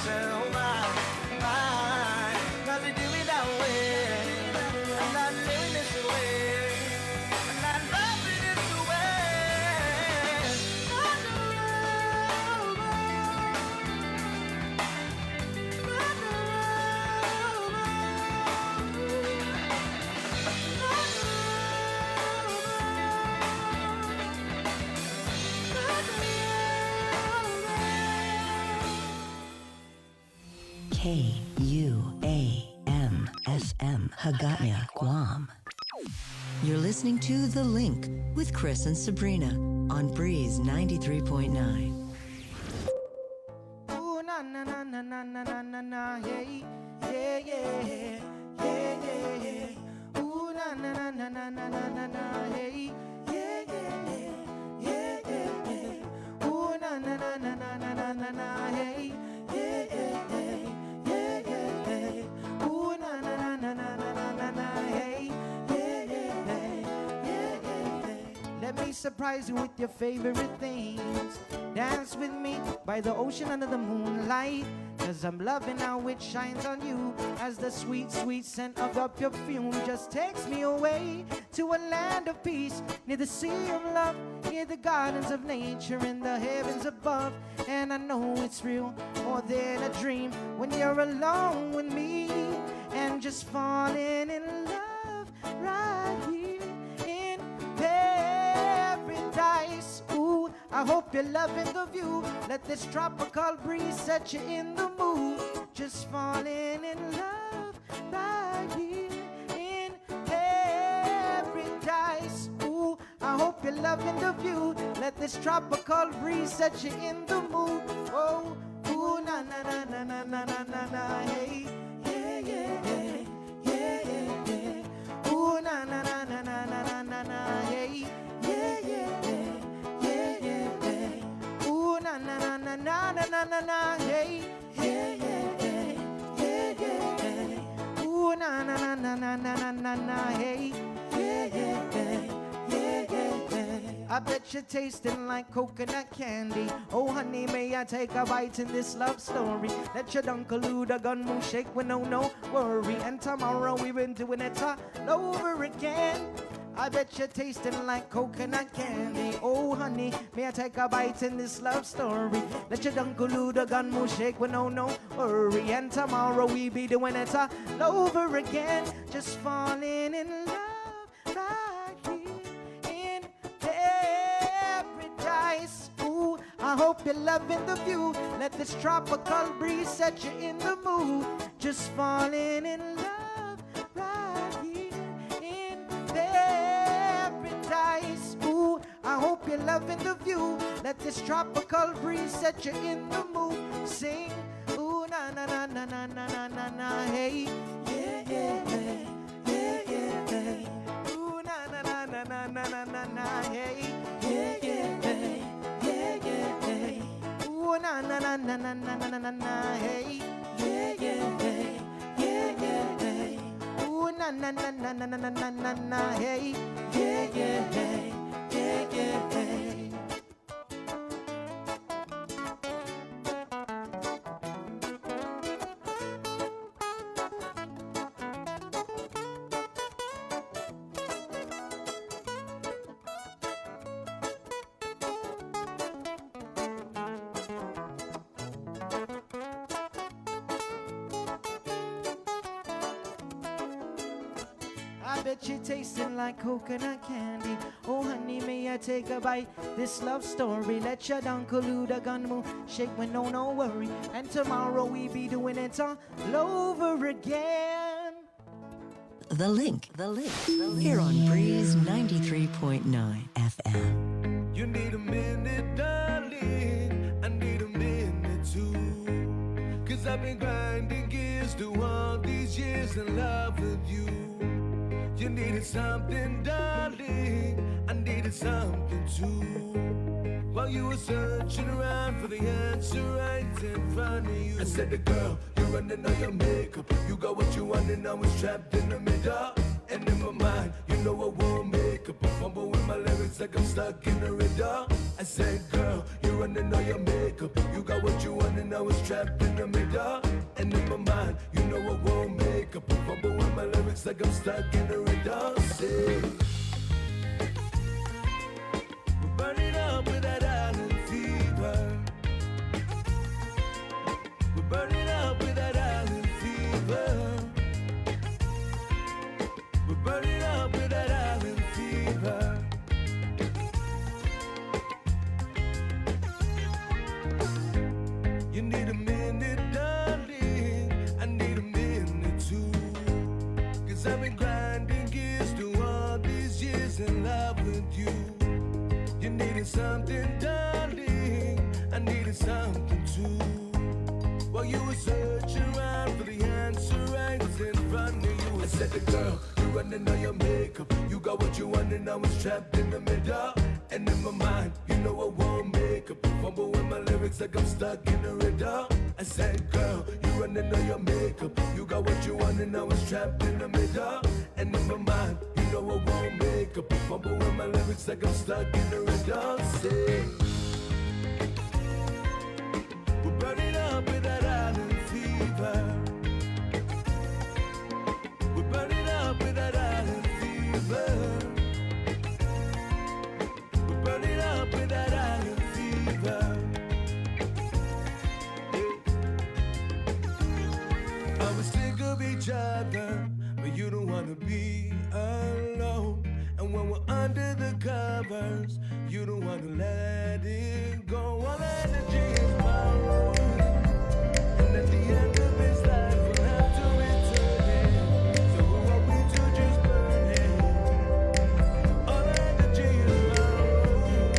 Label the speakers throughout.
Speaker 1: said, oh my, cause you do me that way. I'm not living this way. I'm not loving this way. On the road, on the
Speaker 2: KUAM-FM Hagåtña, Guam. You're listening to The Link with Chris and Sabrina on Breeze 93.9.
Speaker 1: ooh, na na na na na na na na na, hey, yeah, yeah, yeah, yeah, yeah. Ooh, na na na na na na na na na, hey, yeah, yeah, yeah, yeah, yeah. Ooh, na na na na na na na na na, hey, yeah, yeah, yeah, yeah, yeah. Ooh, na na na na na na na na na, hey, yeah, yeah, yeah, yeah. Let me surprise you with your favorite things. Dance with me by the ocean under the moonlight. Cause I'm loving how it shines on you as the sweet, sweet scent of your perfume just takes me away to a land of peace, near the sea of love, near the gardens of nature in the heavens above. And I know it's real, more than a dream, when you're alone with me and just falling in love right here in paradise. Ooh, I hope you're loving the view. Let this tropical breeze set you in the mood. Just falling in love right here in paradise. Ooh, I hope you're loving the view. Let this tropical breeze set you in the mood. Oh, ooh, na na na na na na na na na, hey, yeah, yeah, yeah, yeah, yeah, yeah. Ooh, na na na na na na na na na, hey, yeah, yeah, yeah, yeah, yeah, yeah. Ooh, na na na na na na na na na, hey, yeah, yeah, yeah, yeah, yeah, yeah. Ooh, na na na na na na na na na, hey, yeah, yeah, yeah, yeah, yeah, yeah. I bet you're tasting like coconut candy. Oh, honey, may I take a bite in this love story? Let your dunkaloo the gun move shake with no worry. And tomorrow we've been doing it all over again. I bet you're tasting like coconat candy. Oh, honey, may I take a bite in this love story? Let your dunkaloo the gun move shake with no worry. And tomorrow we be doing it all over again. Just falling in love right here in paradise. Ooh, I hope you're loving the view. Let this tropical breeze set you in the mood. Just falling in love right here in paradise. Ooh, I hope you're loving the view. Let this tropical breeze set you in the mood. Sing, ooh, na na na na na na na na na, hey, yeah, yeah, yeah, yeah, yeah, yeah. Ooh, na na na na na na na na na, hey, yeah, yeah, yeah, yeah, yeah, yeah. Ooh, na na na na na na na na na na, hey, yeah, yeah, yeah, yeah, yeah, yeah. Ooh, na na na na na na na na na na, hey, yeah, yeah, yeah, yeah, yeah, yeah. I bet you're tasting like coconut candy. Oh, honey, may I take a bite? This love story. Let your dunkaloo the gun move shake with no worry. And tomorrow we be doing it all over again.
Speaker 2: The Link, here on Breeze 93.9 FM.
Speaker 3: You need a minute, darling. I need a minute too. Cause I've been grinding gears through all these years in love with you. You needed something, darling. I needed something too. While you were searching around for the answer right in front of you, I said, the girl, you're running on your makeup. You got what you want and I was trapped in the middle. And in my mind, you know I won't make up a fumble with my lyrics like I'm stuck in a riddle. I said, girl, you're running all your makeup. You got what you want and I was trapped in the middle. And in my mind, you know I won't make up a fumble with my lyrics like I'm stuck in a riddle. Say, we're burning up with that island fever. We're burning up with that island fever. We're burning up with that island fever. You need a minute, darling. I need a minute too. 'Cause I've been grinding gears through all these years in love with you. You needed something, darling. I needed something too. While you were searching around for the answer right in front of you, I said to girl, you're running all your makeup. You got what you want and I was trapped in the middle. And in my mind, you know I won't make up a fumble with my lyrics like I'm stuck in a riddle. I said, girl, you're running all your makeup. You got what you want and I was trapped in the middle. And in my mind, you know I won't make up a fumble with my lyrics like I'm stuck in a riddle. Say, we're burning up with that island fever. We're burning up with that island fever. We're burning up with that island fever. I was sick of each other, but you don't wanna be alone. And when we're under the covers, you don't wanna let it go. All energy is borrowed, and at the end of his life, we'll have to return it. So who are we to just burn it? All energy is borrowed.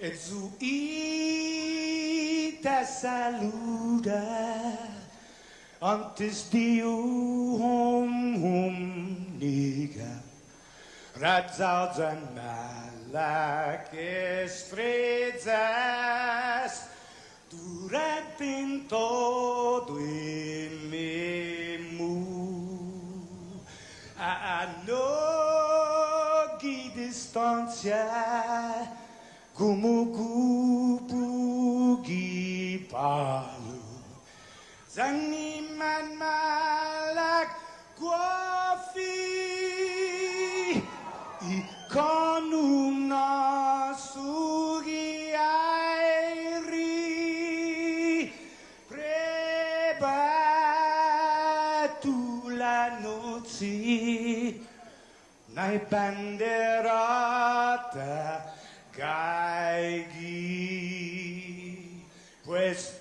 Speaker 4: Jesuita saluda antes de nega radzaudzan malaques frezas durante todo el memu a no distancia como kupugi palu Zangiman malak guafi ikonum nasugi airi prebatu la noci nai banderata caighi pues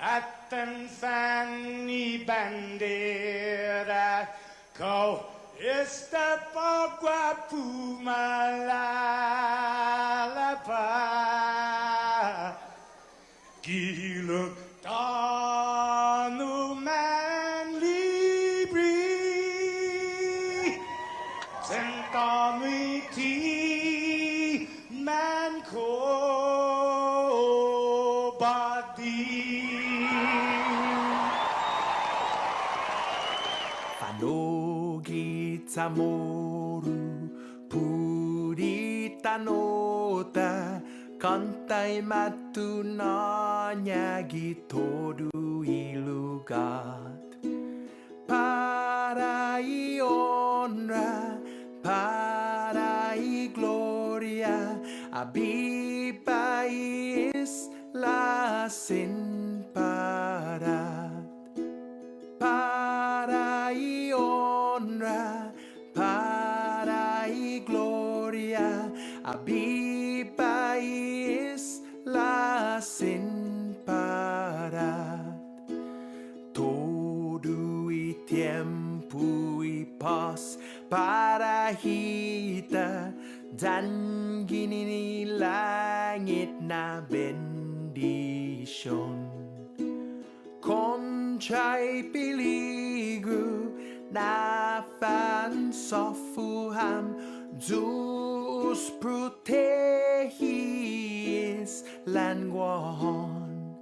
Speaker 4: Atan Fanny Bandera Kau esta pagua pumalapa Giluk tanu man libri Tentamiti man ko badi
Speaker 5: Tamoru Puritanota Kantai matu nyagi todu ilugat Parai honra Parai gloria Abibai isla sin parat Parai honra Parai gloria Abibai isla sin parat Todo y tiempo y paz para kita Dan gini langit na bendition Conchay peligro na fan sofuham Zeus protegis languahon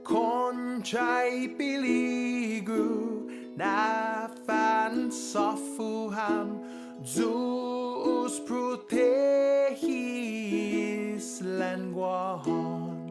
Speaker 5: Conchay peligro na fan sofuham Zeus protegis languahon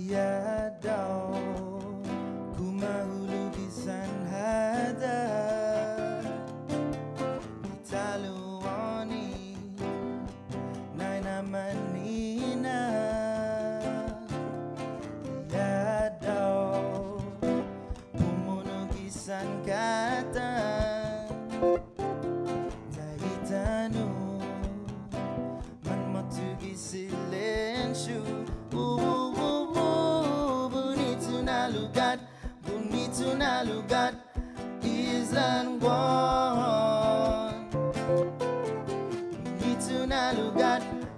Speaker 1: Tiada ku mau lukisan hada Italuani Naina manina Tiada Pumunukisan kata Tahitanu Man matugi silensyo Bonito na lugar Island Guam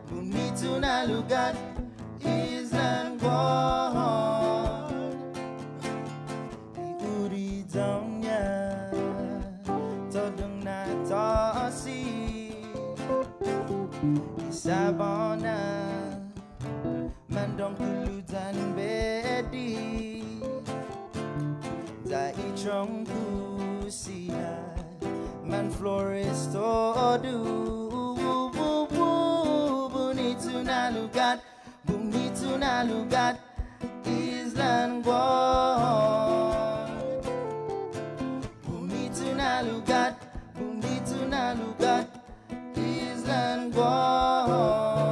Speaker 1: Bonito na lugar Island Guam Iuri daw niya Todong natasi Isabana Mandong kulutan bedi Dai trong kusia Man flores todo Bonito na lugar Island Guam Bonito na lugar Island Guam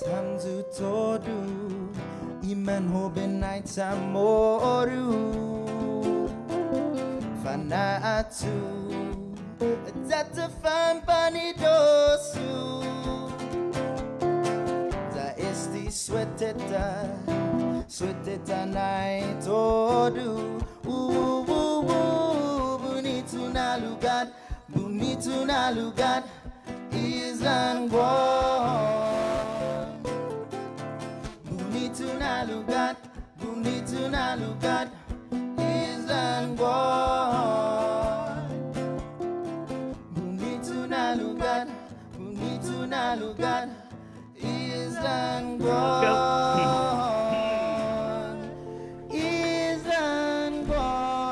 Speaker 1: Samzu todo Iman hoben night samoru Fanatu Data fan panidosu Da esti sweateta night todo Bonito na lugar Island Guam Bonito na lugar Island Guam Bonito na lugar Island Guam Island Guam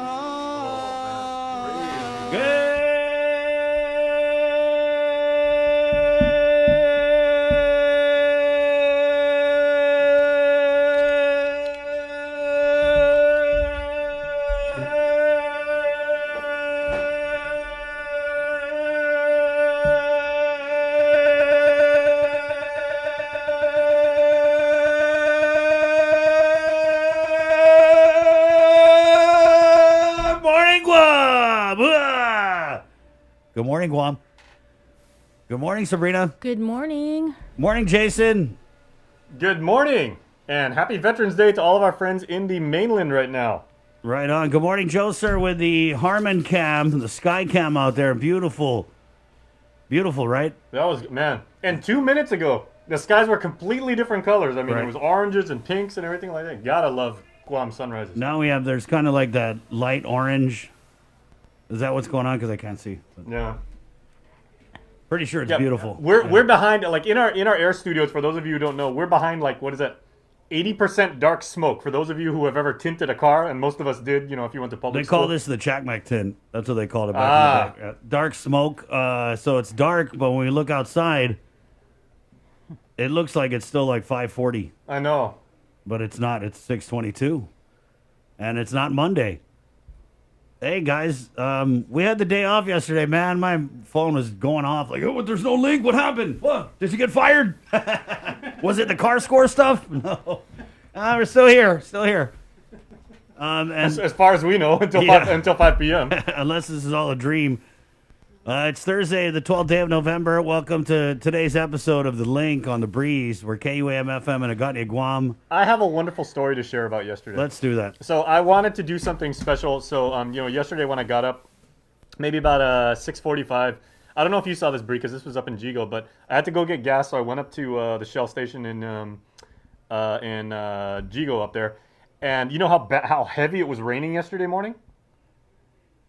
Speaker 6: Good morning, Guam. Good morning, Sabrina.
Speaker 7: Good morning.
Speaker 6: Morning, Jason.
Speaker 8: Good morning, and happy Veterans Day to all of our friends in the mainland right now.
Speaker 6: Right on. Good morning, Joe, sir, with the Harman cam, the sky cam out there. Beautiful. Beautiful, right?
Speaker 8: That was, man. And 2 minutes ago, the skies were completely different colors. I mean,
Speaker 6: Right.
Speaker 8: it was oranges and pinks and everything like that. Gotta love Guam sunrises.
Speaker 6: Now there's kind of like that light orange. Is that what's going on? Because I can't see.
Speaker 8: Yeah.
Speaker 6: Pretty sure it's
Speaker 8: Yeah,
Speaker 6: beautiful.
Speaker 8: We're behind, like in our air studios. For those of you who don't know, we're behind like what is that? 80% dark smoke. For those of you who have ever tinted a car, and most of us did, you know, if you went to public
Speaker 6: They
Speaker 8: school.
Speaker 6: call this the Chakmak tint. That's what they called it back in the day. Dark smoke. So it's dark, but when we look outside, it looks like it's still like 5:40.
Speaker 8: I know.
Speaker 6: But it's not. It's 6:22, and it's not Monday. Hey guys, we had the day off yesterday, man. My phone was going off like, oh, there's no link. What happened? What? Did you get fired? Was it the car score stuff? No. We're still here. Still here. And
Speaker 8: As far as we know, until
Speaker 6: Yeah.
Speaker 8: 5 p.m.
Speaker 6: unless this is all a dream. It's Thursday, the 12th day of November. Welcome to today's episode of The Link on The Breeze. We're KUAM-FM in Agate, Guam.
Speaker 8: I have a wonderful story to share about yesterday.
Speaker 6: Let's do that.
Speaker 8: So I wanted to do something special. So yesterday when I got up, maybe about 6:45. I don't know if you saw this, Bree, because this was up in Jigo, but I had to go get gas, so I went up to the Shell station in in Jigo up there. And you know how heavy it was raining yesterday morning?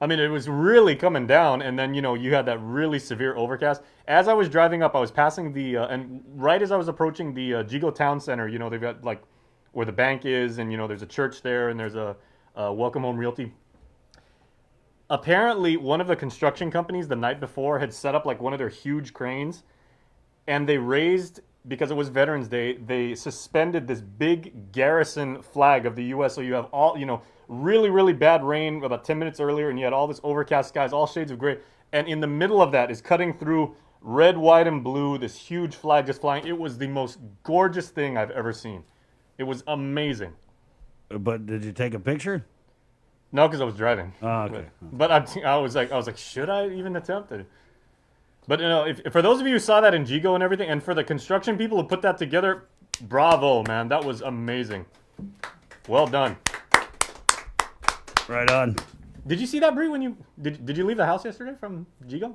Speaker 8: I mean, it was really coming down, and then, you had that really severe overcast. As I was driving up, I was passing and right as I was approaching the Jigo Town Center, they've got, like, where the bank is, and, there's a church there, and there's a Welcome Home Realty. Apparently, one of the construction companies the night before had set up, like, one of their huge cranes, and they raised, because it was Veterans Day, they suspended this big garrison flag of the U.S., so you have all, really, really bad rain about 10 minutes earlier, and you had all this overcast skies, all shades of gray. And in the middle of that is cutting through red, white, and blue, this huge flag just flying. It was the most gorgeous thing I've ever seen. It was amazing.
Speaker 6: But did you take a picture?
Speaker 8: No, because I was driving.
Speaker 6: Oh, okay.
Speaker 8: But I was like, should I even attempt it? But if for those of you who saw that in Jigo and everything, and for the construction people who put that together, bravo, man, that was amazing. Well done.
Speaker 6: Right on.
Speaker 8: Did you see that, Bree? When you did you leave the house yesterday from Jigo?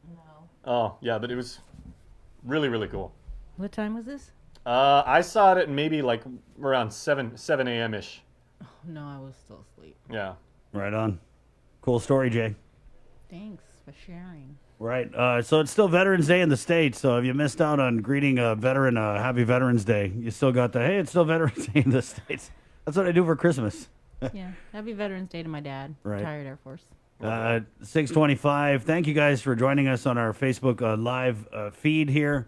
Speaker 7: No.
Speaker 8: Oh yeah, but it was really, really cool.
Speaker 7: What time was this?
Speaker 8: I saw it at maybe like around 7 a.m. ish.
Speaker 7: Oh, no, I was still asleep.
Speaker 8: Yeah.
Speaker 6: Right on. Cool story, Jay.
Speaker 7: Thanks for sharing.
Speaker 6: Right. So it's still Veterans Day in the States. So if you missed out on greeting a veteran Happy Veterans Day, you still got the, hey, it's still Veterans Day in the States. That's what I do for Christmas.
Speaker 7: Yeah. Happy Veterans Day to my dad.
Speaker 6: Right.
Speaker 7: Retired Air Force.
Speaker 6: 6:25. Thank you guys for joining us on our Facebook live feed here.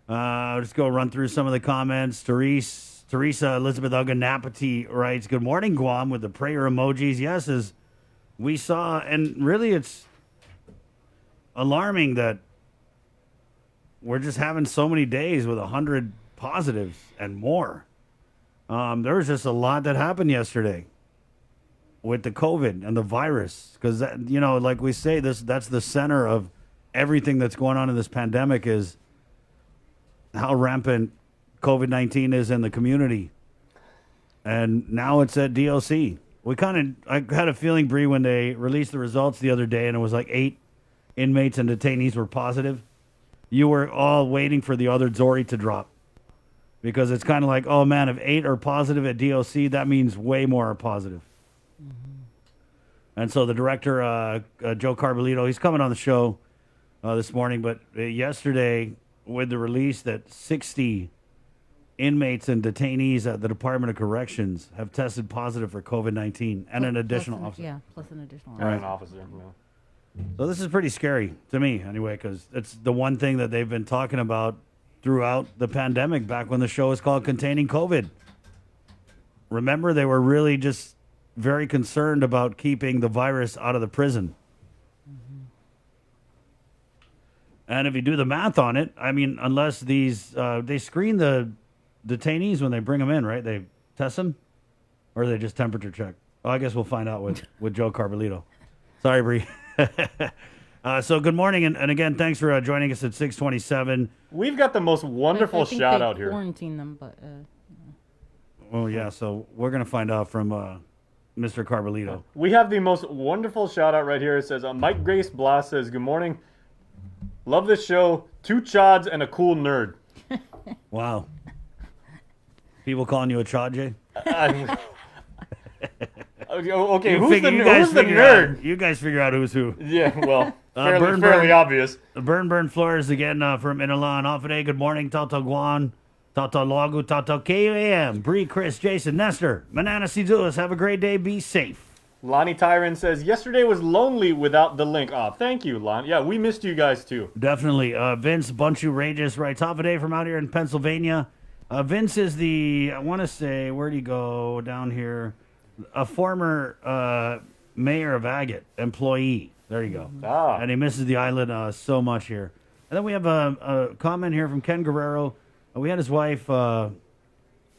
Speaker 6: I'll just go run through some of the comments. Teresa Elizabeth Uganapati writes, "Good morning, Guam," with the prayer emojis. Yes, as we saw, and really it's alarming that we're just having so many days with 100 positives and more. There was just a lot that happened yesterday with the COVID and the virus, because like we say, that's the center of everything that's going on in this pandemic, is how rampant COVID-19 is in the community. And now it's at DOC. I had a feeling, Bree, when they released the results the other day and it was like 8 inmates and detainees were positive, you were all waiting for the other Zori to drop. Because it's kind of like, oh man, if 8 are positive at DOC, that means way more are positive. And so the director, Joe Carbolito, he's coming on the show this morning, but yesterday with the release that 60 inmates and detainees at the Department of Corrections have tested positive for COVID-19 and an additional officer.
Speaker 7: Yeah, plus an additional
Speaker 8: Right.
Speaker 7: officer.
Speaker 8: An officer. Yeah.
Speaker 6: So this is pretty scary to me anyway, because it's the one thing that they've been talking about throughout the pandemic, back when the show was called Containing COVID. Remember, they were really just very concerned about keeping the virus out of the prison. And if you do the math on it, I mean, unless these, they screen the detainees when they bring them in, right? They test them? Or they just temperature check? Oh, I guess we'll find out with Joe Carbolito. Sorry, Bree. So good morning, and again, thanks for joining us at 6:27.
Speaker 8: We've got the most wonderful
Speaker 7: I think
Speaker 8: shout
Speaker 7: they
Speaker 8: out here.
Speaker 7: quarantine them, but
Speaker 6: Oh, yeah, so we're going to find out from Mr. Carbolito.
Speaker 8: We have the most wonderful shout out right here. It says, Mike Grace Blas says, "Good morning. Love this show. 2 chods and a cool nerd."
Speaker 6: Wow. People calling you a chod, Jay?
Speaker 8: Okay, who's the nerd?
Speaker 6: You guys figure out who's who.
Speaker 8: Yeah, well,
Speaker 6: Burn,
Speaker 8: fairly obvious.
Speaker 6: Burn Flores again from Inalan. Offade, good morning. Tata Guan, Tata Lagu, Tata KAM, Bree, Chris, Jason, Nestor, Manana Sizulas. Have a great day. Be safe.
Speaker 8: Lonnie Tyron says, "Yesterday was lonely without the link." Oh, thank you, Lon. Yeah, we missed you guys too.
Speaker 6: Definitely. Vince Bunchu Rages writes, "Offade from out here in Pennsylvania." Vince is I want to say, where'd he go down here? A former mayor of Agate, employee. There you go.
Speaker 8: Ah.
Speaker 6: And he misses the island so much here. And then we have a comment here from Ken Guerrero. We had his wife on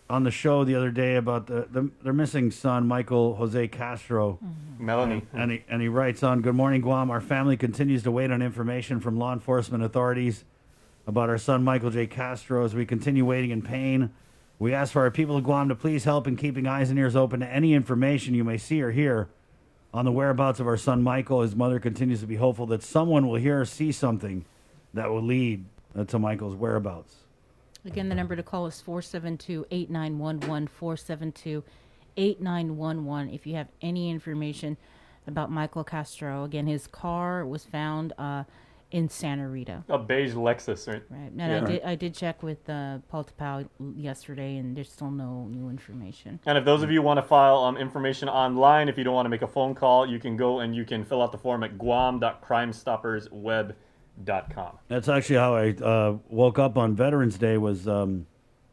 Speaker 6: the show the other day about their missing son, Michael Jose Castro.
Speaker 8: Melanie.
Speaker 6: And he writes on, "Good morning, Guam. Our family continues to wait on information from law enforcement authorities about our son, Michael J. Castro, as we continue waiting in pain. We ask for our people of Guam to please help in keeping eyes and ears open to any information you may see or hear on the whereabouts of our son, Michael." His mother continues to be hopeful that someone will hear or see something that will lead to Michael's whereabouts.
Speaker 7: Again, the number to call is 472-8911, 472-8911. If you have any information about Michael Castro. Again, his car was found in Santa Rita.
Speaker 8: A beige Lexus, right?
Speaker 7: Right. And I did check with Paul Tapau yesterday, and there's still no new information.
Speaker 8: And if those of you want to file information online, if you don't want to make a phone call, you can go and you can fill out the form at guam.crimestoppersweb.com.
Speaker 6: That's actually how I woke up on Veterans Day. Was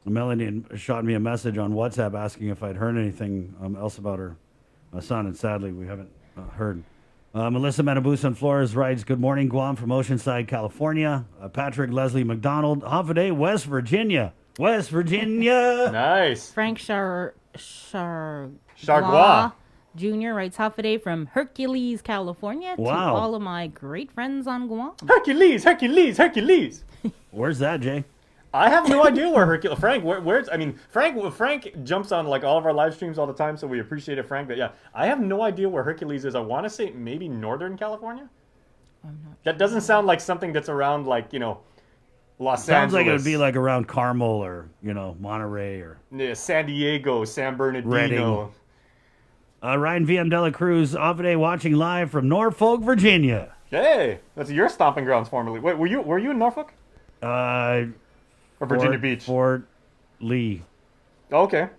Speaker 6: Melanie shot me a message on WhatsApp asking if I'd heard anything else about her son, and sadly we haven't heard. Melissa Manabusan Flores writes, "Good morning, Guam from Oceanside, California." Patrick Leslie McDonald, Hoffaday, West Virginia. West Virginia.
Speaker 8: Nice.
Speaker 7: Frank
Speaker 8: Chargois.
Speaker 7: Jr. writes, Hoffaday from Hercules, California.
Speaker 6: Wow.
Speaker 7: To all of my great friends on Guam.
Speaker 8: Hercules.
Speaker 6: Where's that, Jay?
Speaker 8: I have no idea where Hercules. Frank, where's? I mean, Frank jumps on like all of our live streams all the time, so we appreciate it, Frank. But yeah, I have no idea where Hercules is. I want to say maybe Northern California.
Speaker 7: I'm not
Speaker 8: That doesn't sound like something that's around like Los
Speaker 6: Sounds
Speaker 8: Angeles.
Speaker 6: like it would be like around Carmel or Monterey or
Speaker 8: San Diego, San Bernardino.
Speaker 6: Redding. Ryan VM Dela Cruz, Hoffaday watching live from Norfolk, Virginia.
Speaker 8: Hey, that's your stomping grounds formerly. Wait, were you in Norfolk or Virginia Beach?
Speaker 6: Fort Lee
Speaker 8: Okay.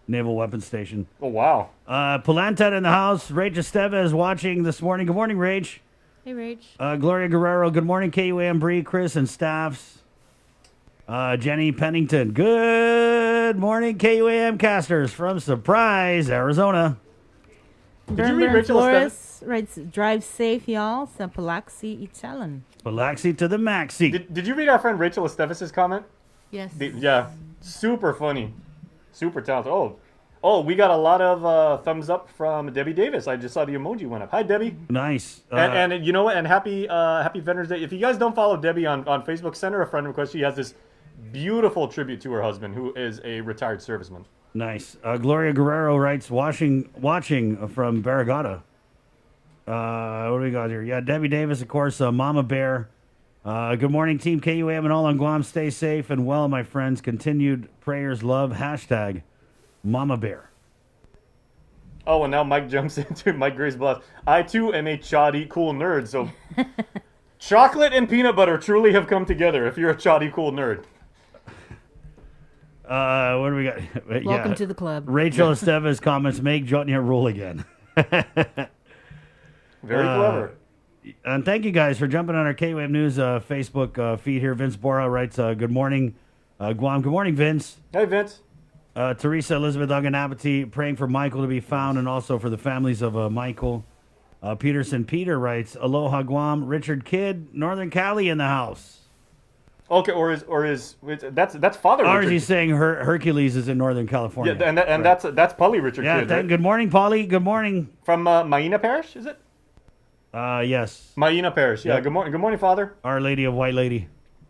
Speaker 6: Naval Weapons Station.
Speaker 8: Oh wow.
Speaker 6: Palantet in the house. Rach Estevez watching this morning. Good morning, Rach.
Speaker 7: Hey, Rach.
Speaker 6: Gloria Guerrero. Good morning, KUAM, Bree, Chris, and staffs. Jenny Pennington. Good morning, KUAM casters from Surprise, Arizona.
Speaker 8: Did you read Rachel
Speaker 7: Flores writes, drive safe, y'all. Sa Palaxi Italan.
Speaker 6: Palaxi to the maxi.
Speaker 8: Did you read our friend Rachel Estevez' comment?
Speaker 7: Yes.
Speaker 8: Yeah, super funny, super talented. Oh, we got a lot of thumbs up from Debbie Davis. I just saw the emoji went up. Hi, Debbie.
Speaker 6: Nice.
Speaker 8: And you know what? And happy Veterans Day. If you guys don't follow Debbie on Facebook, send her a friend request. She has this beautiful tribute to her husband, who is a retired serviceman.
Speaker 6: Nice. Gloria Guerrero writes, watching from Barragata. What do we got here? Yeah, Debbie Davis, of course, Mama Bear. Good morning, Team KUAM and all on Guam. Stay safe and well, my friends. Continued prayers, love. Hashtag Mama Bear.
Speaker 8: Oh, and now Mike jumps into Mike Grace Bless. I, too, am a choddy cool nerd, so chocolate and peanut butter truly have come together if you're a choddy cool nerd.
Speaker 6: What do we got?
Speaker 7: Welcome to the club.
Speaker 6: Rachel Estevez comments, make Jotnia rule again.
Speaker 8: Very clever.
Speaker 6: And thank you guys for jumping on our KWAM News Facebook feed here. Vince Bora writes, good morning, Guam. Good morning, Vince.
Speaker 8: Hey, Vince.
Speaker 6: Teresa Elizabeth Uganapati praying for Michael to be found and also for the families of Michael. Peterson Peter writes, aloha, Guam. Richard Kidd, Northern Cali in the house.
Speaker 8: Okay, that's Father
Speaker 6: Or
Speaker 8: Richard.
Speaker 6: is he saying Hercules is in Northern California?
Speaker 8: Yeah, and that's Polly Richard
Speaker 6: Yeah,
Speaker 8: Kidd, right?
Speaker 6: good morning, Polly. Good morning.
Speaker 8: From Maina Parish, is it?
Speaker 6: Yes.
Speaker 8: Maina Parish. Yeah.
Speaker 6: Yep.
Speaker 8: Good morning, Father.
Speaker 6: Our Lady of White Lady.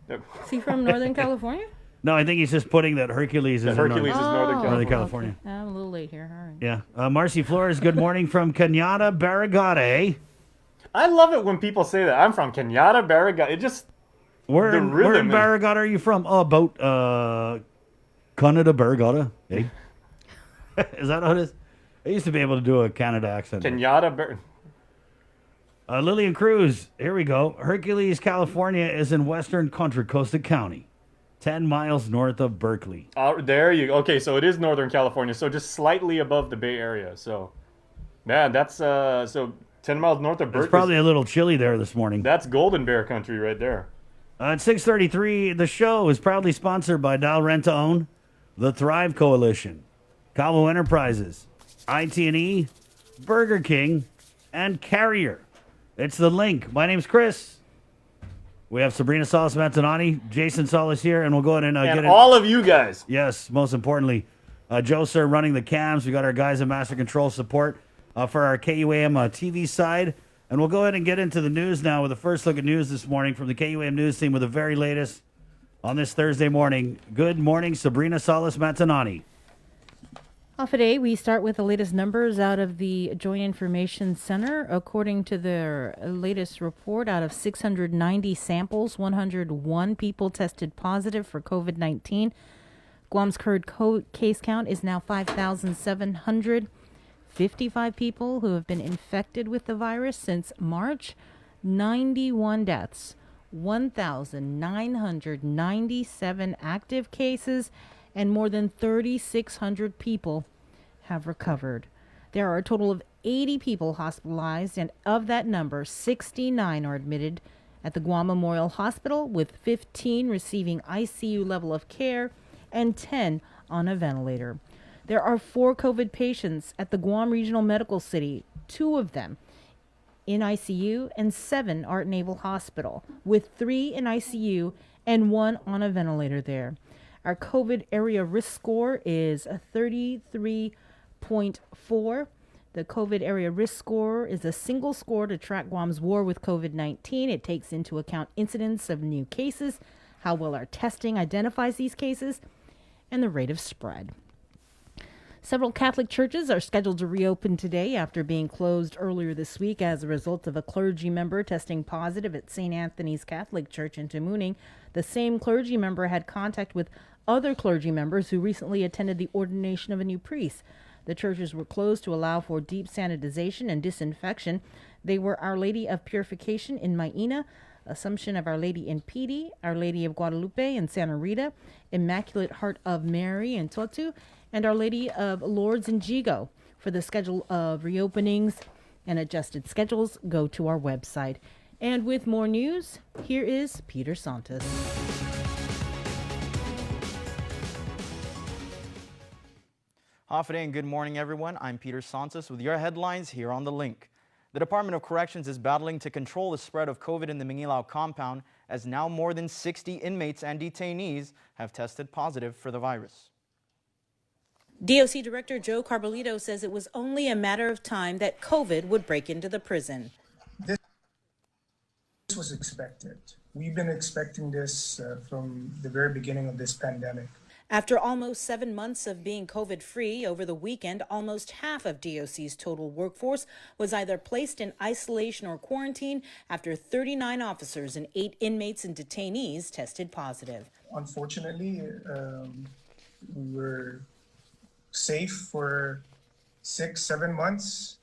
Speaker 7: Is he from Northern California?
Speaker 6: No, I think he's just putting that Hercules is
Speaker 8: Hercules is Northern
Speaker 6: Northern
Speaker 8: California.
Speaker 6: California.
Speaker 7: Okay. I'm a little late here. All right.
Speaker 6: Yeah. Marcy Flores, good morning from Cañada Barragata.
Speaker 8: I love it when people say that. I'm from Cañada Barragata. It just
Speaker 6: Where
Speaker 8: the
Speaker 6: in
Speaker 8: rhythm is-
Speaker 6: Barragata are you from? Oh, about Canada Barragata. Hey. Is that how it is? I used to be able to do a Canada accent.
Speaker 8: Cañada
Speaker 6: Lillian Cruz, here we go. Hercules, California is in western Contra Costa County, 10 miles north of Berkeley.
Speaker 8: There you go. Okay, so it is Northern California, so just slightly above the Bay Area. So, man, that's so 10 miles north of Berkeley.
Speaker 6: It's probably a little chilly there this morning.
Speaker 8: That's Golden Bear country right there.
Speaker 6: At 6:33, the show is proudly sponsored by Dial Rent to Own, the Thrive Coalition, Calvo Enterprises, IT&E, Burger King, and Carrier. It's The Link. My name's Chris. We have Sabrina Salas Mantonani, Jason Salas here, and we'll go ahead and get
Speaker 8: And
Speaker 6: it.
Speaker 8: all of you guys.
Speaker 6: Yes, most importantly, Joe Sir running the cams. We got our guys in Master Control support for our KUAM TV side. And we'll go ahead and get into the news now with the first look at news this morning from the KUAM News team with the very latest on this Thursday morning. Good morning, Sabrina Salas Mantonani.
Speaker 7: Off today, we start with the latest numbers out of the Joint Information Center. According to their latest report, out of 690 samples, 101 people tested positive for COVID-19. Guam's current case count is now 5,755 people who have been infected with the virus since March. 91 deaths, 1,997 active cases, and more than 3,600 people have recovered. There are a total of 80 people hospitalized, and of that number, 69 are admitted at the Guam Memorial Hospital, with 15 receiving ICU level of care and 10 on a ventilator. There are 4 COVID patients at the Guam Regional Medical City, 2 of them in ICU and 7 are at Naval Hospital, with 3 in ICU and 1 on a ventilator there. Our COVID area risk score is a 33.4. The COVID area risk score is a single score to track Guam's war with COVID-19. It takes into account incidence of new cases, how well our testing identifies these cases, and the rate of spread. Several Catholic churches are scheduled to reopen today after being closed earlier this week as a result of a clergy member testing positive at St. Anthony's Catholic Church in Tamuning. The same clergy member had contact with other clergy members who recently attended the ordination of a new priest. The churches were closed to allow for deep sanitization and disinfection. They were Our Lady of Purification in Maina, Assumption of Our Lady in Pidi, Our Lady of Guadalupe in Santa Rita, Immaculate Heart of Mary in Totu, and Our Lady of Lourdes in Jigo. For the schedule of reopenings and adjusted schedules, go to our website. And with more news, here is Peter Santos.
Speaker 9: Hafide and good morning, everyone. I'm Peter Santos with your headlines here on The Link. The Department of Corrections is battling to control the spread of COVID in the Mangilao compound, as now more than 60 inmates and detainees have tested positive for the virus.
Speaker 10: DOC Director Joe Carbolito says it was only a matter of time that COVID would break into the prison.
Speaker 11: This was expected. We've been expecting this from the very beginning of this pandemic.
Speaker 10: After almost 7 months of being COVID-free, over the weekend, almost half of DOC's total workforce was either placed in isolation or quarantine after 39 officers and 8 inmates and detainees tested positive.
Speaker 11: Unfortunately, we were safe for 6-7 months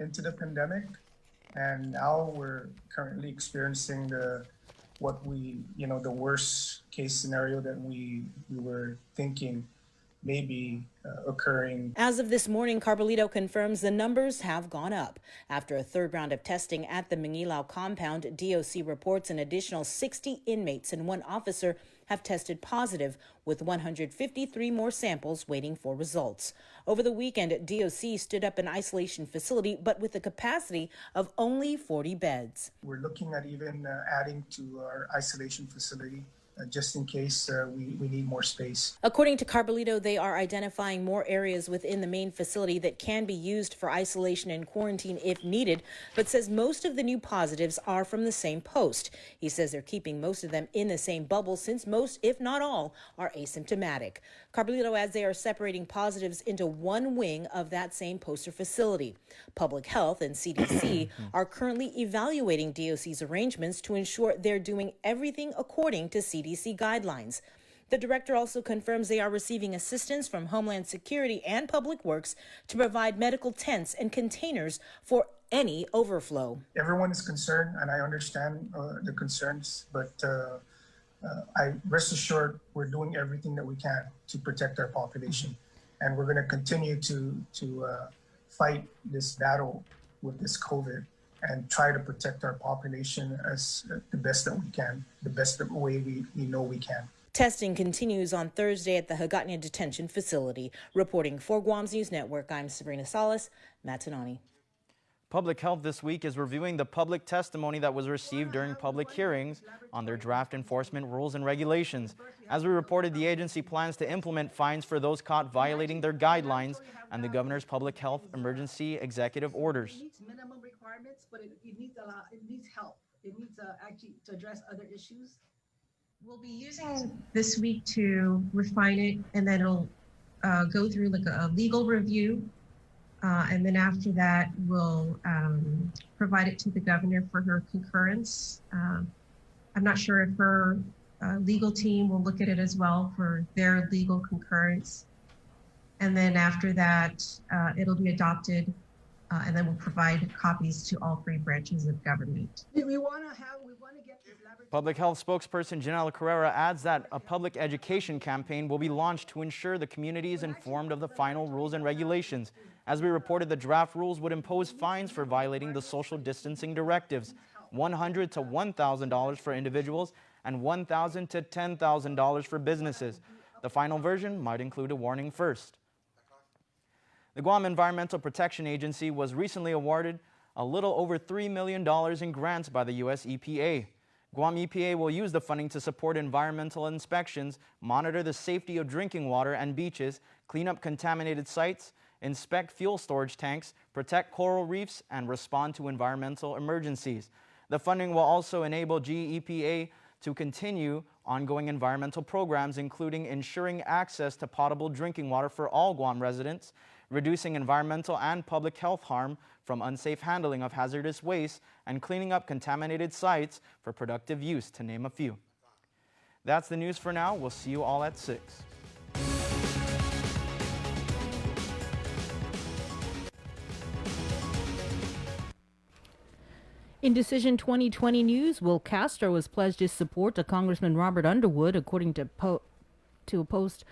Speaker 11: into the pandemic, and now we're currently experiencing the worst case scenario that we were thinking may be occurring.
Speaker 10: As of this morning, Carbolito confirms the numbers have gone up. After a third round of testing at the Mangilao compound, DOC reports an additional 60 inmates and 1 officer have tested positive, with 153 more samples waiting for results. Over the weekend, DOC stood up an isolation facility, but with a capacity of only 40 beds.
Speaker 11: We're looking at even adding to our isolation facility just in case we need more space.
Speaker 10: According to Carbolito, they are identifying more areas within the main facility that can be used for isolation and quarantine if needed, but says most of the new positives are from the same post. He says they're keeping most of them in the same bubble since most, if not all, are asymptomatic. Carbolito adds they are separating positives into one wing of that same poster facility. Public Health and CDC are currently evaluating DOC's arrangements to ensure they're doing everything according to CDC guidelines. The director also confirms they are receiving assistance from Homeland Security and Public Works to provide medical tents and containers for any overflow.
Speaker 11: Everyone is concerned, and I understand the concerns, but I rest assured we're doing everything that we can to protect our population, and we're going to continue to fight this battle with this COVID and try to protect our population as the best that we can, the best way we know we can.
Speaker 10: Testing continues on Thursday at the Hagåtña Detention Facility. Reporting for Guam's News Network, I'm Sabrina Salas, Matanani.
Speaker 9: Public Health this week is reviewing the public testimony that was received during public hearings on their draft enforcement rules and regulations. As we reported, the agency plans to implement fines for those caught violating their guidelines and the governor's public health emergency executive orders.
Speaker 12: It needs minimum requirements, but it needs help. It needs actually to address other issues.
Speaker 13: We'll be using this week to refine it, and then it'll go through like a legal review, and then after that, we'll provide it to the governor for her concurrence. I'm not sure if her legal team will look at it as well for their legal concurrence. And then after that, it'll be adopted, and then we'll provide copies to all three branches of government.
Speaker 12: We want to get this laboratory.
Speaker 9: Public health spokesperson Janela Carrera adds that a public education campaign will be launched to ensure the community is informed of the final rules and regulations. As we reported, the draft rules would impose fines for violating the social distancing directives, $100 to $1,000 for individuals and $1,000 to $10,000 for businesses. The final version might include a warning first. The Guam Environmental Protection Agency was recently awarded a little over $3 million in grants by the U.S. EPA. Guam EPA will use the funding to support environmental inspections, monitor the safety of drinking water and beaches, clean up contaminated sites, inspect fuel storage tanks, protect coral reefs, and respond to environmental emergencies. The funding will also enable GEPA to continue ongoing environmental programs, including ensuring access to potable drinking water for all Guam residents, reducing environmental and public health harm from unsafe handling of hazardous waste, and cleaning up contaminated sites for productive use, to name a few. That's the news for now. We'll see you all at 6.
Speaker 7: In Decision 2020 news, Will Castro has pledged his support to Congressman Robert Underwood, according to a post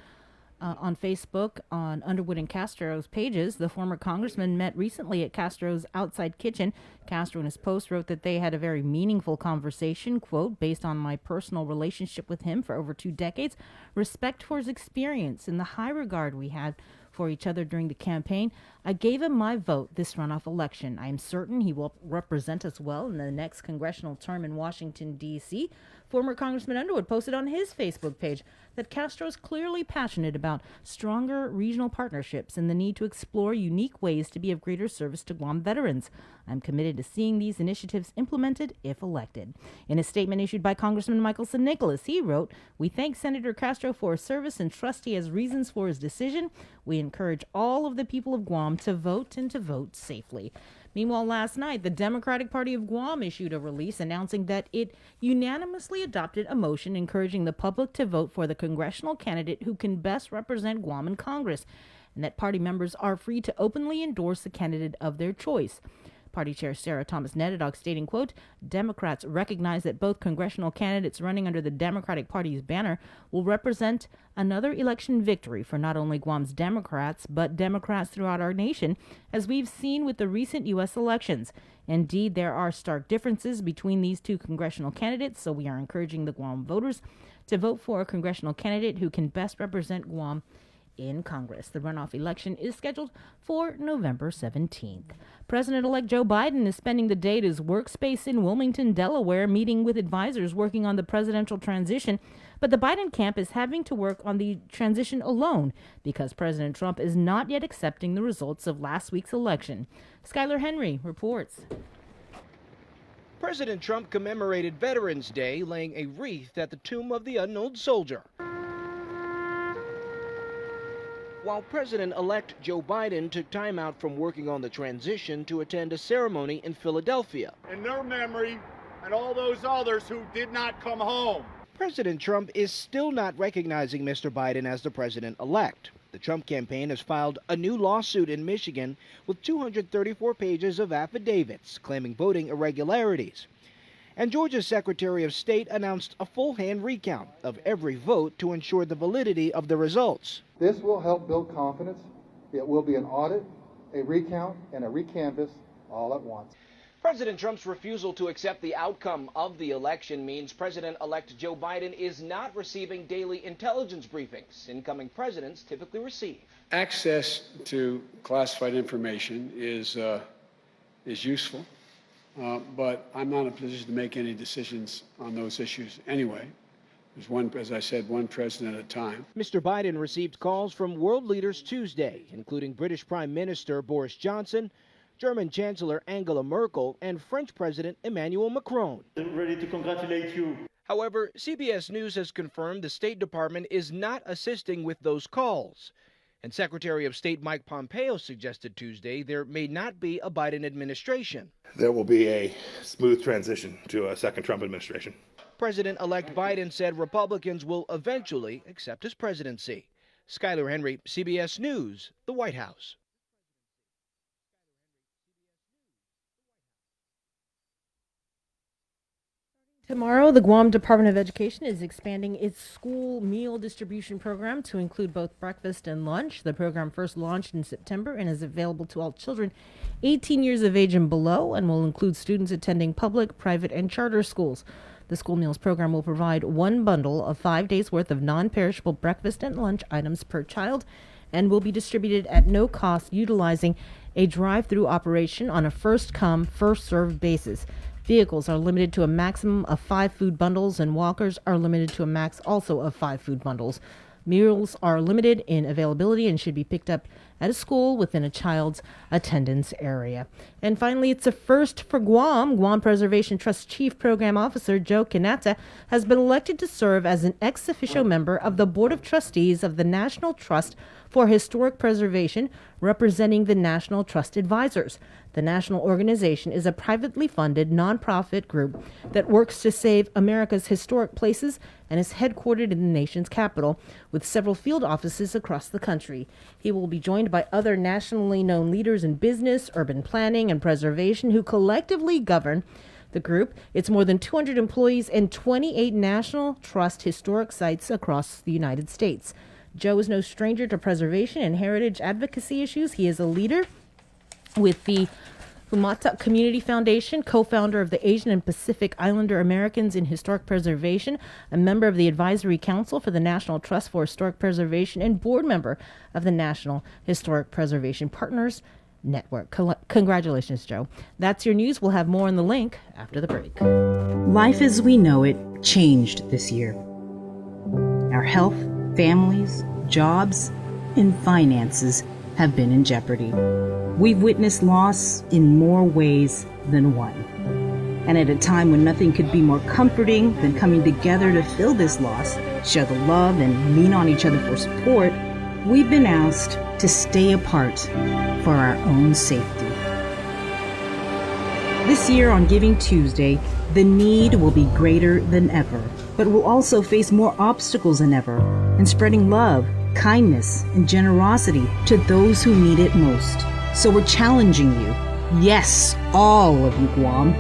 Speaker 7: on Facebook on Underwood and Castro's pages. The former congressman met recently at Castro's outside kitchen. Castro in his post wrote that they had a very meaningful conversation, quote, based on my personal relationship with him for over 2 decades, respect for his experience, and the high regard we had for each other during the campaign. I gave him my vote this runoff election. I am certain he will represent us well in the next congressional term in Washington, D.C. Former Congressman Underwood posted on his Facebook page that Castro is clearly passionate about stronger regional partnerships and the need to explore unique ways to be of greater service to Guam veterans. I'm committed to seeing these initiatives implemented if elected. In a statement issued by Congressman Michael San Nicolas, he wrote, "We thank Senator Castro for his service and trust he has reasons for his decision. We encourage all of the people of Guam to vote and to vote safely." Meanwhile, last night, the Democratic Party of Guam issued a release announcing that it unanimously adopted a motion encouraging the public to vote for the congressional candidate who can best represent Guam in Congress, and that party members are free to openly endorse the candidate of their choice. Party Chair Sarah Thomas Nedadog stating, quote, Democrats recognize that both congressional candidates running under the Democratic Party's banner will represent another election victory for not only Guam's Democrats, but Democrats throughout our nation, as we've seen with the recent U.S. elections. Indeed, there are stark differences between these two congressional candidates, so we are encouraging the Guam voters to vote for a congressional candidate who can best represent Guam in Congress. The runoff election is scheduled for November 17th. President-elect Joe Biden is spending the day at his workspace in Wilmington, Delaware, meeting with advisors working on the presidential transition. But the Biden camp is having to work on the transition alone because President Trump is not yet accepting the results of last week's election. Skylar Henry reports.
Speaker 14: President Trump commemorated Veterans Day, laying a wreath at the tomb of the unknown soldier. While President-elect Joe Biden took time out from working on the transition to attend a ceremony in Philadelphia.
Speaker 4: In their memory and all those others who did not come home.
Speaker 14: President Trump is still not recognizing Mr. Biden as the president-elect. The Trump campaign has filed a new lawsuit in Michigan with 234 pages of affidavits claiming voting irregularities. And Georgia's Secretary of State announced a full-hand recount of every vote to ensure the validity of the results.
Speaker 15: This will help build confidence. It will be an audit, a recount, and a recanvass all at once.
Speaker 14: President Trump's refusal to accept the outcome of the election means President-elect Joe Biden is not receiving daily intelligence briefings incoming presidents typically receive.
Speaker 16: Access to classified information is useful, but I'm not in a position to make any decisions on those issues anyway. There's one, as I said, one president at a time.
Speaker 14: Mr. Biden received calls from world leaders Tuesday, including British Prime Minister Boris Johnson, German Chancellor Angela Merkel, and French President Emmanuel Macron.
Speaker 4: Ready to congratulate you.
Speaker 14: However, CBS News has confirmed the State Department is not assisting with those calls. And Secretary of State Mike Pompeo suggested Tuesday there may not be a Biden administration.
Speaker 17: There will be a smooth transition to a second Trump administration.
Speaker 14: President-elect Biden said Republicans will eventually accept his presidency. Skylar Henry, CBS News, the White House.
Speaker 7: Tomorrow, the Guam Department of Education is expanding its school meal distribution program to include both breakfast and lunch. The program first launched in September and is available to all children 18 years of age and below and will include students attending public, private, and charter schools. The school meals program will provide one bundle of 5 days' worth of non-perishable breakfast and lunch items per child and will be distributed at no cost utilizing a drive-through operation on a first-come, first-served basis. Vehicles are limited to a maximum of 5 food bundles, and walkers are limited to a max also of 5 food bundles. Meals are limited in availability and should be picked up at a school within a child's attendance area. And finally, it's a first for Guam. Guam Preservation Trust Chief Program Officer Joe Kanata has been elected to serve as an ex officio member of the Board of Trustees of the National Trust for Historic Preservation, representing the National Trust Advisors. The national organization is a privately funded nonprofit group that works to save America's historic places and is headquartered in the nation's capital, with several field offices across the country. He will be joined by other nationally known leaders in business, urban planning, and preservation who collectively govern the group. It's more than 200 employees and 28 National Trust historic sites across the United States. Joe is no stranger to preservation and heritage advocacy issues. He is a leader with the Humatak Community Foundation, co-founder of the Asian and Pacific Islander Americans in Historic Preservation, a member of the Advisory Council for the National Trust for Historic Preservation, and board member of the National Historic Preservation Partners Network. Congratulations, Joe. That's your news. We'll have more on the link after the break.
Speaker 18: Life as we know it changed this year. Our health, families, jobs, and finances have been in jeopardy. We've witnessed loss in more ways than one. And at a time when nothing could be more comforting than coming together to fill this loss, share the love, and lean on each other for support, we've been asked to stay apart for our own safety. This year on Giving Tuesday, the need will be greater than ever, but we'll also face more obstacles than ever in spreading love, kindness, and generosity to those who need it most. So we're challenging you, yes, all of you Guam,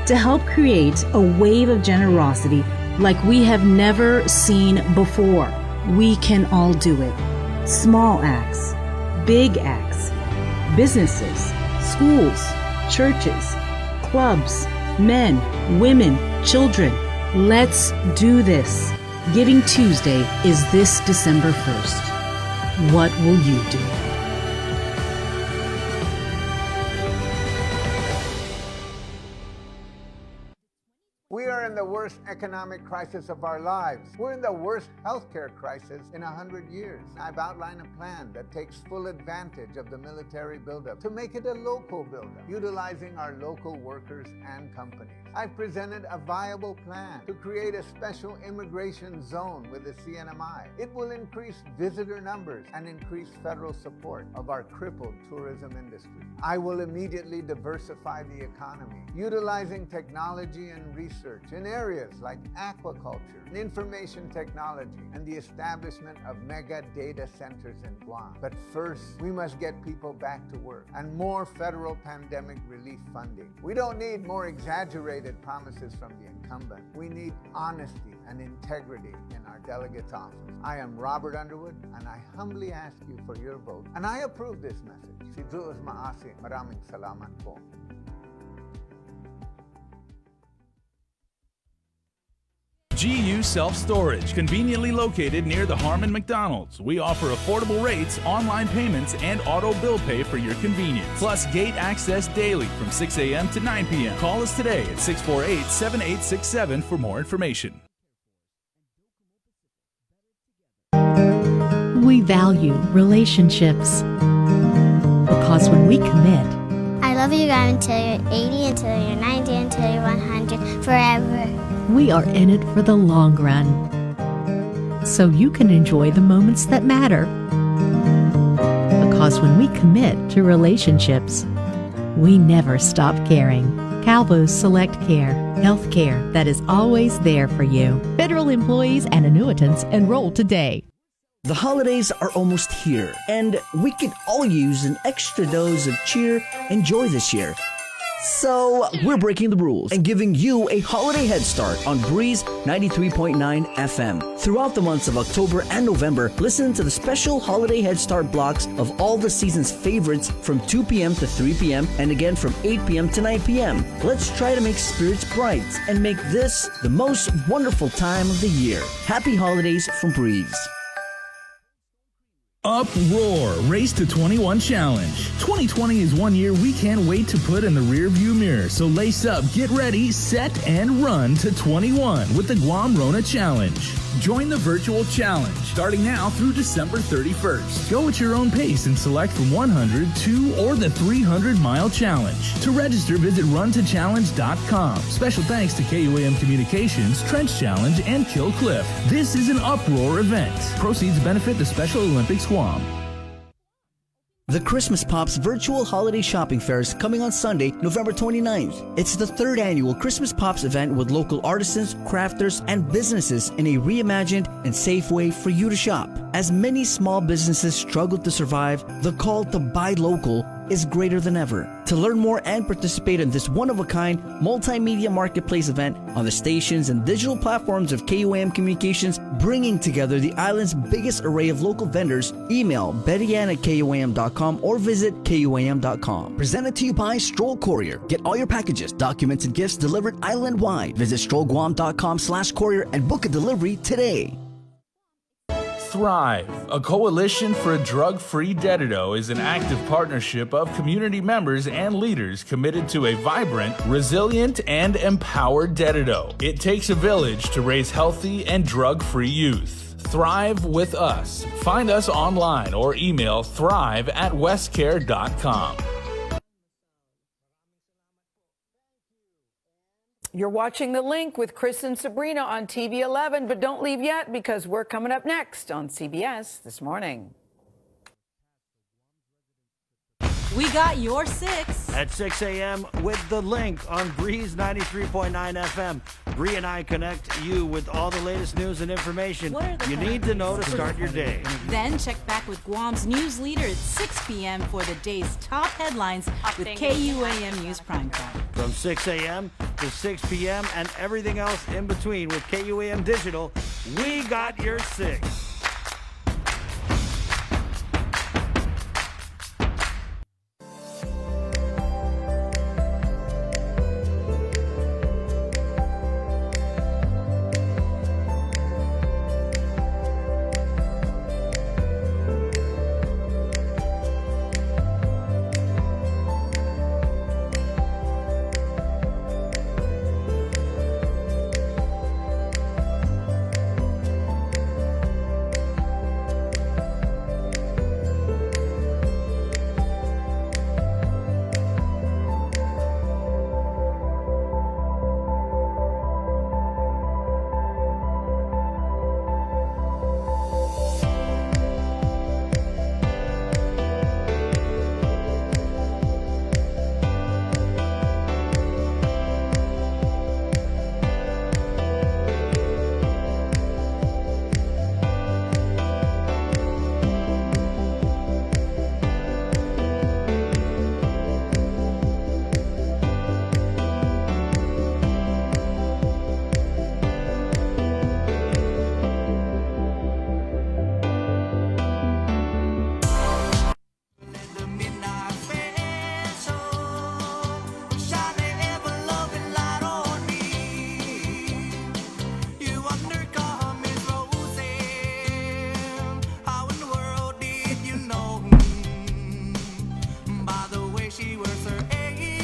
Speaker 18: to help create a wave of generosity like we have never seen before. We can all do it. Small acts, big acts, businesses, schools, churches, clubs, men, women, children. Let's do this. Giving Tuesday is this December 1st. What will you do?
Speaker 19: We are in the worst economic crisis of our lives. We're in the worst healthcare crisis in 100 years. I've outlined a plan that takes full advantage of the military buildup to make it a local buildup, utilizing our local workers and companies. I've presented a viable plan to create a special immigration zone with the CNMI. It will increase visitor numbers and increase federal support of our crippled tourism industry. I will immediately diversify the economy, utilizing technology and research in areas like aquaculture, information technology, and the establishment of mega data centers in Guam. But first, we must get people back to work and more federal pandemic relief funding. We don't need more exaggerated promises from the incumbent. We need honesty and integrity in our delegate's office. I am Robert Underwood, and I humbly ask you for your vote. And I approve this message. Si Diyos maasi, maraming salamat po.
Speaker 20: GU Self-Storage, conveniently located near the Harmon McDonald's. We offer affordable rates, online payments, and auto bill pay for your convenience. Plus gate access daily from 6 a.m. to 9 p.m. Call us today at 648-7867 for more information.
Speaker 21: We value relationships because when we commit,
Speaker 22: I love you guys until you're 80, until you're 90, until you're 100, forever.
Speaker 21: We are in it for the long run, so you can enjoy the moments that matter. Because when we commit to relationships, we never stop caring. Calvo's Select Care, health care that is always there for you. Federal employees and annuitants enroll today.
Speaker 2: The holidays are almost here, and we could all use an extra dose of cheer and joy this year. So, we're breaking the rules and giving you a holiday head start on Breeze 93.9 FM. Throughout the months of October and November, listen to the special holiday head start blocks of all the season's favorites from 2 p.m. to 3 p.m. and again from 8 p.m. to 9 p.m. Let's try to make spirits bright and make this the most wonderful time of the year. Happy holidays from Breeze.
Speaker 20: Uproar Race to 21 Challenge. 2020 is one year we can't wait to put in the rearview mirror. So lace up, get ready, set, and run to 21 with the Guam Rona Challenge. Join the virtual challenge starting now through December 31st. Go at your own pace and select from 100, 2, or the 300-mile challenge. To register, visit runtochallenge.com. Special thanks to KUAM Communications, Trench Challenge, and Kill Cliff. This is an Uproar event. Proceeds benefit the Special Olympics Guam.
Speaker 2: The Christmas Pops Virtual Holiday Shopping Fair is coming on Sunday, November 29th. It's the third annual Christmas Pops event with local artisans, crafters, and businesses in a reimagined and safe way for you to shop. As many small businesses struggle to survive, the call to buy local is greater than ever. To learn more and participate in this one-of-a-kind multimedia marketplace event on the stations and digital platforms of KUAM Communications, bringing together the island's biggest array of local vendors, email bettyann@kuam.com or visit kuam.com. Presented to you by Stroll Courier. Get all your packages, documents, and gifts delivered island-wide. Visit strollguam.com/courier and book a delivery today.
Speaker 20: Thrive, a coalition for a drug-free Dedido, is an active partnership of community members and leaders committed to a vibrant, resilient, and empowered Dedido. It takes a village to raise healthy and drug-free youth. Thrive with us. Find us online or email thrive@westcare.com.
Speaker 3: You're watching The Link with Chris and Sabrina on TV 11, but don't leave yet because we're coming up next on CBS This Morning.
Speaker 23: We got your 6
Speaker 6: at 6 a.m. with The Link on Breeze 93.9 FM. Bree and I connect you with all the latest news and information you need to know to start your day.
Speaker 23: Then check back with Guam's news leader at 6 p.m. for the day's top headlines with KUAM News Primetime.
Speaker 6: From 6 a.m. to 6 p.m. and everything else in between with KUAM Digital, we got your 6.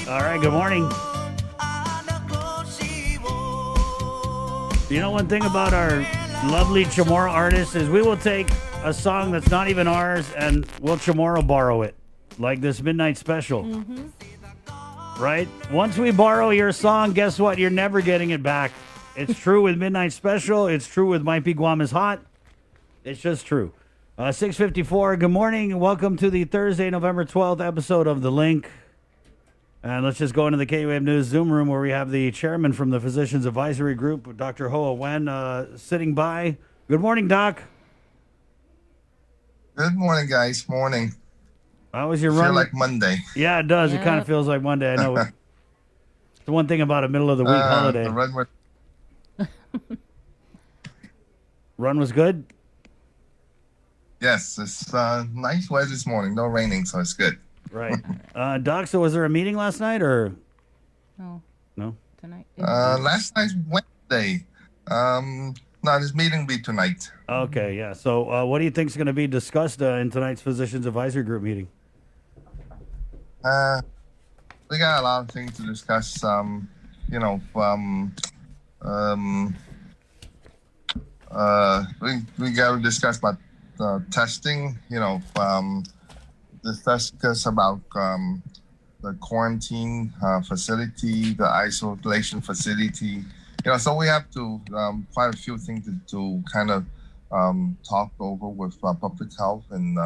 Speaker 6: All right, good morning. You know, one thing about our lovely Chamorro artists is we will take a song that's not even ours and we'll Chamorro borrow it, like this Midnight Special. Mm-hmm. Right? Once we borrow your song, guess what? You're never getting it back. It's true with Midnight Special. It's true with Might Be Guam is Hot. It's just true. 6:54. Good morning and welcome to the Thursday, November 12th episode of The Link. And let's just go into the KUAM News Zoom room where we have the chairman from the Physicians Advisory Group, Dr. Hoa Nguyen, sitting by. Good morning, Doc.
Speaker 1: Good morning, guys. Morning.
Speaker 6: How was your
Speaker 1: Feel
Speaker 6: run?
Speaker 1: like Monday.
Speaker 6: Yeah, it does. It kind of feels like Monday. I know. It's the one thing about a middle of the week holiday.
Speaker 1: The run was
Speaker 6: Run was good?
Speaker 1: Yes, it's nice weather this morning. No raining, so it's good.
Speaker 6: Right. Doc, so was there a meeting last night or?
Speaker 7: No.
Speaker 6: No?
Speaker 7: Tonight.
Speaker 1: Last night's Wednesday. No, this meeting will be tonight.
Speaker 6: Okay, yeah. So what do you think is going to be discussed in tonight's Physicians Advisory Group meeting?
Speaker 1: We got a lot of things to discuss. We got to discuss about testing. Discuss about the quarantine facility, the isolation facility. So we have to quite a few things to kind of talk over with public health and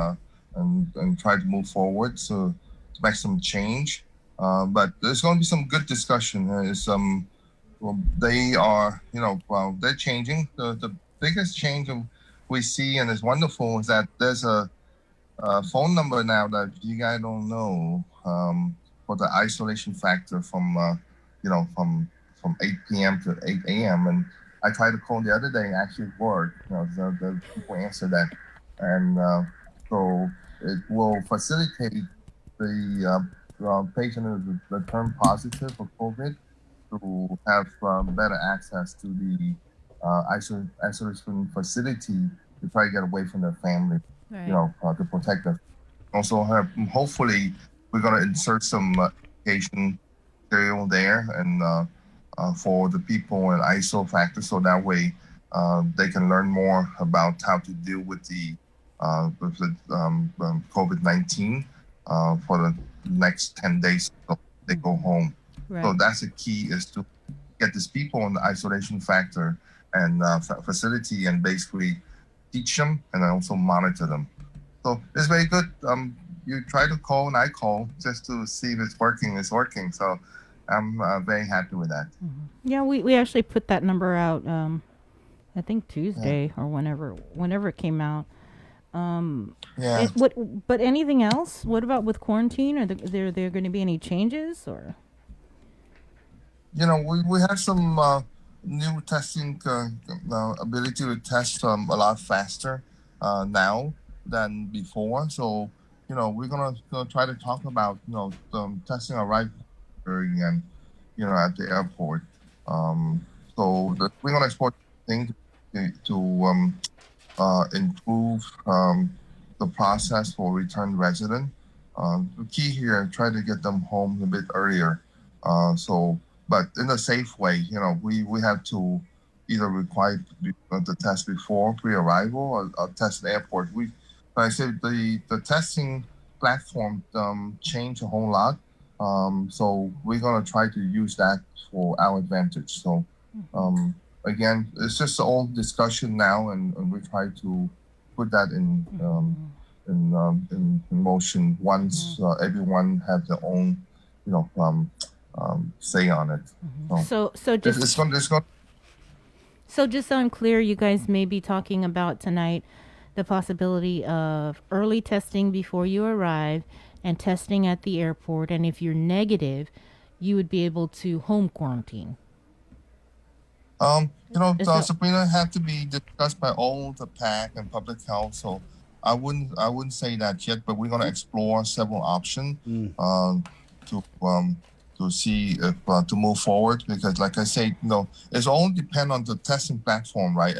Speaker 1: try to move forward to make some change. But there's going to be some good discussion. They are, they're changing. The biggest change we see, and it's wonderful, is that there's a phone number now that you guys don't know for the isolation factor from 8 p.m. to 8 a.m. And I tried to call the other day, actually it worked. The people answer that. And so it will facilitate the patient that turn positive for COVID to have better access to the isolation facility to try to get away from their family, to protect them. Also, hopefully, we're going to insert some education material there and for the for an ISO factor, so that way they can learn more about how to deal with the COVID-19 for the next 10 days so they go home.
Speaker 7: Right.
Speaker 1: So that's the key, is to get these people on the isolation factor and facility and basically teach them and also monitor them. So it's very good. You try to call and I call just to see if it's working. It's working. So I'm very happy with that.
Speaker 7: Yeah, we actually put that number out, I think Tuesday or whenever it came out.
Speaker 1: Yeah.
Speaker 7: But anything else? What about with quarantine? Are there going to be any changes or?
Speaker 1: We have some new testing ability to test a lot faster now than before. So, we're gonna try to talk about testing arrival and at the airport. We're gonna explore things to improve the process for return resident. The key here, try to get them home a bit earlier. But in a safe way, we have to either require the test before pre-arrival or test at the airport. I said the testing platform changed a whole lot. So we're gonna try to use that for our advantage. So again, it's just all discussion now, and we try to put that in motion once everyone has their own, say on it.
Speaker 7: So just So just so I'm clear, you guys may be talking about tonight the possibility of early testing before you arrive and testing at the airport, and if you're negative, you would be able to home quarantine.
Speaker 1: Sabrina, have to be discussed by all the PAC and public health. So I wouldn't say that yet, but we're going to explore several options to see if to move forward, because like I say, it's all depend on the testing platform, right?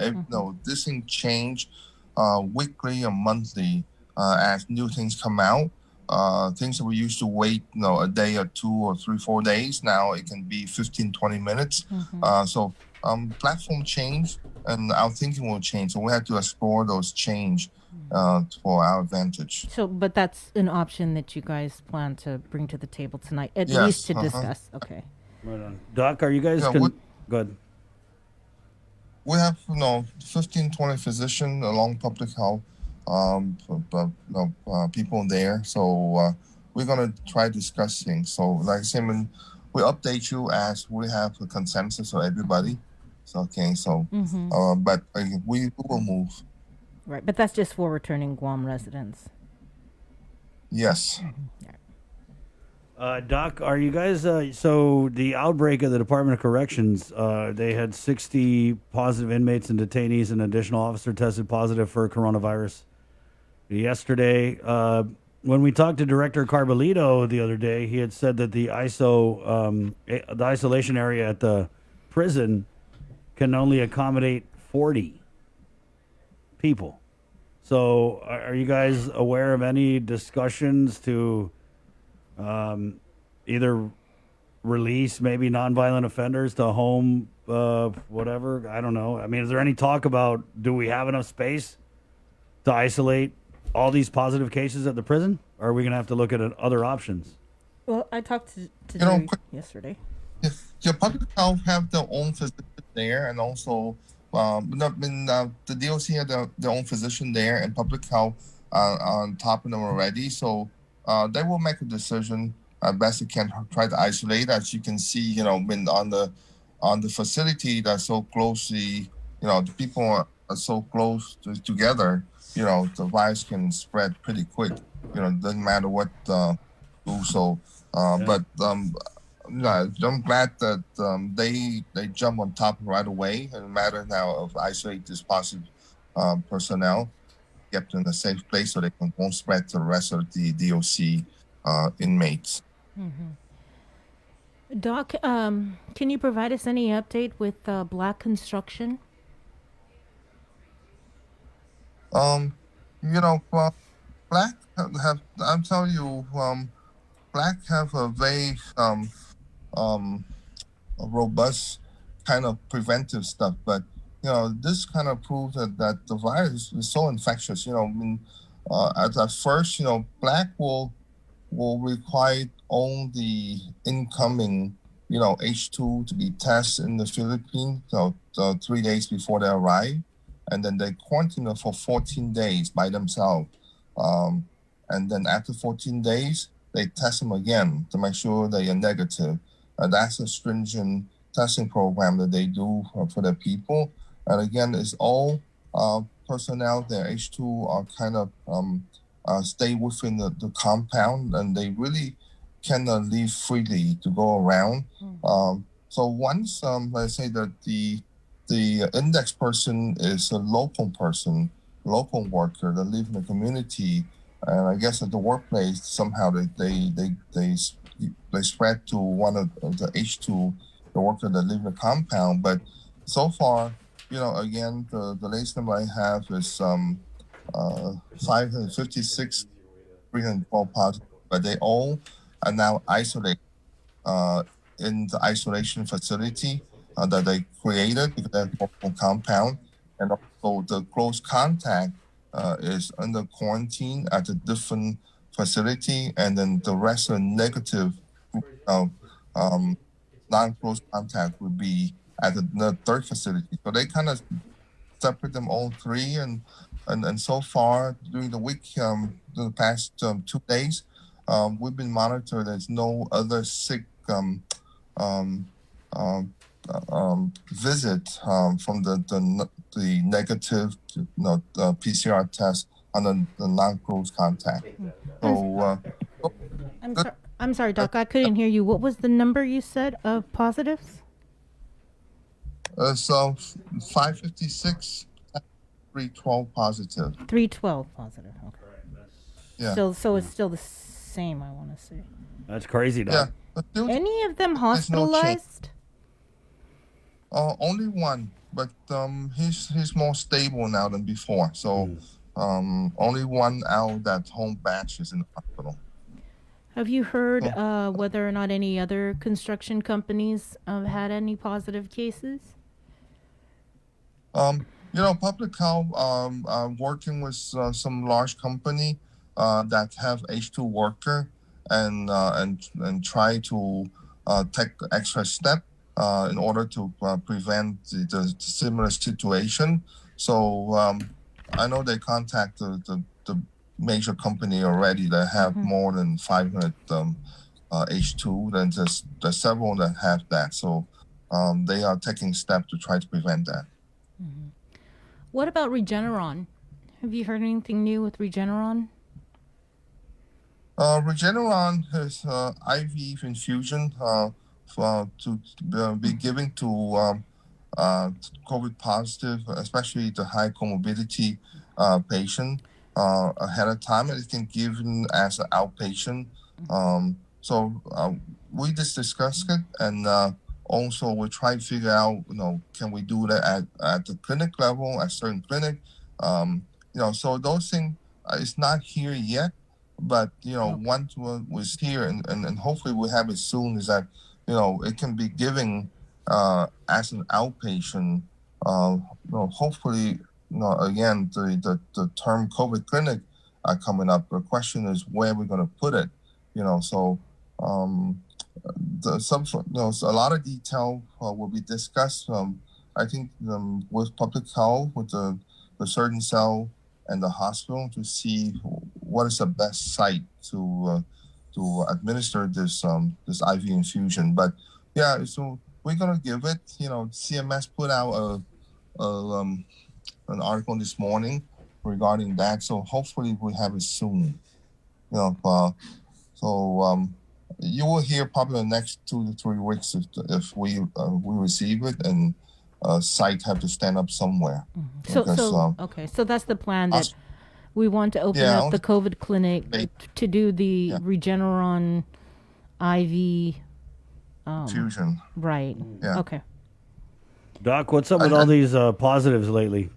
Speaker 1: This thing change weekly or monthly as new things come out. Things that we used to wait, a day or 2 or 3, 4 days, now it can be 15, 20 minutes. So platform change and our thinking will change. So we have to explore those change for our advantage.
Speaker 7: So, but that's an option that you guys plan to bring to the table tonight, at
Speaker 1: Yes,
Speaker 7: least to discuss. Okay.
Speaker 6: Right on. Doc, are you guys
Speaker 1: Yeah,
Speaker 6: go ahead.
Speaker 1: We have 15, 20 physicians along public health. people there. So we're gonna try discussing. So like I said, we update you as we have a consensus of everybody. So okay, so but we will move.
Speaker 7: Right, but that's just for returning Guam residents.
Speaker 1: Yes.
Speaker 6: Doc, are you guys, so the outbreak of the Department of Corrections, they had 60 positive inmates and detainees, and an additional officer tested positive for coronavirus yesterday. When we talked to Director Carbolito the other day, he had said that the isolation area at the prison can only accommodate 40 people. So are you guys aware of any discussions to either release maybe nonviolent offenders to home, whatever? I don't know. I mean, is there any talk about, do we have enough space to isolate all these positive cases at the prison? Or are we going to have to look at other options?
Speaker 7: Well, I talked to Jerry yesterday.
Speaker 1: Your public health have their own physician there, and also the DOC had their own physician there, and public health on top of them already. So they will make a decision best they can try to isolate. As you can see, when on the facility that's so closely, the people are so close together. The virus can spread pretty quick. It doesn't matter what do. So, but I'm glad that they jump on top right away. And a matter now of isolate this positive personnel, get them in a safe place so they won't spread to the rest of the DOC inmates.
Speaker 7: Doc, can you provide us any update with Black Construction?
Speaker 1: Black have, I'm telling you, Black have a very a robust kind of preventive stuff, but this kind of proves that the virus is so infectious. At first, Black will require only incoming H2 to be tested in the Philippines 3 days before they arrive, and then they quarantine them for 14 days by themselves. And then after 14 days, they test them again to make sure they are negative. That's a stringent testing program that they do for their people. And again, it's all personnel, their H2 are kind of stay within the compound, and they really cannot leave freely to go around. So once, let's say that the index person is a local person, local worker that live in the community, and I guess at the workplace somehow they spread to one of the H2, the worker that live in the compound. But so far, again, the latest number I have is 556, 312 positive, but they all are now isolated in the isolation facility that they created because they're local compound, and also the close contact is under quarantine at a different facility, and then the rest are negative non-close contact would be at the third facility. So they kind of separate them all three, and so far during the week, the past 2 days, we've been monitored. There's no other sick visit from the negative PCR test on the non-close contact. So
Speaker 7: I'm sorry, Doc, I couldn't hear you. What was the number you said of positives?
Speaker 1: So 556, 312 positive.
Speaker 7: 312 positive. Okay.
Speaker 1: Yeah.
Speaker 7: So it's still the same, I want to say.
Speaker 6: That's crazy, Doc.
Speaker 1: Yeah.
Speaker 7: Any of them hospitalized?
Speaker 1: Only one, but he's more stable now than before. So only one out that home batch is in the hospital.
Speaker 7: Have you heard whether or not any other construction companies had any positive cases?
Speaker 1: Public health working with some large company that have H2 worker and try to take extra step in order to prevent the similar situation. So I know they contact the major company already that have more than 500 H2. Then there's several that have that. So they are taking steps to try to prevent that.
Speaker 7: What about Regeneron? Have you heard anything new with Regeneron?
Speaker 1: Regeneron is IV infusion to be given to COVID positive, especially the high comorbidity patient ahead of time, and it can be given as an outpatient. So we just discussed it, and also we try to figure out, can we do that at the clinic level, at certain clinic, so those things, it's not here yet, but, once was here and hopefully we'll have it soon, is that, it can be given as an outpatient, hopefully, again, the term COVID clinic are coming up. The question is where we're going to put it, so a lot of detail will be discussed. I think with public health, with the surgeon cell and the hospital, to see what is the best site to administer this IV infusion. But yeah, so we're gonna give it. CMS put out an article this morning regarding that. So hopefully we have it soon. You will hear probably the next 2 to 3 weeks if we receive it, and site have to stand up somewhere.
Speaker 7: So that's the plan, that we want to open up the COVID clinic to do the Regeneron IV
Speaker 1: infusion.
Speaker 7: Right.
Speaker 1: Yeah.
Speaker 7: Okay.
Speaker 6: Doc, what's up with all these positives lately?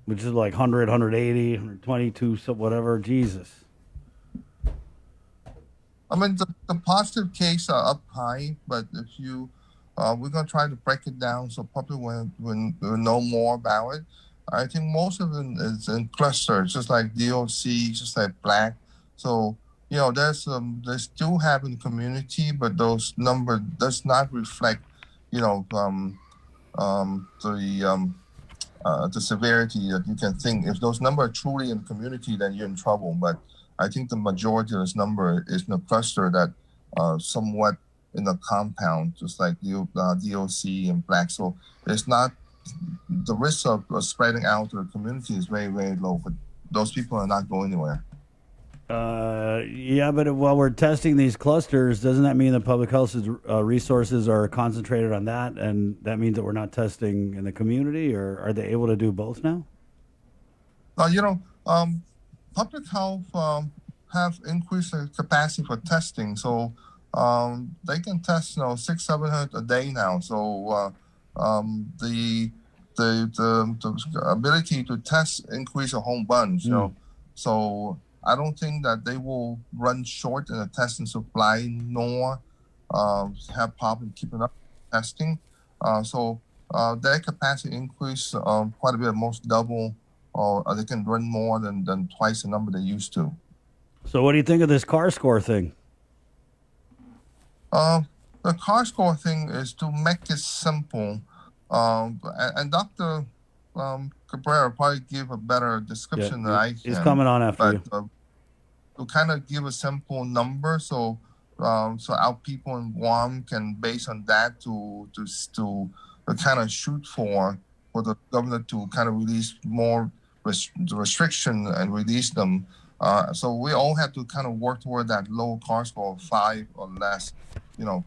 Speaker 6: Which is like 100, 180, 122, so whatever. Jesus.
Speaker 1: I mean, the positive case are up high, but if you, we're going to try to break it down so public will know more about it. I think most of them is in clusters, just like DOC, just like Black. So, there's they still have in the community, but those numbers does not reflect, the severity that you can think. If those numbers are truly in the community, then you're in trouble. But I think the majority of this number is in a cluster that somewhat in the compound, just like DOC and Black. So it's not, the risk of spreading out to the community is very, very low, but those people are not going anywhere.
Speaker 6: Yeah, but while we're testing these clusters, doesn't that mean the public health resources are concentrated on that, and that means that we're not testing in the community, or are they able to do both now?
Speaker 1: Public health have increased the capacity for testing, so they can test 600-700 a day now. So the ability to test increase a whole bunch. So I don't think that they will run short in the testing supply, nor have problem keeping up testing. So their capacity increase quite a bit, most double, or they can run more than twice the number they used to.
Speaker 6: So what do you think of this CAR-SCORE thing?
Speaker 1: The CAR-SCORE thing is to make it simple. And Dr. Cabrera probably give a better description than I can.
Speaker 6: He's coming on after you.
Speaker 1: To kind of give a simple number, so our people in Guam can, based on that, to kind of shoot for the governor to kind of release more restriction and release them. So we all have to kind of work toward that low CAR-SCORE of 5 or less,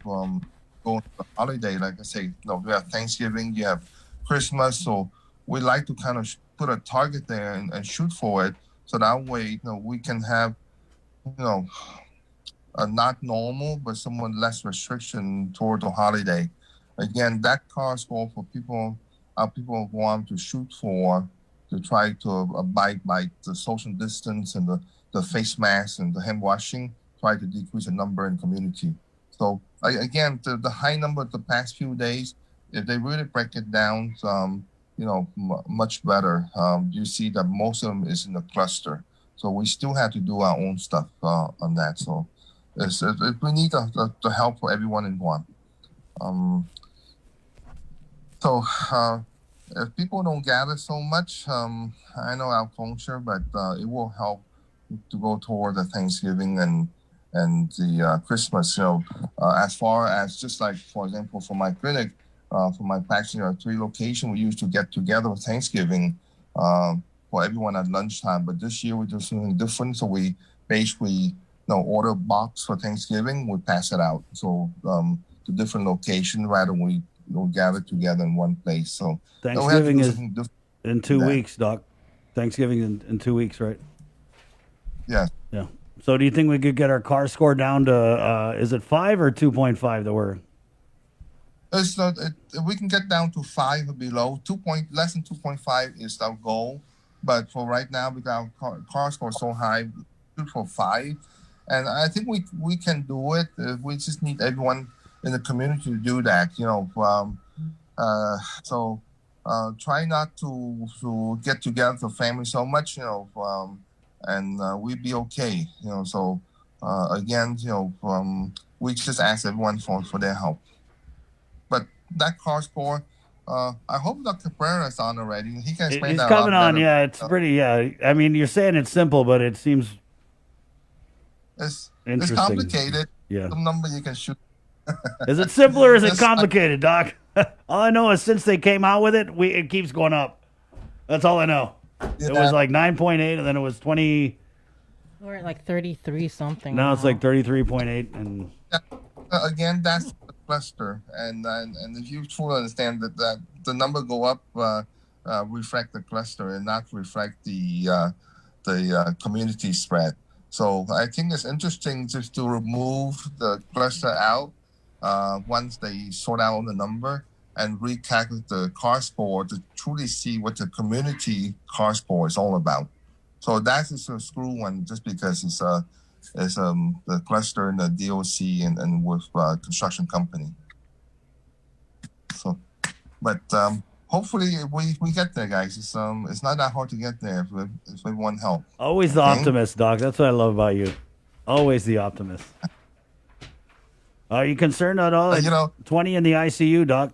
Speaker 1: from going to the holiday. Like I say, we have Thanksgiving, you have Christmas, so we like to kind of put a target there and shoot for it. So that way, we can have, a not normal, but somewhat less restriction toward the holiday. Again, that CAR-SCORE for our people of Guam to shoot for, to try to abide by the social distance and the face mask and the hand washing, try to decrease the number in community. So again, the high number the past few days, if they really break it down, much better. You see that most of them is in the cluster. So we still have to do our own stuff on that. So we need the help for everyone in Guam. if people don't gather so much, I know our culture, but it will help to go toward the Thanksgiving and the Christmas. As far as just like, for example, for my clinic, for my practice, 3 locations, we used to get together with Thanksgiving for everyone at lunchtime. But this year we're doing something different. So we basically order a box for Thanksgiving, we pass it out. So to different locations rather than we gather together in one place. So
Speaker 6: Thanksgiving is in 2 weeks, Doc. Thanksgiving in 2 weeks, right?
Speaker 1: Yeah.
Speaker 6: Yeah. So do you think we could get our car score down to, is it 5 or 2.5 that we're...
Speaker 1: It's not, we can get down to 5 or below. Less than 2.5 is our goal. But for right now, because our car score is so high, shoot for 5. And I think we can do it. We just need everyone in the community to do that. So try not to get together for family so much. And we'd be okay. So again, we just ask everyone for their help. But that car score, I hope Dr. Pereira is on already. He can explain
Speaker 6: He's
Speaker 1: that
Speaker 6: coming
Speaker 1: a lot
Speaker 6: on,
Speaker 1: better.
Speaker 6: yeah. It's pretty, yeah. I mean, you're saying it's simple, but it seems
Speaker 1: It's
Speaker 6: interesting.
Speaker 1: complicated.
Speaker 6: Yeah.
Speaker 1: Some number you can shoot.
Speaker 6: Is it simple or is it complicated, Doc? All I know is since they came out with it, it keeps going up. That's all I know. It was like 9.8, and then it was 20.
Speaker 7: We're at like 33 something.
Speaker 6: Now it's like 33.8, and
Speaker 1: Again, that's the cluster, and if you fully understand that the number go up, reflect the cluster and not reflect the community spread. So I think it's interesting just to remove the cluster out once they sort out the number and recalculate the car score to truly see what the community car score is all about. So that is a screw one, just because it's the cluster and the DOC and with construction company. So, but hopefully we get there, guys. It's not that hard to get there if we want help.
Speaker 6: always the optimist, Doc. That's what I love about you. Always the optimist. Are you concerned at all? 20 in the ICU, Doc.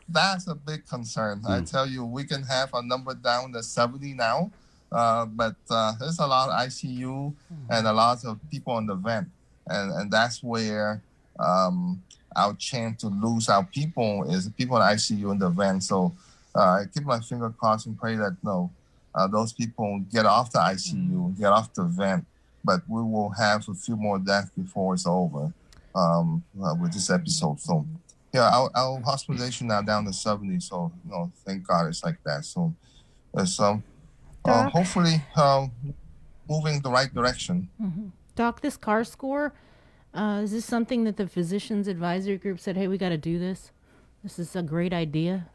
Speaker 1: That's a big concern. I tell you, we can have a number down to 70 now, but there's a lot of ICU and a lot of people on the vent, and that's where our chance to lose our people is people in ICU and the vent. So I keep my finger crossed and pray that those people get off the ICU, get off the vent, but we will have a few more deaths before it's over with this episode. So. Yeah, our hospitalization now down to 70, so thank God it's like that. So it's hopefully moving the right direction.
Speaker 7: Mm-hmm. Doc, this car score, is this something that the physicians advisory group said, hey, we got to do this? This is a great idea.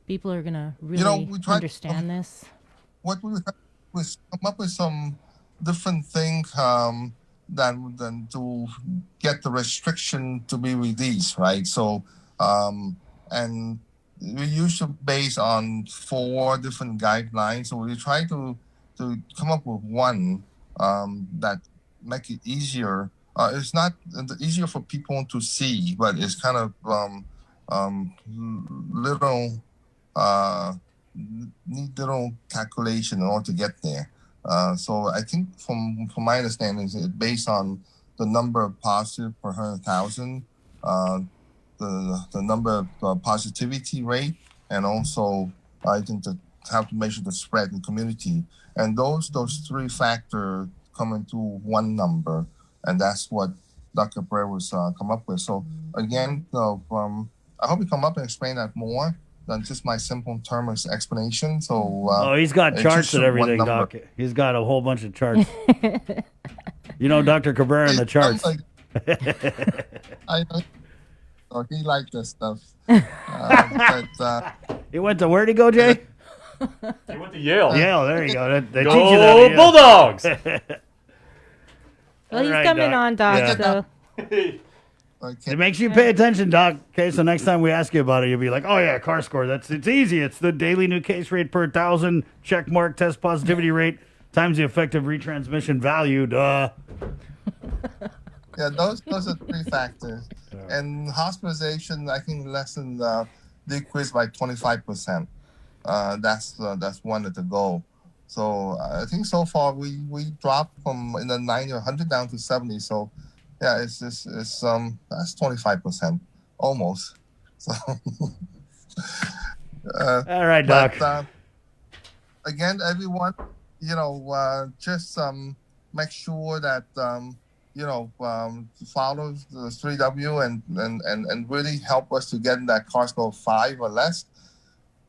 Speaker 7: People are gonna really understand this.
Speaker 1: What we have was come up with some different things than to get the restriction to be released, right? So, and we usually base on 4 different guidelines. So we try to come up with one that make it easier. It's not easier for people to see, but it's kind of need little calculation in order to get there. So I think from my understanding, it's based on the number of positive per 100,000, the number of positivity rate, and also I think how to measure the spread in community. And those 3 factors come into one number, and that's what Dr. Pereira was come up with. So again, I hope you come up and explain that more than just my simple term explanation. So
Speaker 6: he's got charts and everything, Doc. He's got a whole bunch of charts. Dr. Cabrera and the charts.
Speaker 1: He liked this stuff.
Speaker 6: He went to where'd he go, Jay?
Speaker 5: He went to Yale.
Speaker 6: Yale, there you go. They
Speaker 5: Go
Speaker 6: teach you that. At Yale.
Speaker 5: Bulldogs!
Speaker 7: Well, he's coming on, Doc.
Speaker 6: Yeah.
Speaker 7: So.
Speaker 6: It makes you pay attention, Doc. Okay, so next time we ask you about it, you'll be like, "Oh yeah, car score. It's easy. It's the daily new case rate per 1,000, check mark test positivity rate times the effective retransmission value." Duh.
Speaker 1: Yeah, those are 3 factors. And hospitalization, I think, decreased by 25%. That's one of the goal. So I think so far we dropped from in the 90 or 100 down to 70. So yeah, it's that's 25% almost. So
Speaker 6: all right, Doc.
Speaker 1: But, again, everyone, just make sure that follow the 3W and really help us to get in that CAR score 5 or less,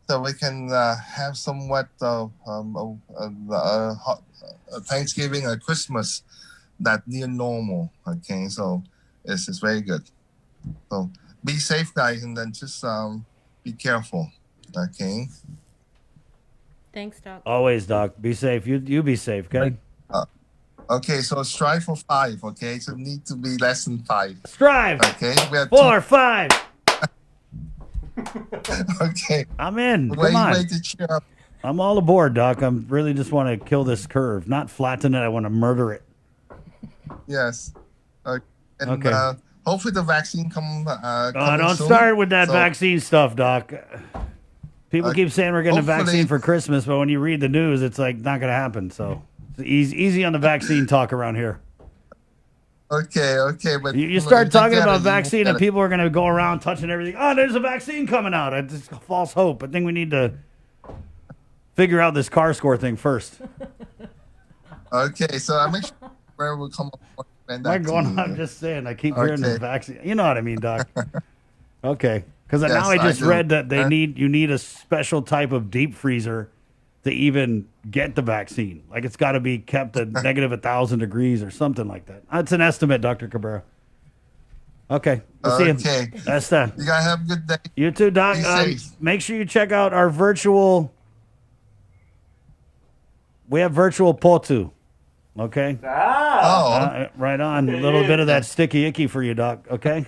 Speaker 1: so we can have somewhat Thanksgiving or Christmas that near normal. Okay, so it's very good. So be safe, guys, and then just be careful. Okay.
Speaker 7: Thanks, Doc.
Speaker 6: Always, Doc. Be safe. You be safe, okay?
Speaker 1: Okay, so strive for 5. Okay, so need to be less than 5.
Speaker 6: Strive.
Speaker 1: Okay, we have
Speaker 6: 4, 5.
Speaker 1: Okay,
Speaker 6: I'm in.
Speaker 1: way
Speaker 6: Come on.
Speaker 1: to cheer up.
Speaker 6: I'm all aboard, Doc. I really just want to kill this curve, not flatten it. I want to murder it.
Speaker 1: Yes. And
Speaker 6: Okay.
Speaker 1: hopefully the vaccine coming
Speaker 6: Don't
Speaker 1: soon.
Speaker 6: start with that
Speaker 1: So,
Speaker 6: vaccine stuff, Doc. People keep saying we're getting a
Speaker 1: hopefully-
Speaker 6: vaccine for Christmas, but when you read the news, it's like not going to happen. So it's easy on the vaccine talk around here.
Speaker 1: Okay, but
Speaker 6: You start
Speaker 1: if they
Speaker 6: talking
Speaker 1: get
Speaker 6: about
Speaker 1: it, you
Speaker 6: vaccine,
Speaker 1: get
Speaker 6: and
Speaker 1: it.
Speaker 6: people are going to go around touching everything. Oh, there's a vaccine coming out. It's false hope. I think we need to figure out this CAR score thing first.
Speaker 1: Okay, so I make sure where we come up with
Speaker 6: Am I going on? I'm just saying. I keep hearing this
Speaker 1: Okay.
Speaker 6: vaccine. You know what I mean, Doc? Okay, because
Speaker 1: Yes,
Speaker 6: now I just
Speaker 1: do.
Speaker 6: read that you need a special type of deep freezer to even get the vaccine. Like it's got to be kept at negative 1,000 degrees or something like that. That's an estimate, Dr. Cabrera. Okay, we'll see
Speaker 1: Okay.
Speaker 6: you. That's that.
Speaker 1: You gotta have a good day.
Speaker 6: You too, Doc.
Speaker 1: Be safe.
Speaker 6: Make sure you check out our virtual. We have virtual POTU. Okay. Right on. A little bit of that sticky icky for you, Doc. Okay.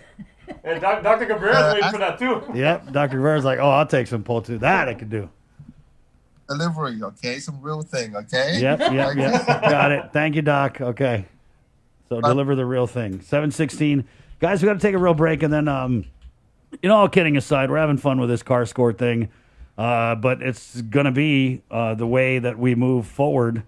Speaker 5: Hey, Dr. Cabrera's waiting for that too.
Speaker 6: Yep. Dr. Cabrera's like, oh, I'll take some POTU. That I could do.
Speaker 1: Delivery, okay, some real thing, okay.
Speaker 6: Yep. Got it. Thank you, Doc. Okay. So deliver the real thing. 7:16, guys. We got to take a real break, and then, all kidding aside, we're having fun with this CAR score thing, but it's gonna be the way that we move forward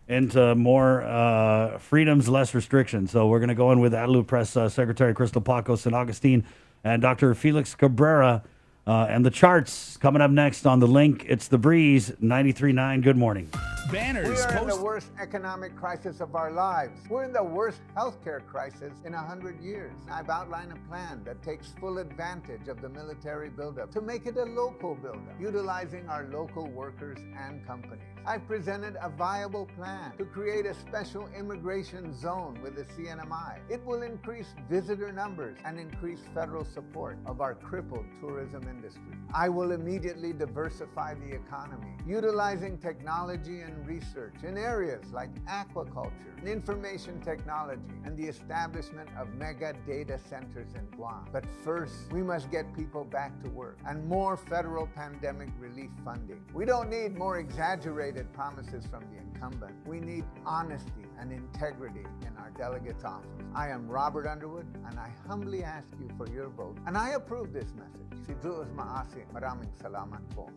Speaker 6: into more freedoms, less restrictions. So we're gonna go in with Adelute Press Secretary Crystal Paco San Augustine and Dr. Felix Cabrera. And the charts coming up next on The Link. It's The Breeze, 93.9. Good morning.
Speaker 20: Banners
Speaker 19: We are in the worst economic crisis of our lives. We're in the worst healthcare crisis in 100 years. I've outlined a plan that takes full advantage of the military buildup to make it a local buildup, utilizing our local workers and companies. I've presented a viable plan to create a special immigration zone with the CNMI. It will increase visitor numbers and increase federal support of our crippled tourism industry. I will immediately diversify the economy, utilizing technology and research in areas like aquaculture, information technology, and the establishment of mega data centers in Guam. But first, we must get people back to work and more federal pandemic relief funding. We don't need more exaggerated promises from the incumbent. We need honesty and integrity in our delegates' office. I am Robert Underwood, and I humbly ask you for your vote. And I approve this message. Si Diyos maasi, maraming salamat po.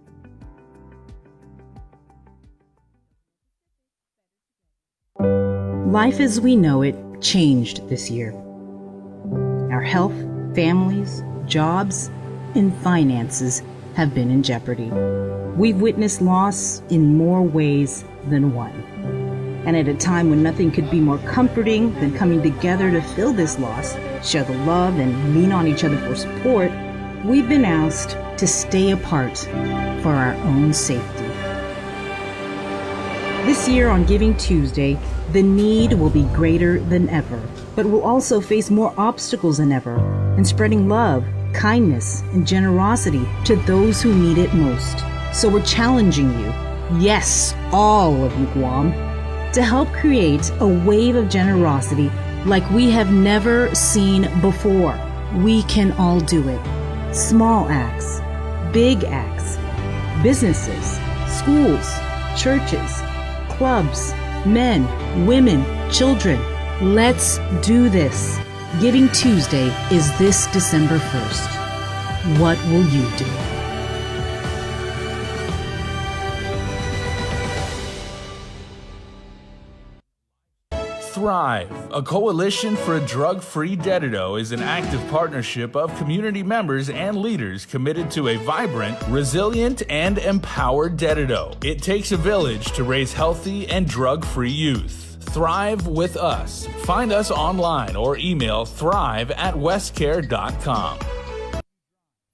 Speaker 18: Life as we know it changed this year. Our health, families, jobs, and finances have been in jeopardy. We've witnessed loss in more ways than one. And at a time when nothing could be more comforting than coming together to fill this loss, share the love, and lean on each other for support, we've been asked to stay apart for our own safety. This year on Giving Tuesday, the need will be greater than ever, but we'll also face more obstacles than ever in spreading love, kindness, and generosity to those who need it most. So we're challenging you, yes, all of you Guam, to help create a wave of generosity like we have never seen before. We can all do it. Small acts, big acts, businesses, schools, churches, clubs, men, women, children. Let's do this. Giving Tuesday is this December 1st. What will you do?
Speaker 20: Thrive, a coalition for a drug-free Dedido, is an active partnership of community members and leaders committed to a vibrant, resilient, and empowered Dedido. It takes a village to raise healthy and drug-free youth. Thrive with us. Find us online or email thrive@westcare.com.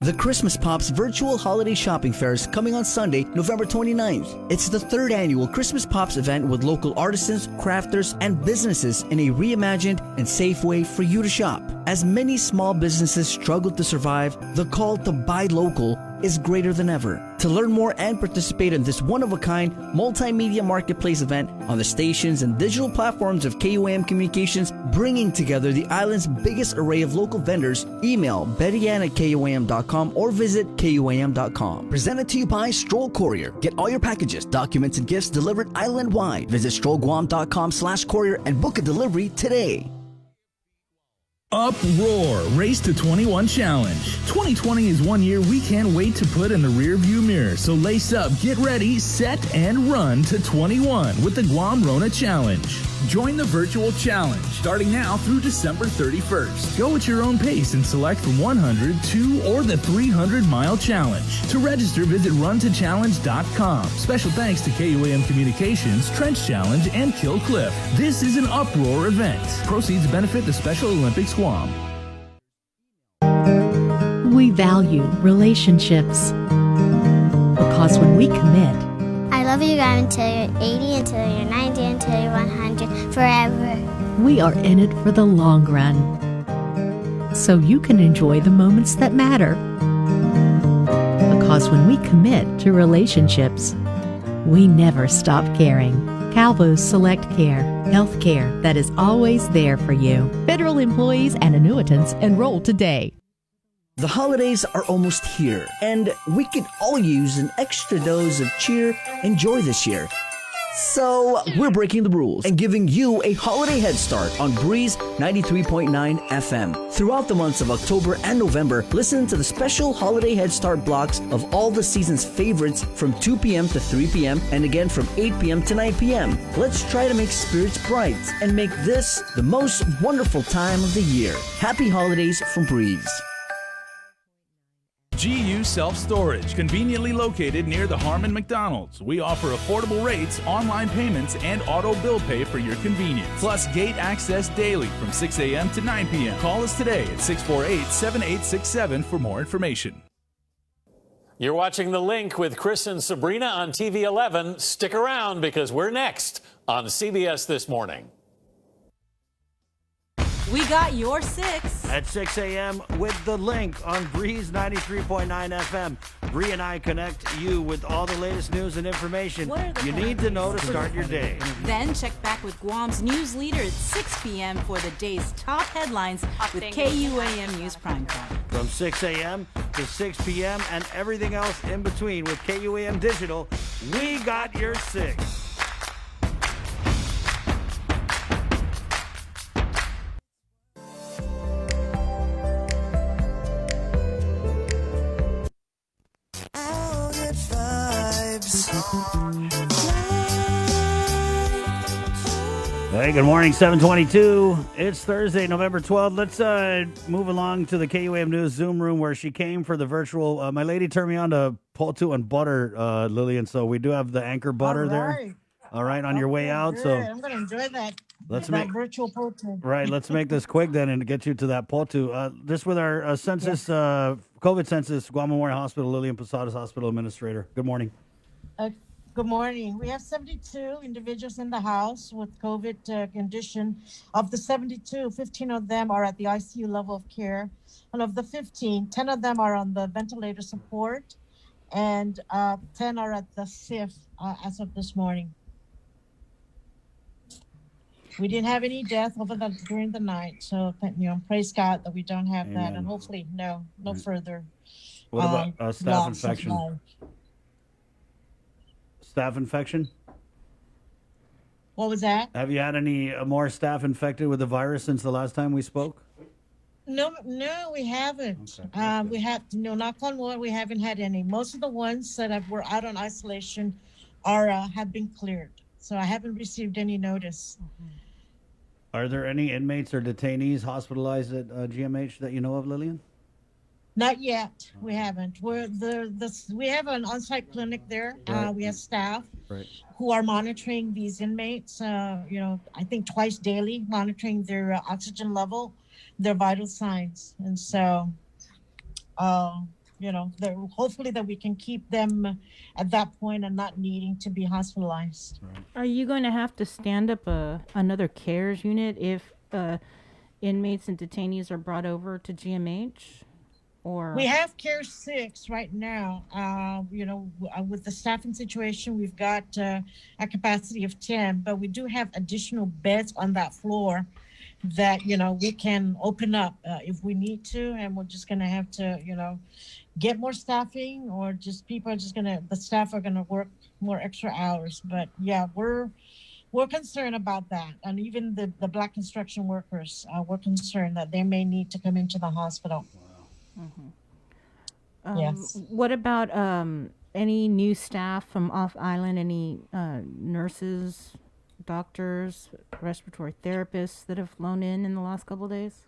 Speaker 2: The Christmas Pops virtual holiday shopping fair is coming on Sunday, November 29th. It's the 3rd annual Christmas Pops event with local artisans, crafters, and businesses in a reimagined and safe way for you to shop. As many small businesses struggle to survive, the call to buy local is greater than ever. To learn more and participate in this one-of-a-kind multimedia marketplace event on the stations and digital platforms of KUAM Communications, bringing together the island's biggest array of local vendors, email bettyann@kuam.com or visit kuam.com. Presented to you by Stroll Courier. Get all your packages, documents, and gifts delivered island-wide. Visit strollguam.com/courier and book a delivery today.
Speaker 20: Uproar Race to 21 Challenge. 2020 is one year we can't wait to put in the rearview mirror. So lace up, get ready, set, and run to 21 with the Guam Rona Challenge. Join the virtual challenge starting now through December 31st. Go at your own pace and select from 100, 2, or the 300-mile challenge. To register, visit runtochallenge.com. Special thanks to KUAM Communications, Trench Challenge, and Kill Cliff. This is an Uproar event. Proceeds benefit the Special Olympics Guam.
Speaker 21: We value relationships because when we commit,
Speaker 22: I love you guys until you're 80, until you're 90, until you're 100, forever.
Speaker 21: we are in it for the long run. So you can enjoy the moments that matter. Because when we commit to relationships, we never stop caring. Calvo's Select Care, health care that is always there for you. Federal employees and annuitants enroll today.
Speaker 2: The holidays are almost here, and we could all use an extra dose of cheer and joy this year. So we're breaking the rules and giving you a holiday head start on Breeze 93.9 FM. Throughout the months of October and November, listen to the special holiday head start blocks of all the season's favorites from 2 p.m. to 3 p.m. and again from 8 p.m. to 9 p.m. Let's try to make spirits bright and make this the most wonderful time of the year. Happy holidays from Breeze.
Speaker 20: GU Self-Storage, conveniently located near the Harmon McDonald's. We offer affordable rates, online payments, and auto bill pay for your convenience. Plus gate access daily from 6 a.m. to 9 p.m. Call us today at 648-7867 for more information.
Speaker 8: You're watching The Link with Chris and Sabrina on TV 11. Stick around because we're next on CBS This Morning.
Speaker 23: We got your 6.
Speaker 6: At 6 a.m. with The Link on Breeze 93.9 FM. Bree and I connect you with all the latest news and information you need to know to start your day.
Speaker 23: Then check back with Guam's news leader at 6 p.m. for the day's top headlines with KUAM News Primetime.
Speaker 6: From 6 a.m. to 6 p.m. and everything else in between with KUAM Digital, we got your 6. Hey, good morning, 722. It's Thursday, November 12th. Let's move along to the KUAM News Zoom room where she came for the virtual. My lady turned me on to poultice and butter, Lillian, so we do have the anchor butter there. All right, on your way out.
Speaker 10: Good.
Speaker 6: So
Speaker 10: I'm going to enjoy that.
Speaker 6: Let's
Speaker 10: that
Speaker 6: make
Speaker 10: virtual poultice.
Speaker 6: Right, let's make this quick then and get you to that poultice. Just with our census, COVID census, Guam Memorial Hospital, Lillian Posadas Hospital Administrator. Good morning.
Speaker 10: Good morning. We have 72 individuals in the house with COVID condition. Of the 72, 15 of them are at the ICU level of care. And of the 15, 10 of them are on the ventilator support, and 10 are at the SIF as of this morning. We didn't have any death over during the night, so praise God that we don't have that, and hopefully no further.
Speaker 6: What about staff infection? Staff infection?
Speaker 10: What was that?
Speaker 6: Have you had any more staff infected with the virus since the last time we spoke?
Speaker 10: No, we haven't. We have, knock on wood, we haven't had any. Most of the ones that were out on isolation have been cleared. So I haven't received any notice.
Speaker 6: Are there any inmates or detainees hospitalized at GMH that you know of, Lillian?
Speaker 10: Not yet. We haven't. We have an on-site clinic there.
Speaker 6: Right.
Speaker 10: We have staff
Speaker 6: Right.
Speaker 10: who are monitoring these inmates. I think twice daily, monitoring their oxygen level, their vital signs, and so, hopefully that we can keep them at that point and not needing to be hospitalized.
Speaker 7: Are you going to have to stand up another CARES unit if inmates and detainees are brought over to GMH? Or
Speaker 10: We have CARE 6 right now. With the staffing situation, we've got a capacity of 10, but we do have additional beds on that floor that, we can open up if we need to. And we're just going to have to, get more staffing, or just the staff are going to work more extra hours. But yeah, we're concerned about that. And even the Black construction workers, we're concerned that they may need to come into the hospital. Yes.
Speaker 7: What about any new staff from off island? Any nurses, doctors, respiratory therapists that have flown in the last couple of days?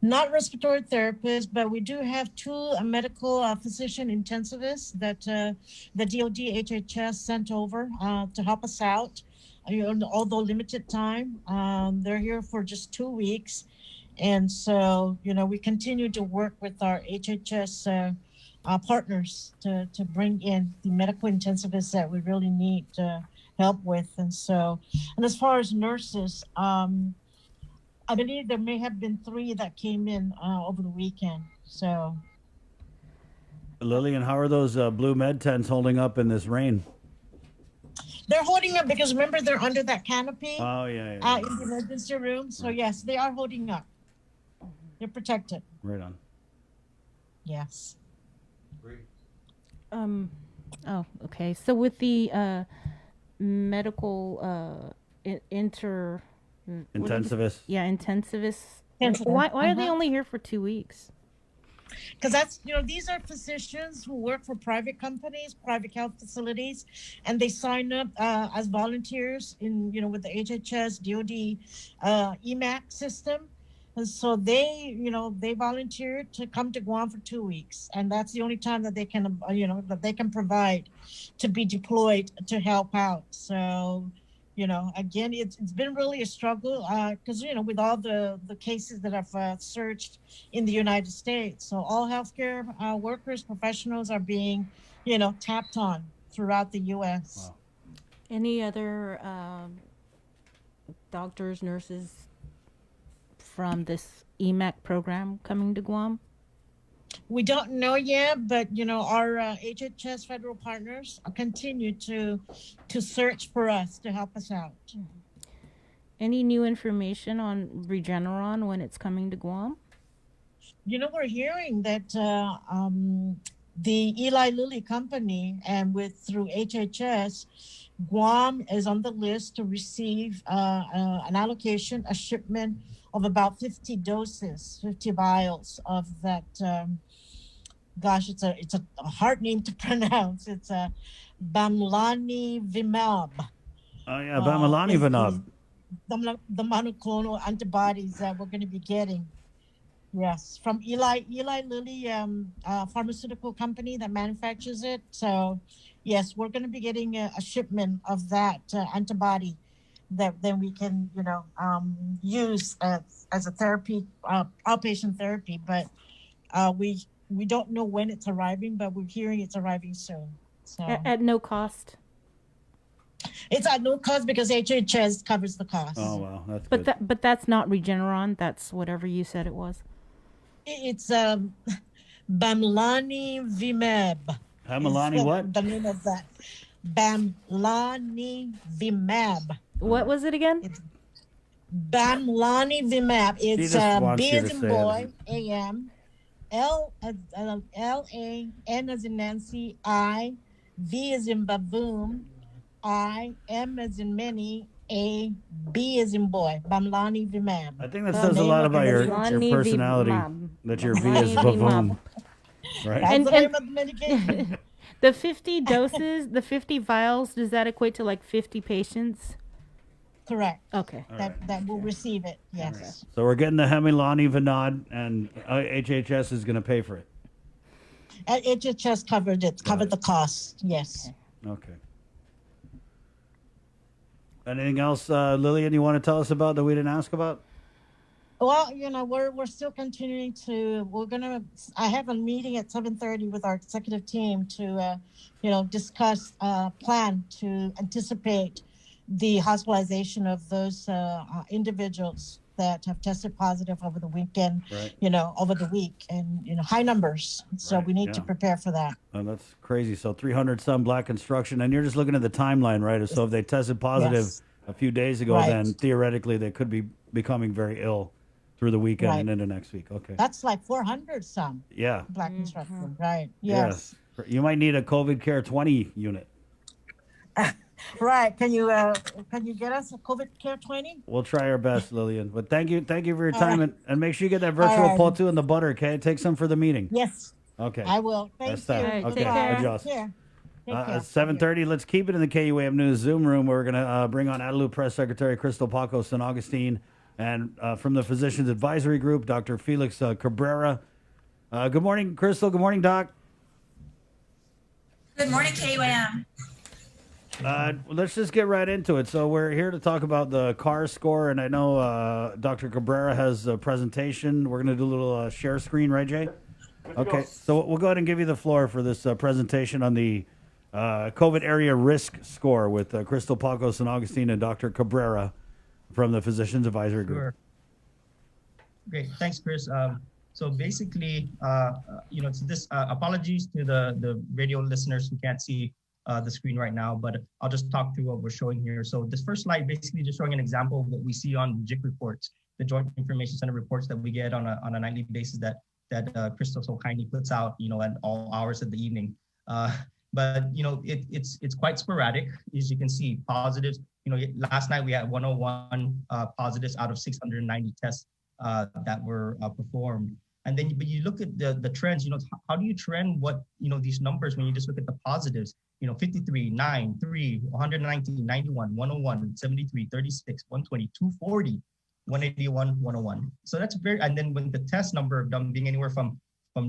Speaker 10: Not respiratory therapists, but we do have 2 medical physician intensivists that the DoD HHS sent over to help us out. Although limited time, they're here for just 2 weeks. And so, we continue to work with our HHS partners to bring in the medical intensivists that we really need help with. And as far as nurses, I believe there may have been 3 that came in over the weekend. So,
Speaker 6: Lillian, how are those blue med tents holding up in this rain?
Speaker 10: they're holding up because remember they're under that canopy
Speaker 6: Oh, yeah.
Speaker 10: in the emergency room. So yes, they are holding up. They're protected.
Speaker 6: Right on.
Speaker 10: Yes.
Speaker 7: Oh, okay. So with the medical
Speaker 6: Intensivists.
Speaker 7: intensivists.
Speaker 10: Intensivists,
Speaker 7: Why are they
Speaker 10: uh-huh.
Speaker 7: only here for 2 weeks?
Speaker 10: Because that's, these are physicians who work for private companies, private health facilities, and they sign up as volunteers with the HHS, DoD, EMAC system. And so they volunteered to come to Guam for 2 weeks. And that's the only time that they can, that they can provide to be deployed to help out. So, again, it's been really a struggle because, with all the cases that have surged in the United States. So all healthcare workers, professionals are being, tapped on throughout the U.S.
Speaker 6: Wow.
Speaker 7: Any other doctors, nurses from this EMAC program coming to Guam?
Speaker 10: We don't know yet, but our HHS federal partners continue to search for us to help us out.
Speaker 7: Any new information on Regeneron when it's coming to Guam?
Speaker 10: We're hearing that the Eli Lilly company and through HHS, Guam is on the list to receive an allocation, a shipment of about 50 doses, 50 vials of that. It's a hard name to pronounce. It's a Bamlanivimab.
Speaker 6: Oh, yeah, Bamlanivimab.
Speaker 10: The monoclonal antibodies that we're going to be getting. Yes, from Eli Lilly pharmaceutical company that manufactures it. So, yes, we're going to be getting a shipment of that antibody that then we can, use as a therapy, outpatient therapy. But we don't know when it's arriving, but we're hearing it's arriving soon. So
Speaker 7: At no cost?
Speaker 10: It's at no cost because HHS covers the cost.
Speaker 6: Oh, wow. That's
Speaker 7: But
Speaker 6: good.
Speaker 7: but that's not Regeneron. That's whatever you said it was.
Speaker 10: It's Bamlanivimab.
Speaker 6: Bamlani
Speaker 10: Is
Speaker 6: what?
Speaker 10: The name of that. Bamlanivimab.
Speaker 7: What was it again?
Speaker 10: Bamlanivimab. It's
Speaker 6: just wants
Speaker 10: B
Speaker 6: you
Speaker 10: as
Speaker 6: to
Speaker 10: in
Speaker 6: say it.
Speaker 10: boy, A-M, L-A, N as in Nancy, I, V as in baboon, I, M as in many, A, B is in boy, Bamlani Vimab.
Speaker 6: I think that says a lot about your personality, that your V is buffoon. Right?
Speaker 10: That's the name of the medication.
Speaker 7: The 50 doses, the 50 vials, does that equate to like 50 patients?
Speaker 10: Correct.
Speaker 7: Okay.
Speaker 10: That will receive it, yes.
Speaker 6: So we're getting the Hemilani Vinod, and HHS is going to pay for it.
Speaker 10: HHS covered the cost, yes.
Speaker 6: Okay. Anything else, Lillian, you want to tell us about that we didn't ask about?
Speaker 10: Well, we're still continuing I have a meeting at 7:30 with our executive team to, discuss a plan to anticipate the hospitalization of those individuals that have tested positive over the weekend, over the week, and, high numbers. So we need to prepare for that.
Speaker 6: Oh, that's crazy. So 300 some Black Construction, and you're just looking at the timeline, right? So if they tested positive a few days ago, then theoretically they could be becoming very ill through the weekend and into next week. Okay.
Speaker 10: That's like 400 some.
Speaker 6: Yeah.
Speaker 10: Black Construction, right?
Speaker 6: Yes. You might need a COVID Care 20 unit.
Speaker 10: Right. Can you get us a COVID Care 20?
Speaker 6: We'll try our best, Lillian. But thank you for your time, and make sure you get that virtual pull too in the butter, okay? Take some for the meeting.
Speaker 10: Yes.
Speaker 6: Okay.
Speaker 10: I will. Thank you.
Speaker 6: Okay. Adjust.
Speaker 10: Take care.
Speaker 6: At 7:30, let's keep it in the KUAM News Zoom room. We're going to bring on Adeleu Press Secretary Crystal Paco San Augustine, and from the Physicians Advisory Group, Dr. Felix Cabrera. Good morning, Crystal. Good morning, Doc.
Speaker 11: Good morning, KUAM.
Speaker 6: Let's just get right into it. So we're here to talk about the CAR score, and I know Dr. Cabrera has a presentation. We're going to do a little share screen, right, Jay? Okay, so we'll go ahead and give you the floor for this presentation on the COVID area risk score with Crystal Paco San Augustine and Dr. Cabrera from the Physicians Advisory Group.
Speaker 12: Sure. Great, thanks, Chris. So basically, it's this. Apologies to the radio listeners who can't see the screen right now, but I'll just talk through what we're showing here. So this first slide basically just showing an example of what we see on JIC reports, the Joint Information Center reports that we get on a nightly basis that Crystal so kindly puts out, at all hours of the evening. But it's quite sporadic, as you can see. Positives, last night we had 101 positives out of 690 tests that were performed. And then, but you look at the trends, how do you trend what, these numbers when you just look at the positives, 53, 9, 3, 119, 91, 101, 73, 36, 120, 240, 181, 101. So that's and then when the test number of them being anywhere from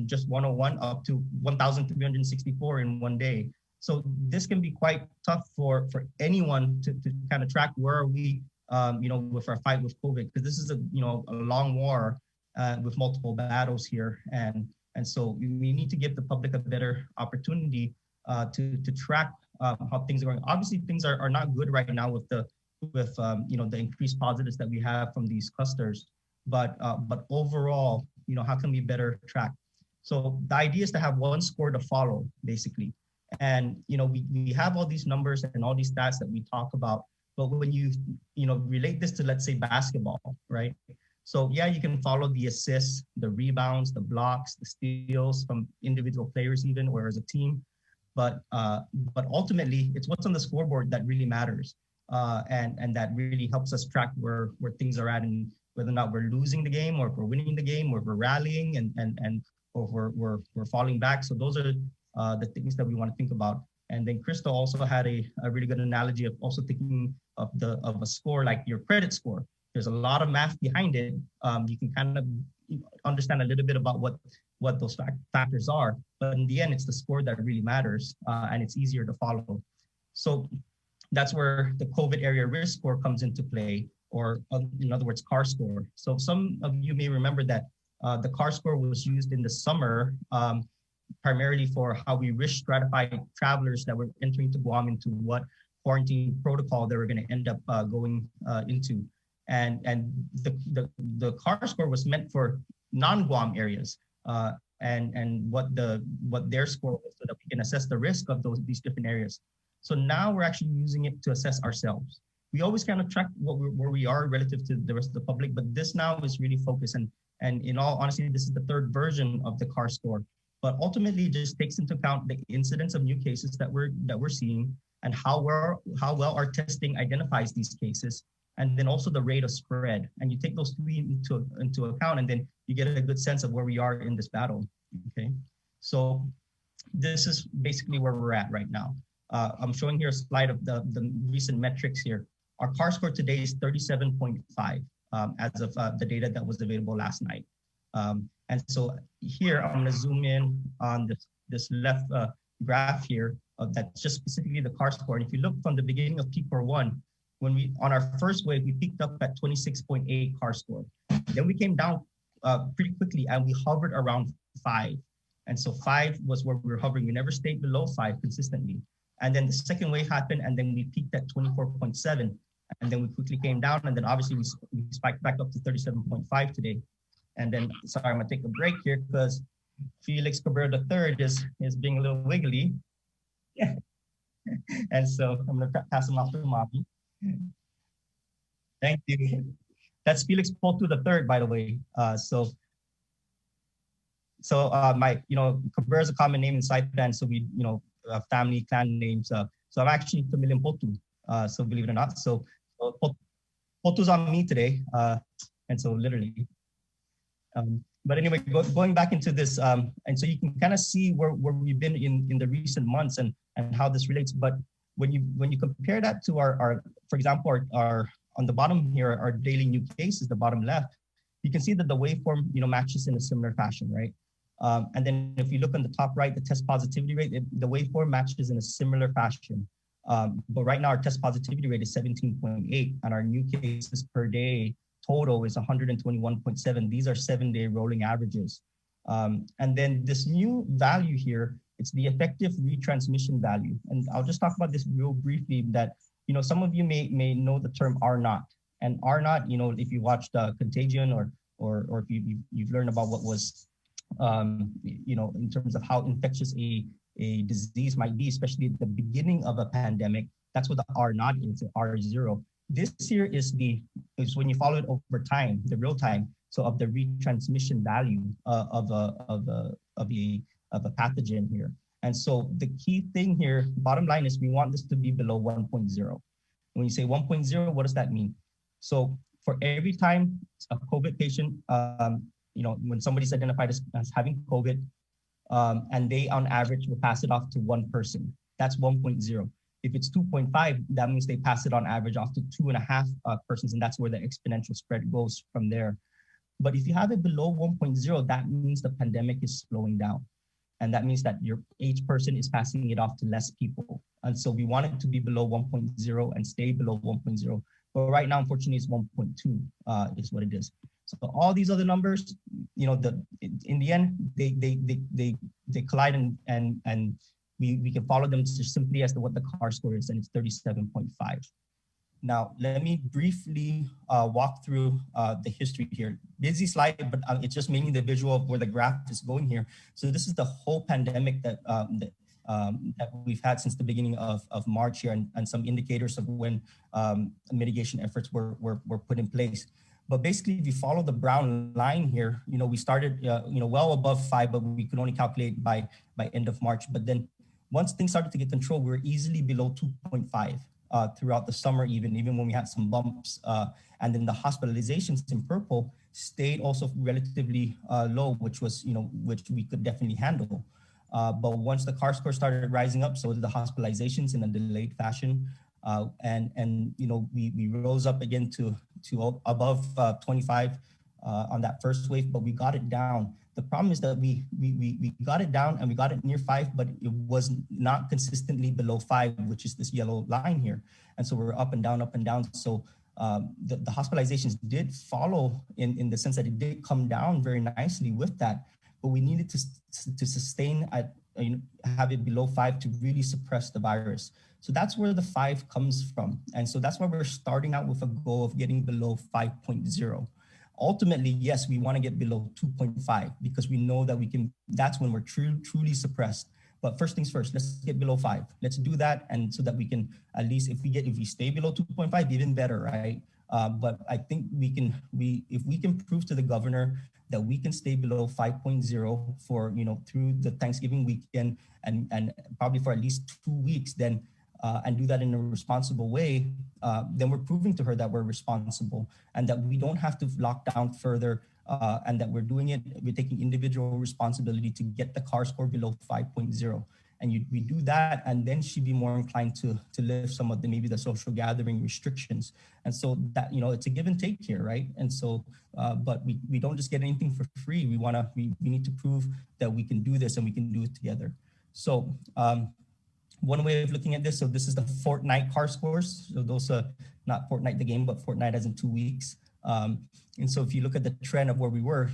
Speaker 12: just 101 up to 1,364 in one day. So this can be quite tough for anyone to kind of track where are we, with our fight with COVID, because this is a long war with multiple battles here. And so we need to give the public a better opportunity to track how things are going. Obviously, things are not good right now with the increased positives that we have from these clusters. But overall, how can we better track? So the idea is to have one score to follow, basically. And we have all these numbers and all these stats that we talk about. But when you relate this to, let's say, basketball, right? So yeah, you can follow the assists, the rebounds, the blocks, the steals from individual players even, or as a team. But ultimately, it's what's on the scoreboard that really matters, and that really helps us track where things are at, and whether or not we're losing the game, or if we're winning the game, or if we're rallying, and or if we're falling back. So those are the things that we want to think about. And then Crystal also had a really good analogy of also thinking of a score like your credit score. There's a lot of math behind it. You can kind of understand a little bit about what those factors are, but in the end, it's the score that really matters, and it's easier to follow. So that's where the COVID area risk score comes into play, or in other words, CAR score. So some of you may remember that the CAR score was used in the summer, primarily for how we risk stratified travelers that were entering to Guam into what quarantine protocol they were going to end up going into. And the CAR score was meant for non-Guam areas, and what their score was, so that we can assess the risk of these different areas. So now we're actually using it to assess ourselves. We always kind of track where we are relative to the rest of the public, but this now is really focused, and in all honesty, this is the third version of the CAR score. But ultimately, it just takes into account the incidence of new cases that we're seeing, and how well our testing identifies these cases, and then also the rate of spread. And you take those three into account, and then you get a good sense of where we are in this battle. Okay, so this is basically where we're at right now. I'm showing here a slide of the recent metrics here. Our CAR score today is 37.5 as of the data that was available last night. And so here I'm going to zoom in on this left graph here that's just specifically the CAR score. And if you look from the beginning of P41, on our first wave, we peaked up at 26.8 CAR score. Then we came down pretty quickly and we hovered around 5. And so 5 was where we were hovering. We never stayed below 5 consistently. And then the second wave happened, and then we peaked at 24.7. And then we quickly came down, and then obviously we spiked back up to 37.5 today. And then, sorry, I'm gonna take a break here because Felix Cabrera III is being a little wiggly. Yeah. And so I'm gonna pass him off to Mommy. Thank you. That's Felix Potu III, by the way. My, Cabrera is a common name in Saipan, so we, family clan names. So I'm actually Camillian Potu. So believe it or not, so Potu's on me today, and so literally. But anyway, going back into this, and so you can kind of see where we've been in the recent months and how this relates. But when you compare that to our for example, our on the bottom here, our daily new cases, the bottom left, you can see that the waveform matches in a similar fashion, right? And then if you look on the top right, the test positivity rate, the waveform matches in a similar fashion. But right now our test positivity rate is 17.8, and our new cases per day total is 121.7. These are 7-day rolling averages. And then this new value here, it's the effective retransmission value. And I'll just talk about this real briefly that, some of you may know the term R0. And R0, if you watched Contagion or if you've learned about what was, in terms of how infectious a disease might be, especially at the beginning of a pandemic, that's what the R0 is, R0. This here is when you follow it over time, the real time, so of the retransmission value of a pathogen here. And so the key thing here, bottom line is we want this to be below 1.0. When you say 1.0, what does that mean? So for every time a COVID patient, when somebody's identified as having COVID, and they on average will pass it off to one person, that's 1.0. If it's 2.5, that means they pass it on average off to 2.5 persons, and that's where the exponential spread goes from there. But if you have it below 1.0, that means the pandemic is slowing down. And that means that each person is passing it off to less people. And so we want it to be below 1.0 and stay below 1.0. But right now, unfortunately, it's 1.2 is what it is. So all these other numbers, in the end, they collide and we can follow them just simply as what the CAR score is, and it's 37.5. Now, let me briefly walk through the history here. Busy slide, but it's just mainly the visual of where the graph is going here. So this is the whole pandemic that we've had since the beginning of March here, and some indicators of when mitigation efforts were put in place. But basically, if you follow the brown line here, we started, well above 5, but we could only calculate by end of March. But then once things started to get control, we were easily below 2.5 throughout the summer, even when we had some bumps. And then the hospitalizations in purple stayed also relatively low, which was, which we could definitely handle. But once the CAR score started rising up, so did the hospitalizations in a delayed fashion. We rose up again to above 25 on that first wave, but we got it down. The problem is that we got it down and we got it near 5, but it was not consistently below 5, which is this yellow line here. And so we're up and down, up and down. So the hospitalizations did follow in the sense that it did come down very nicely with that, but we needed to sustain have it below 5 to really suppress the virus. So that's where the 5 comes from. And so that's why we're starting out with a goal of getting below 5.0. Ultimately, yes, we want to get below 2.5 because we know that that's when we're truly suppressed. But first things first, let's get below 5. Let's do that. And so that we can, at least if we stay below 2.5, even better, right? But I think if we can prove to the governor that we can stay below 5.0 for, through the Thanksgiving weekend and probably for at least 2 weeks, then and do that in a responsible way, then we're proving to her that we're responsible and that we don't have to lock down further, and that we're taking individual responsibility to get the CAR score below 5.0. And we do that, and then she'd be more inclined to lift some of maybe the social gathering restrictions. And so that, it's a give and take here, right? And so, but we don't just get anything for free. We need to prove that we can do this and we can do it together. So one way of looking at this, so this is the Fortnite CAR scores. So those are not Fortnite the game, but Fortnite as in 2 weeks. And so if you look at the trend of where we were,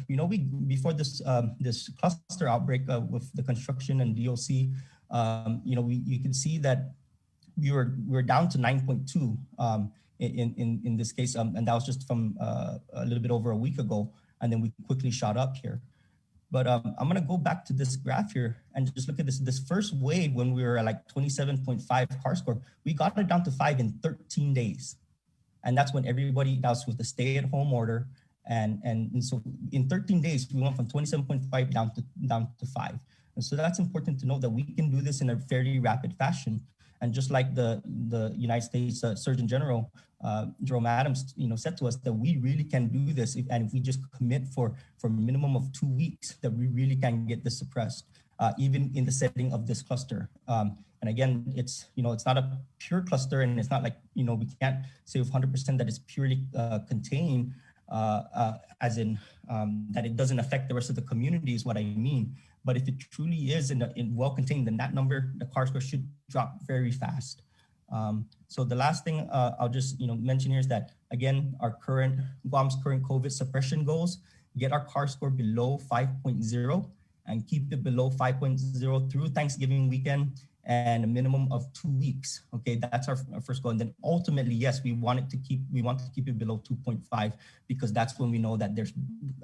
Speaker 12: before this this cluster outbreak with the construction and DOC, you can see that we were down to 9.2 in this case, and that was just from a little bit over a week ago, and then we quickly shot up here. But I'm gonna go back to this graph here and just look at this first wave when we were at like 27.5 CAR score. We got it down to 5 in 13 days. And that's when that was with the stay-at-home order. And so in 13 days, we went from 27.5 down to 5. And so that's important to know that we can do this in a fairly rapid fashion. And just like the United States Surgeon General, Jerome Adams, said to us that we really can do this. If we just commit for a minimum of 2 weeks, that we really can get this suppressed, even in the setting of this cluster. And again, it's not a pure cluster, and it's not like, we can't say with 100% that it's purely contained, as in that it doesn't affect the rest of the community is what I mean. But if it truly is in well contained, then that number, the CAR score, should drop very fast. So the last thing I'll just mention here is that, again, Guam's current COVID suppression goals, get our CAR score below 5.0 and keep it below 5.0 through Thanksgiving weekend, and a minimum of 2 weeks. Okay, that's our first goal. And then ultimately, yes, we want to keep it below 2.5, because that's when we know that there's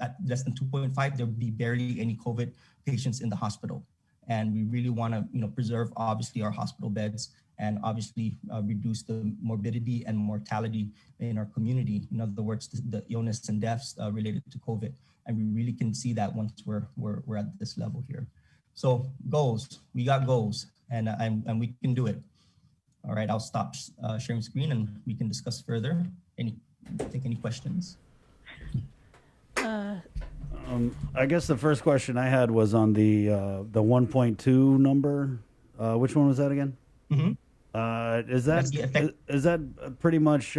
Speaker 12: at less than 2.5, there'll be barely any COVID patients in the hospital. And we really want to, preserve obviously our hospital beds, and obviously reduce the morbidity and mortality in our community. In other words, the illness and deaths related to COVID. And we really can see that once we're at this level here. So goals, we got goals. And we can do it. All right, I'll stop sharing screen and we can discuss further. Take any questions?
Speaker 6: I guess the first question I had was on the 1.2 number. Which one was that again? Mm-hmm. Is that pretty much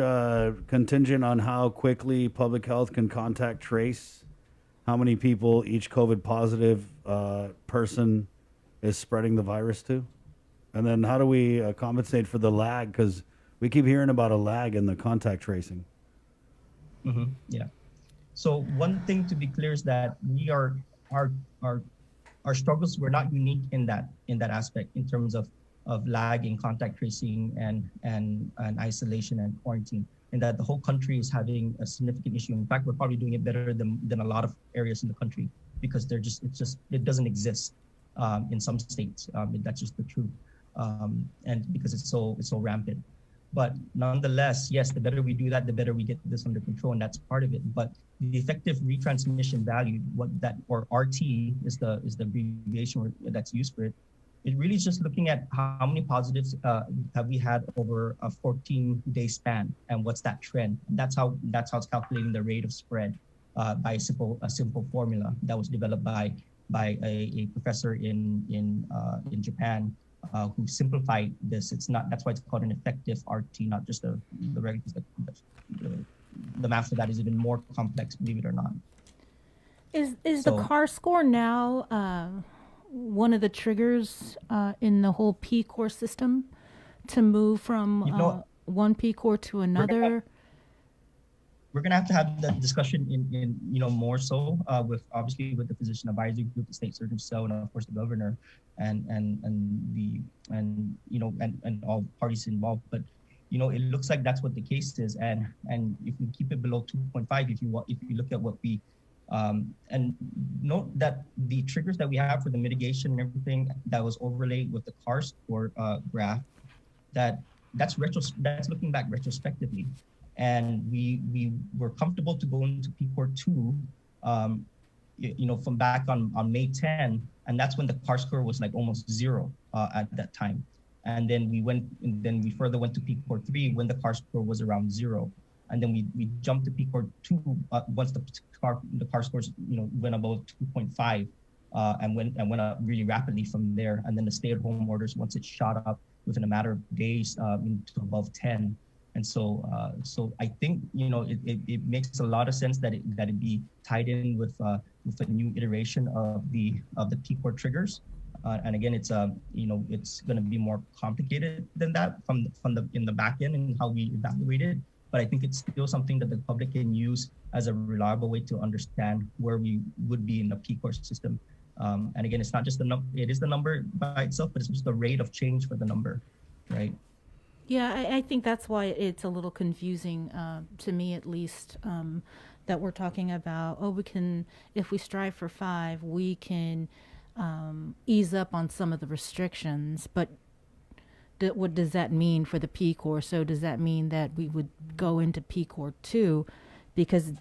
Speaker 6: contingent on how quickly public health can contact trace how many people each COVID positive person is spreading the virus to? And then how do we compensate for the lag? Because we keep hearing about a lag in the contact tracing.
Speaker 12: Mm-hmm. Yeah. So one thing to be clear is that our struggles were not unique in that aspect, in terms of lag in contact tracing and isolation and quarantine, and that the whole country is having a significant issue. In fact, we're probably doing it better than a lot of areas in the country, because it doesn't exist in some states. That's just the truth. And because it's so rampant. But nonetheless, yes, the better we do that, the better we get this under control, and that's part of it. But the effective retransmission value, or RT is the abbreviation that's used for it. It really is just looking at how many positives have we had over a 14-day span, and what's that trend. And that's how it's calculating the rate of spread by a simple formula that was developed by a professor in Japan. Who simplified this. That's why it's called an effective RT, not just the regular. The math of that is even more complex, believe it or not.
Speaker 7: Is the CAR score now one of the triggers in the whole P-core system to move from one P-core to another?
Speaker 12: We're gonna have to have that discussion in more so with the physician advisory group, the state surgeon cell, and of course the governor, and all parties involved. But it looks like that's what the case is, and if we keep it below 2.5, if you look at what we and note that the triggers that we have for the mitigation and everything that was overlaid with the CAR score graph, that's looking back retrospectively. And we were comfortable to go into P-Core 2, from back on May 10, and that's when the CAR score was like almost zero at that time. And then we further went to PCOR 3 when the CAR score was around 0. And then we jumped to PCOR 2 once the CAR scores went above 2.5 and went up really rapidly from there. And then the stay-at-home orders, once it shot up within a matter of days to above 10. And so I think it makes a lot of sense that it be tied in with a new iteration of the PCOR triggers. And again, it's going to be more complicated than that in the back end and how we evaluate it. But I think it's still something that the public can use as a reliable way to understand where we would be in the PCOR system. And again, it's not just the number; it is the number by itself, but it's just the rate of change for the number, right?
Speaker 7: Yeah, I think that's why it's a little confusing, to me at least, that we're talking about, we can, if we strive for 5, we can ease up on some of the restrictions, but what does that mean for the PCOR? So does that mean that we would go into PCOR 2? Because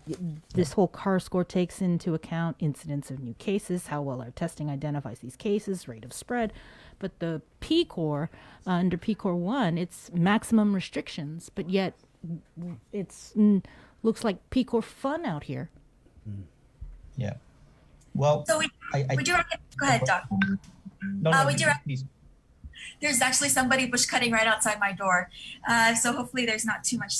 Speaker 7: this whole CAR score takes into account incidence of new cases, how well our testing identifies these cases, rate of spread. But the PCOR, under PCOR 1, it's maximum restrictions, but yet it's looks like PCOR fun out here.
Speaker 12: Yeah. Well,
Speaker 9: so we do. Go ahead, Doc.
Speaker 12: No,
Speaker 9: we do.
Speaker 12: Please.
Speaker 9: There's actually somebody bush cutting right outside my door, so hopefully there's not too much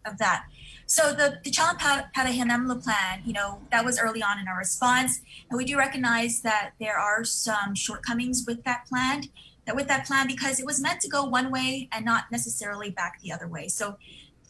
Speaker 9: of that. So the Chalan-Pata-Hinamlu plan, that was early on in our response, and we do recognize that there are some shortcomings with that plan. Because it was meant to go one way and not necessarily back the other way. So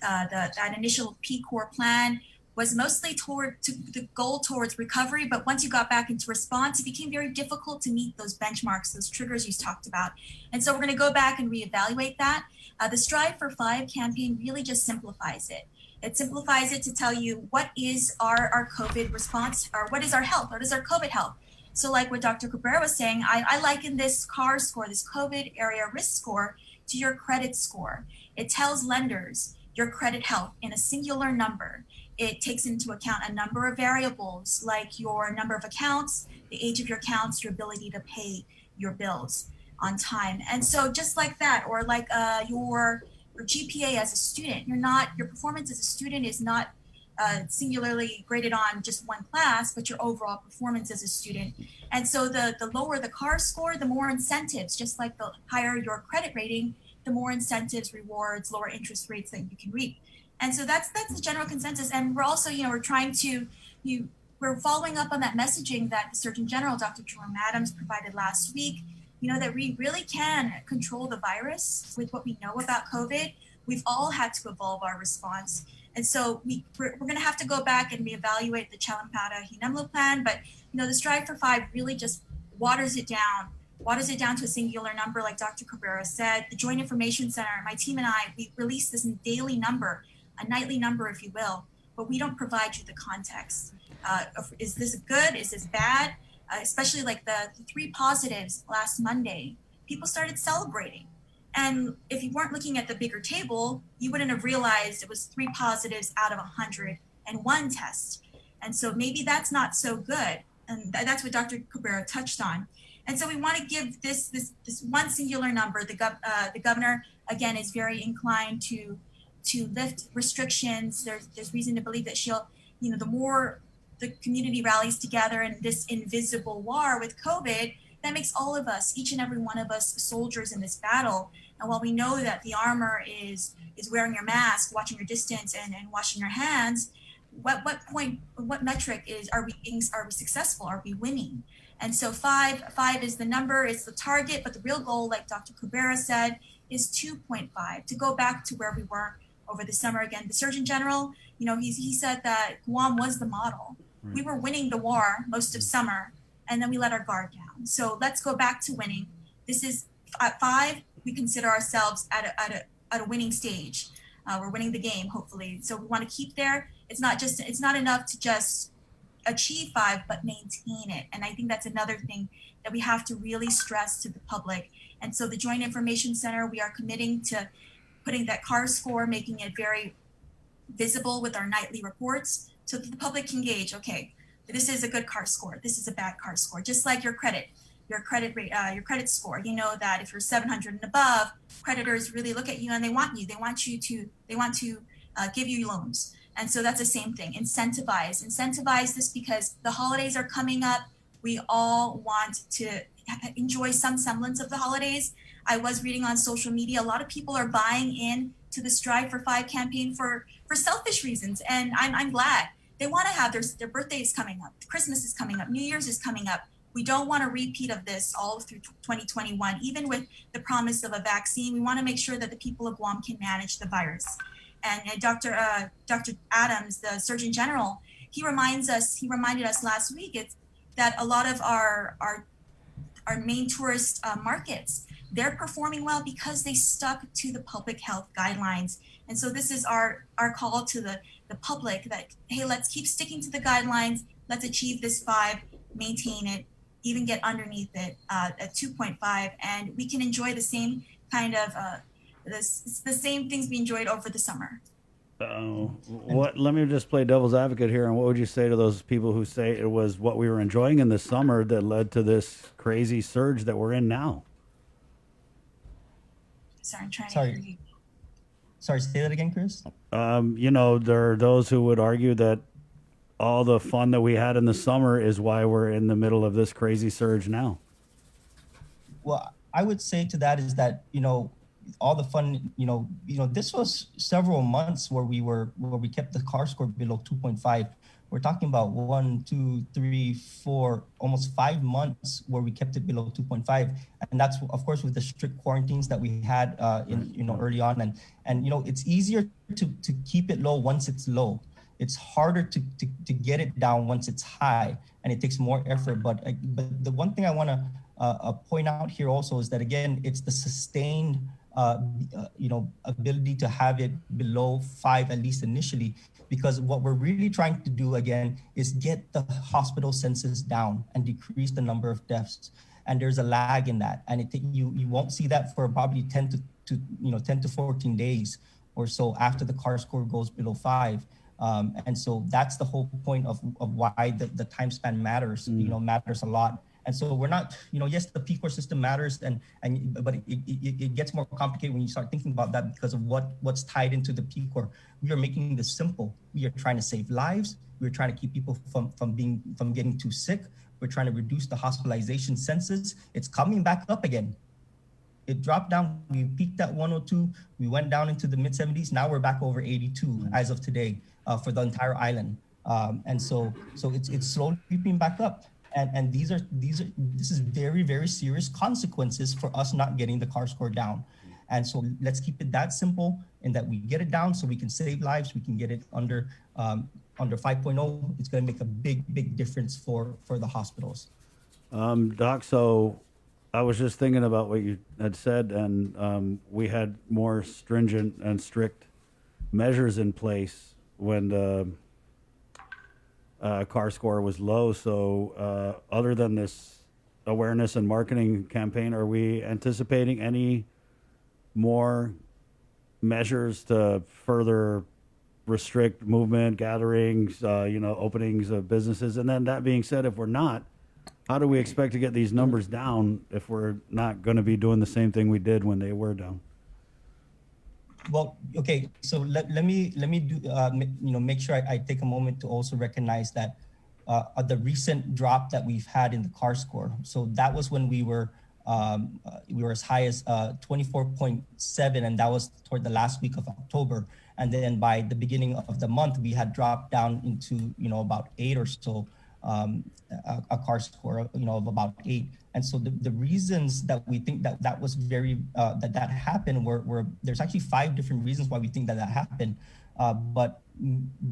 Speaker 9: that initial PCOR plan was mostly toward the goal towards recovery, but once you got back into response, it became very difficult to meet those benchmarks, those triggers you talked about. And so we're going to go back and reevaluate that. The Strive for 5 campaign really just simplifies it. It simplifies it to tell you what is our COVID response, or what is our health, what is our COVID health. So like what Dr. Cabrera was saying, I liken this CAR score, this COVID area risk score, to your credit score. It tells lenders your credit health in a singular number. It takes into account a number of variables like your number of accounts, the age of your accounts, your ability to pay your bills on time. And so just like that, or like your GPA as a student, your performance as a student is not singularly graded on just one class, but your overall performance as a student. And so the lower the CAR score, the more incentives, just like the higher your credit rating, the more incentives, rewards, lower interest rates that you can reap. And so that's the general consensus. And we're also, we're following up on that messaging that the Surgeon General, Dr. Jerome Adams, provided last week, that we really can control the virus with what we know about COVID. We've all had to evolve our response. And so we're going to have to go back and reevaluate the Chalan-Pata-Hinamlu plan. But, the Strive for 5 really just waters it down to a singular number, like Dr. Cabrera said. The Joint Information Center, my team and I, we release this daily number, a nightly number, if you will, but we don't provide you the context. Is this good? Is this bad? Especially like the 3 positives last Monday, people started celebrating. And if you weren't looking at the bigger table, you wouldn't have realized it was 3 positives out of 101 tests. And so maybe that's not so good. And that's what Dr. Cabrera touched on. And so we want to give this one singular number. The governor, again, is very inclined to lift restrictions. There's reason to believe that she'll, the more the community rallies together in this invisible war with COVID, that makes all of us, each and every one of us, soldiers in this battle. And while we know that the armor is wearing your mask, watching your distance, and washing your hands, what metric are we successful? Are we winning? And so 5 is the number, it's the target, but the real goal, like Dr. Cabrera said, is 2.5, to go back to where we were over the summer. Again, the Surgeon General, he said that Guam was the model. Right. We were winning the war most of summer, and then we let our guard down. So let's go back to winning. This is at 5. We consider ourselves at a winning stage. We're winning the game, hopefully. So we want to keep there. It's not enough to just achieve 5, but maintain it. And I think that's another thing that we have to really stress to the public. And so the Joint Information Center, we are committing to putting that CAR score, making it very visible with our nightly reports so that the public can gauge, okay, this is a good CAR score, this is a bad CAR score, just like your credit. your credit score. You know that if you're 700 and above, creditors really look at you and they want you. They want to give you loans. And so that's the same thing. Incentivize this, because the holidays are coming up. We all want to enjoy some semblance of the holidays. I was reading on social media, a lot of people are buying in to the Strive for 5 campaign for selfish reasons. And I'm glad. They want to have their birthday is coming up. Christmas is coming up. New Year's is coming up. We don't want a repeat of this all through 2021. Even with the promise of a vaccine, we want to make sure that the people of Guam can manage the virus. And Dr. Adams, the Surgeon General, he reminded us last week that a lot of our main tourist markets, they're performing well because they stuck to the public health guidelines. And so this is our call to the public that, hey, let's keep sticking to the guidelines. Let's achieve this 5, maintain it, even get underneath it at 2.5, and we can enjoy the same kind of the same things we enjoyed over the summer.
Speaker 6: Let me just play devil's advocate here. And what would you say to those people who say it was what we were enjoying in the summer that led to this crazy surge that we're in now?
Speaker 9: Sorry, I'm trying to hear you.
Speaker 12: Sorry, say that again, Chris.
Speaker 6: There are those who would argue that all the fun that we had in the summer is why we're in the middle of this crazy surge now.
Speaker 12: Well, I would say to that is that, all the fun, this was several months where we kept the CAR score below 2.5. We're talking about 1, 2, 3, 4, almost 5 months where we kept it below 2.5, and that's of course with the strict quarantines that we had early on, and it's easier to keep it low once it's low. It's harder to get it down once it's high, and it takes more effort. But the one thing I want to point out here also is that, again, it's the sustained ability to have it below 5, at least initially, because what we're really trying to do, again, is get the hospital census down and decrease the number of deaths. And there's a lag in that, and you won't see that for probably 10 to 14 days or so after the CAR score goes below 5. And so that's the whole point of why the time span matters, matters a lot. And so we're not, yes, the PCOR system matters, but it gets more complicated when you start thinking about that because of what's tied into the PCOR. We are making this simple. We are trying to save lives. We're trying to keep people from getting too sick. We're trying to reduce the hospitalization census. It's coming back up again. It dropped down. We peaked at 102. We went down into the mid 70s. Now we're back over 82 as of today for the entire island. And so it's slowly creeping back up. And this is very, very serious consequences for us not getting the CAR score down. And so let's keep it that simple, in that we get it down so we can save lives. We can get it under 5.0. It's going to make a big difference for the hospitals.
Speaker 6: Doc, so I was just thinking about what you had said, and we had more stringent and strict measures in place when the CAR score was low. So other than this awareness and marketing campaign, are we anticipating any more measures to further restrict movement, gatherings, openings of businesses? And then that being said, if we're not, how do we expect to get these numbers down if we're not going to be doing the same thing we did when they were down?
Speaker 12: Well, okay, so let me do make sure I take a moment to also recognize that the recent drop that we've had in the CAR score. So that was when we were as high as 24.7, and that was toward the last week of October. And then by the beginning of the month, we had dropped down into about 8 or so, a CAR score of about 8. And so the reasons that we think that was very that happened were there's actually 5 different reasons why we think that happened, but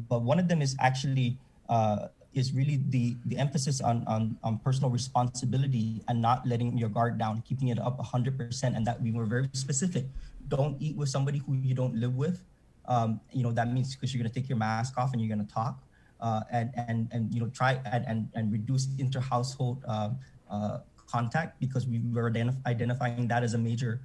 Speaker 12: one of them is actually is really the emphasis on personal responsibility and not letting your guard down, keeping it up 100%, and that we were very specific. Don't eat with somebody who you don't live with. That means because you're going to take your mask off and you're going to talk, and try and reduce inter-household contact, because we were identifying that as a major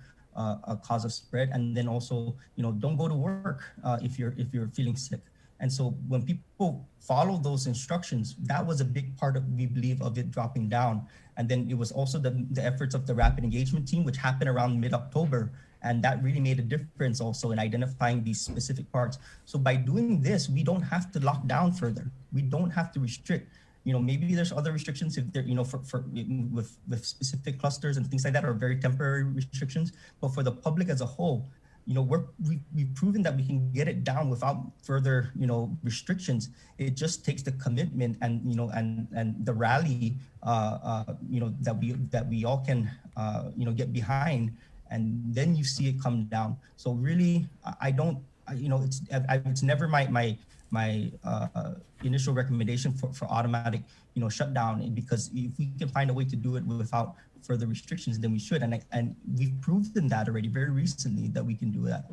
Speaker 12: cause of spread. And then also, don't go to work if you're feeling sick. And so when people follow those instructions, that was a big part of, we believe, of it dropping down. And then it was also the efforts of the rapid engagement team, which happened around mid-October. And that really made a difference also in identifying these specific parts. So by doing this, we don't have to lock down further. We don't have to restrict. Maybe there's other restrictions if they're, with specific clusters and things like that are very temporary restrictions. But for the public as a whole, we've proven that we can get it down without further, restrictions. It just takes the commitment and, and the rally, that we all can, get behind, and then you see it come down. So really, it's never my initial recommendation for automatic, shutdown, because if we can find a way to do it without further restrictions, then we should. And we've proven that already very recently that we can do that.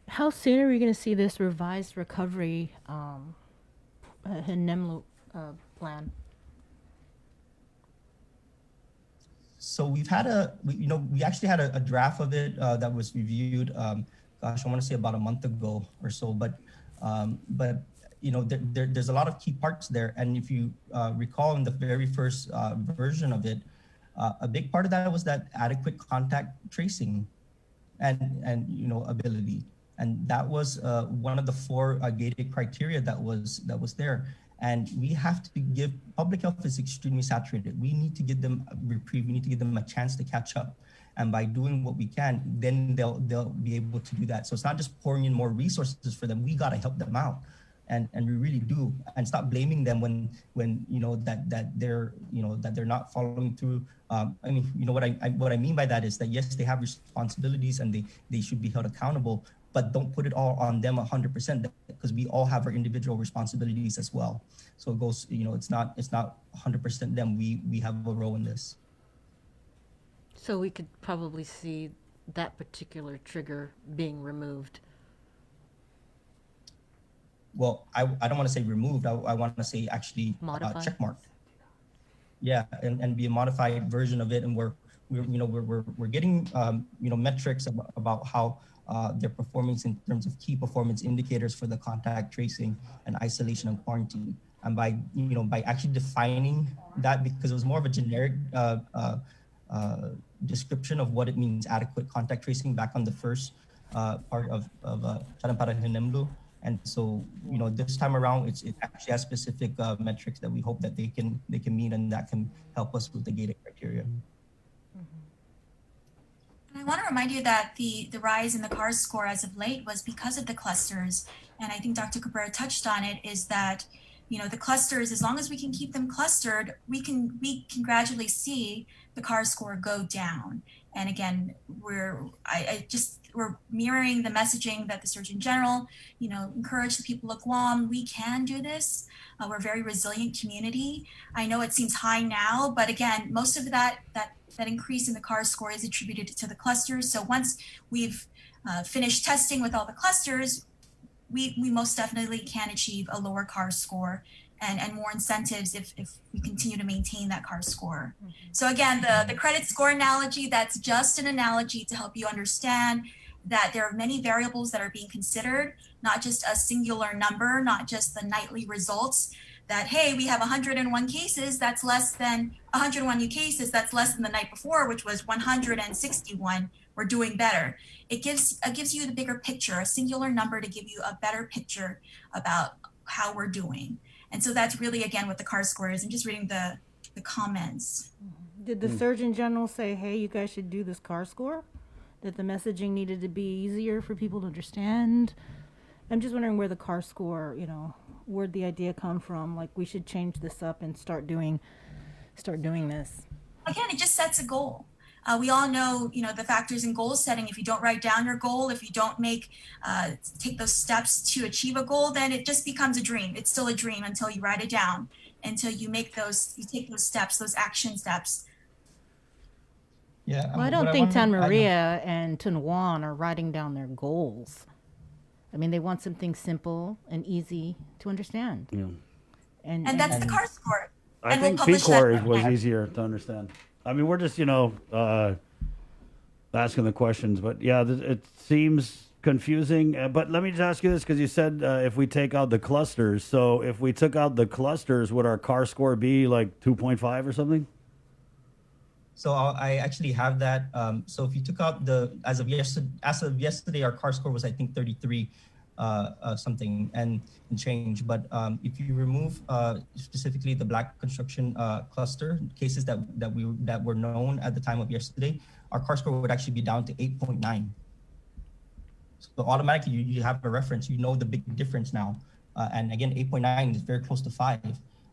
Speaker 7: How soon are we going to see this revised recovery HNEMLU plan?
Speaker 12: So we've had we actually had a draft of it that was reviewed. I want to say about a month ago or so. But there's a lot of key parts there. And if you recall, in the very first version of it, a big part of that was that adequate contact tracing and ability. And that was one of the 4 gated criteria that was there. And we have to give, public health is extremely saturated. We need to give them a reprieve. We need to give them a chance to catch up. And by doing what we can, then they'll be able to do that. So it's not just pouring in more resources for them. We got to help them out. And we really do, and stop blaming them when that they're not following through. What I mean by that is that yes, they have responsibilities and they should be held accountable, but don't put it all on them 100%, because we all have our individual responsibilities as well. So it goes, it's not 100% them. We have a role in this.
Speaker 7: So we could probably see that particular trigger being removed.
Speaker 12: Well, I don't want to say removed. I want to say actually checkmarked. Yeah, and be a modified version of it, and we're getting metrics about how their performance in terms of key performance indicators for the contact tracing and isolation and quarantine. And by actually defining that, because it was more of a generic description of what it means, adequate contact tracing, back on the first part of Challenge para HNEMLU. And so, this time around, it actually has specific metrics that we hope that they can meet, and that can help us with the gated criteria.
Speaker 9: And I want to remind you that the rise in the CARS score as of late was because of the clusters. And I think Dr. Cabrera touched on it, is that, the clusters, as long as we can keep them clustered, we can gradually see the CARS score go down. And again, we're mirroring the messaging that the Surgeon General, encouraged the people of Guam. We can do this. We're a very resilient community. I know it seems high now, but again, most of that increase in the CARS score is attributed to the clusters. So once we've finished testing with all the clusters, we most definitely can achieve a lower CARS score and more incentives if we continue to maintain that CARS score. So again, the credit score analogy, that's just an analogy to help you understand that there are many variables that are being considered, not just a singular number, not just the nightly results, that, hey, we have 101 cases, that's less than 101 new cases, that's less than the night before, which was 161. We're doing better. It gives you the bigger picture, a singular number to give you a better picture about how we're doing. And so that's really, again, what the CARS score is. And just reading the comments.
Speaker 7: Did the Surgeon General say, hey, you guys should do this CARS score? That the messaging needed to be easier for people to understand? I'm just wondering where the CARS score, where'd the idea come from? Like, we should change this up and start doing this.
Speaker 9: Again, it just sets a goal. We all know, the factors in goal setting. If you don't write down your goal, if you don't take those steps to achieve a goal, then it just becomes a dream. It's still a dream until you write it down, until you take those steps, those action steps.
Speaker 12: Yeah.
Speaker 7: Well, I don't think Tan Maria and Tun Wan are writing down their goals. I mean, they want something simple and easy to understand.
Speaker 6: Yeah.
Speaker 9: And that's the CARS score.
Speaker 6: I think PCOR was easier to understand. I mean, we're just, asking the questions, but yeah, it seems confusing. But let me just ask you this, because you said if we take out the clusters. So if we took out the clusters, would our CAR score be like 2.5 or something?
Speaker 12: So I actually have that. So if you took out as of yesterday, our CAR score was, I think, 33 something and change. But if you remove specifically the black construction cluster cases that were known at the time of yesterday, our CAR score would actually be down to 8.9. So automatically you have a reference, you know the big difference now. And again, 8.9 is very close to 5.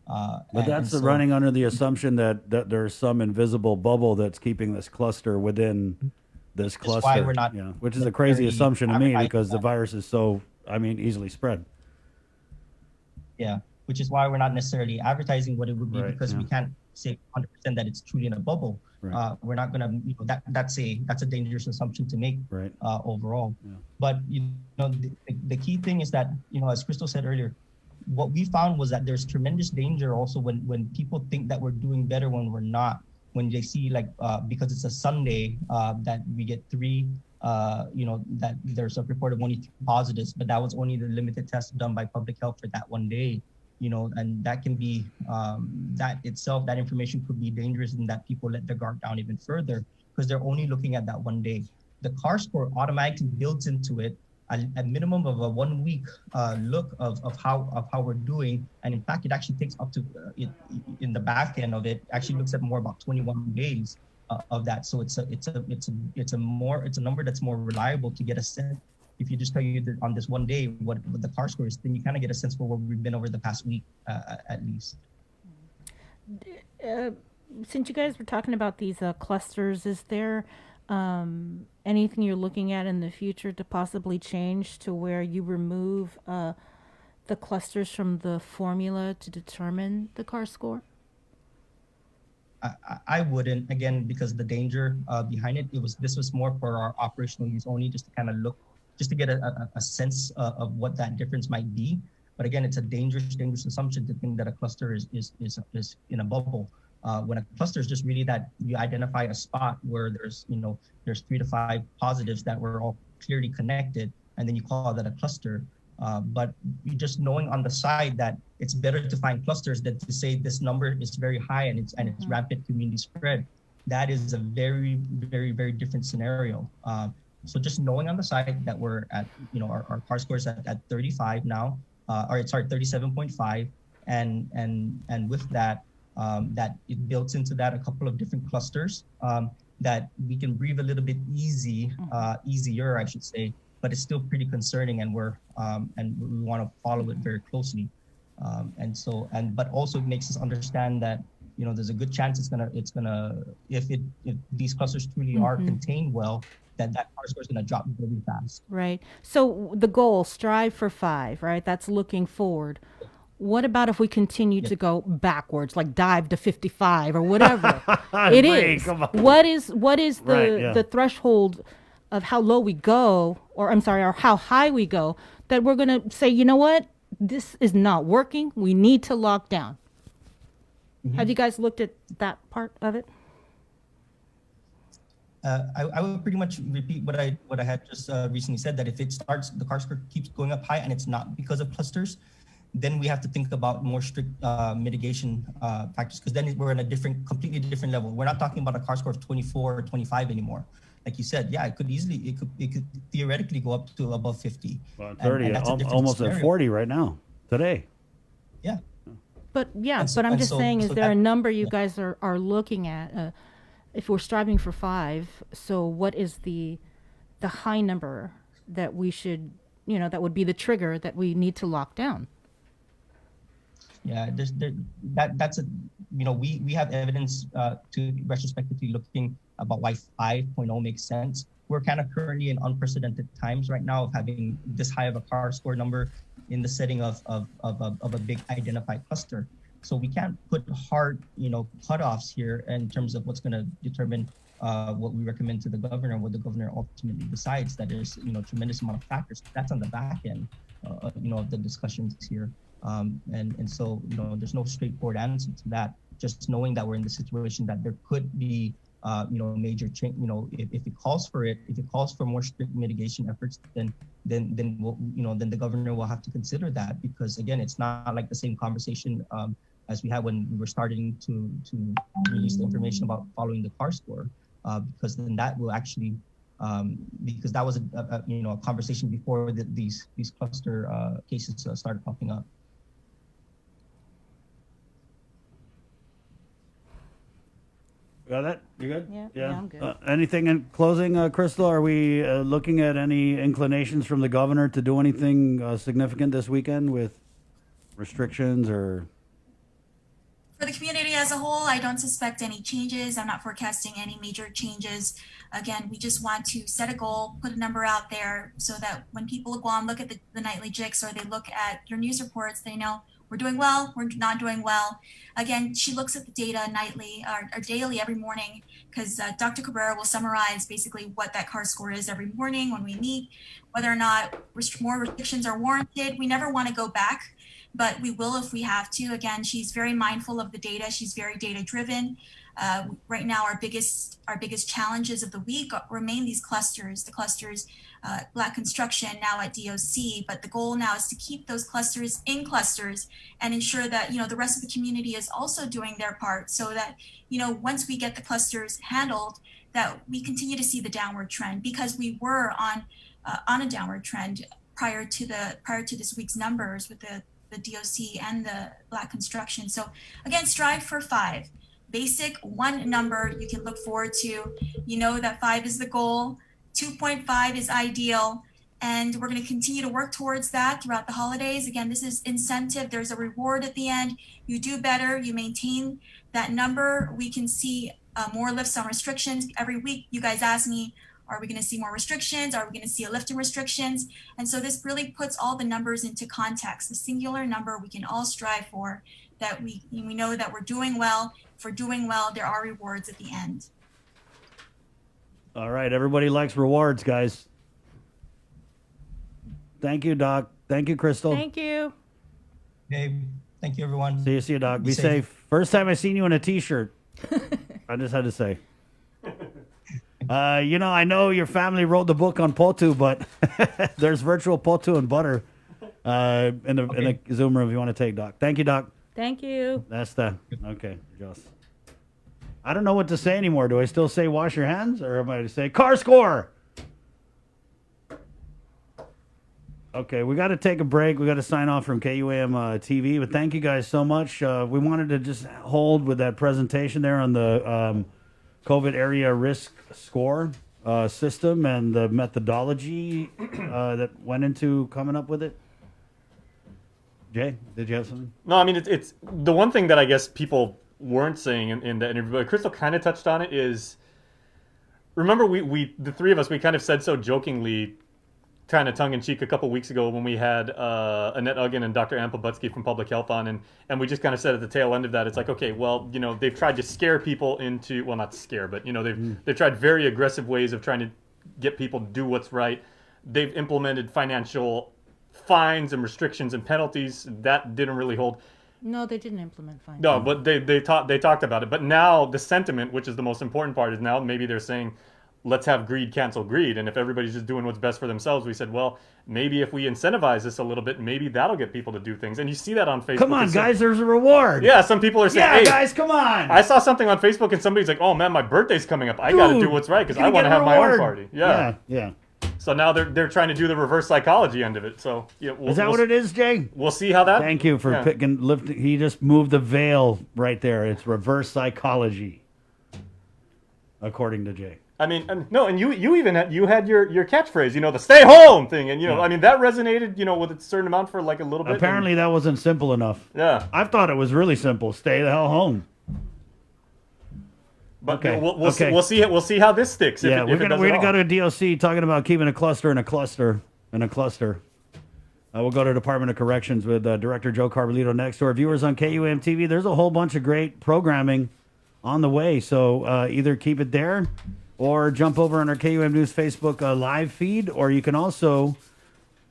Speaker 6: But that's running under the assumption that there's some invisible bubble that's keeping this cluster within this cluster.
Speaker 12: Why we're not
Speaker 6: which is a crazy assumption to me, because the virus is so, easily spread.
Speaker 12: Yeah, which is why we're not necessarily advertising what it would be, because we can't say 100% that it's truly in a bubble.
Speaker 6: Right.
Speaker 12: We're not gonna, that's a dangerous assumption to make overall.
Speaker 6: Yeah.
Speaker 12: But the key thing is that, as Crystal said earlier, what we found was that there's tremendous danger also when people think that we're doing better when we're not. When they see because it's a Sunday that we get 3, that there's a report of only 3 positives, but that was only the limited test done by public health for that one day. And that can be, that information could be dangerous, in that people let their guard down even further because they're only looking at that one day. The CAR score automatically builds into it a minimum of a 1 week look of how we're doing. And in fact, it actually takes up to, in the back end of it, actually looks at more about 21 days of that. So it's a number that's more reliable to get a sense. If you just tell you that on this one day what the CAR score is, then you kind of get a sense for where we've been over the past week, at least.
Speaker 7: Since you guys were talking about these clusters, is there anything you're looking at in the future to possibly change to where you remove the clusters from the formula to determine the CAR score?
Speaker 12: I wouldn't, again, because the danger behind it. This was more for our operational use only, just to kind of look, just to get a sense of what that difference might be. But again, it's a dangerous assumption to think that a cluster is in a bubble. When a cluster is just really that you identify a spot where there's 3 to 5 positives that were all clearly connected, and then you call that a cluster. But you just knowing on the side that it's better to find clusters than to say this number is very high and it's rampant community spread. That is a very, very, very different scenario. So just knowing on the side that we're at, our CAR score is at 35 now, 37.5, and with that, that it builds into that a couple of different clusters that we can breathe a little bit easier, I should say, but it's still pretty concerning, and and we want to follow it very closely. But also it makes us understand that, there's a good chance it's gonna if these clusters truly are contained well, that CAR score is going to drop really fast.
Speaker 7: Right. So the goal, strive for 5, right? That's looking forward. What about if we continue to go backwards, like dive to 55 or whatever it is? What is the threshold of how low we go, or how high we go, that we're going to say, you know what, this is not working. We need to lock down. Have you guys looked at that part of it?
Speaker 12: I would pretty much repeat what I had just recently said, that if the CAR score keeps going up high and it's not because of clusters, then we have to think about more strict mitigation factors, because then we're in a completely different level. We're not talking about a CAR score of 24 or 25 anymore. Like you said, yeah, it could theoretically go up to above 50.
Speaker 6: Well, 30, almost scenario. At 40 right now, today.
Speaker 12: Yeah.
Speaker 7: But I'm just saying, is there a number you guys are looking at? If we're striving for 5, so what is the high number that we should, that would be the trigger that we need to lock down?
Speaker 12: Yeah, we have evidence to retrospectively looking about why 5.0 makes sense. We're kind of currently in unprecedented times right now of having this high of a CAR score number in the setting of a big identified cluster. So we can't put hard, cutoffs here in terms of what's going to determine what we recommend to the governor, what the governor ultimately decides. That there's, tremendous amount of factors. That's on the back end, of the discussions here. And so, there's no straightforward answer to that. Just knowing that we're in the situation that there could be major change. If it calls for it, if it calls for more strict mitigation efforts, then the governor will have to consider that, because again, it's not like the same conversation as we had when we were starting to release the information about following the CAR score, because then that will actually, because that was a conversation before these cluster cases started popping up.
Speaker 6: Got that? You good?
Speaker 7: Yeah, I'm good.
Speaker 6: Anything in closing, Crystal? Are we looking at any inclinations from the governor to do anything significant this weekend with restrictions or?
Speaker 9: For the community as a whole, I don't suspect any changes. I'm not forecasting any major changes. Again, we just want to set a goal, put a number out there so that when people at Guam look at the nightly JICs or they look at your news reports, they know we're doing well, we're not doing well. Again, she looks at the data nightly or daily every morning, because Dr. Cabrera will summarize basically what that CAR score is every morning when we meet, whether or not more restrictions are warranted. We never want to go back, but we will if we have to. Again, she's very mindful of the data. She's very data driven. Right now, our biggest challenges of the week remain these clusters, Black construction now at DOC, but the goal now is to keep those clusters in clusters and ensure that, the rest of the community is also doing their part, so that, once we get the clusters handled, that we continue to see the downward trend, because we were on a downward trend prior to this week's numbers with the DOC and the Black construction. So again, strive for 5. Basic one number you can look forward to. That 5 is the goal. 2.5 is ideal, and we're going to continue to work towards that throughout the holidays. Again, this is incentive. There's a reward at the end. You do better, you maintain that number, we can see more lifts on restrictions. Every week, you guys ask me, are we going to see more restrictions? Are we going to see a lift in restrictions? And so this really puts all the numbers into context, the singular number we can all strive for, that we know that we're doing well. If we're doing well, there are rewards at the end.
Speaker 6: All right, everybody likes rewards, guys. Thank you, Doc. Thank you, Crystal.
Speaker 7: Thank you.
Speaker 12: Okay, thank you, everyone.
Speaker 6: See you, Doc. Be safe. First time I seen you in a T-shirt. I just had to say. I know your family wrote the book on Potu, but there's virtual Potu and butter in the Zoom room if you want to take, Doc. Thank you, Doc.
Speaker 7: Thank you.
Speaker 6: That's okay, Joss. I don't know what to say anymore. Do I still say wash your hands, or am I to say CAR score? Okay, we got to take a break. We got to sign off from KUAM TV, but thank you guys so much. We wanted to just hold with that presentation there on the COVID area risk score system and the methodology that went into coming up with it. Jay, did you have something?
Speaker 5: No, I mean, it's the one thing that I guess people weren't saying in that interview, but Crystal kind of touched on it, is remember we the three of us, we kind of said so jokingly, kind of tongue-in-cheek, a couple weeks ago when we had Annette Uggan and Dr. Ann Pobutsky from Public Health on, and we just kind of said at the tail end of that, it's like, okay, well, they've tried to scare people into, well, not scare, but they've tried very aggressive ways of trying to get people to do what's right. They've implemented financial fines and restrictions and penalties that didn't really hold.
Speaker 7: No, they didn't implement fines.
Speaker 5: No, but they talked about it. But now the sentiment, which is the most important part, is now maybe they're saying, let's have greed cancel greed. And if everybody's just doing what's best for themselves, we said, well, maybe if we incentivize this a little bit, maybe that'll get people to do things. And you see that on Facebook.
Speaker 6: Come on, guys, there's a reward.
Speaker 5: Yeah, some people are saying,
Speaker 6: yeah,
Speaker 5: hey,
Speaker 6: guys, come on.
Speaker 5: I saw something on Facebook and somebody's like, oh man, my birthday's coming up. I got to do what's right because I want to have my own party.
Speaker 6: Yeah.
Speaker 5: So now they're trying to do the reverse psychology end of it. So
Speaker 6: is that what it is, Jay?
Speaker 5: We'll see how that.
Speaker 6: Thank you for lifting. He just moved the veil right there. It's reverse psychology, according to Jay.
Speaker 5: I mean, no, and you even had your catchphrase, the stay home thing, and I mean that resonated, with a certain amount for like a little bit.
Speaker 6: Apparently, that wasn't simple enough.
Speaker 5: Yeah,
Speaker 6: I thought it was really simple. Stay the hell home.
Speaker 5: But okay. We'll see how this sticks.
Speaker 6: Yeah, we're gonna go to DOC talking about keeping a cluster in a cluster in a cluster. We'll go to Department of Corrections with Director Joe Carbolito next. To our viewers on KUAM TV, there's a whole bunch of great programming on the way. So either keep it there, or jump over on our KUAM News Facebook live feed, or you can also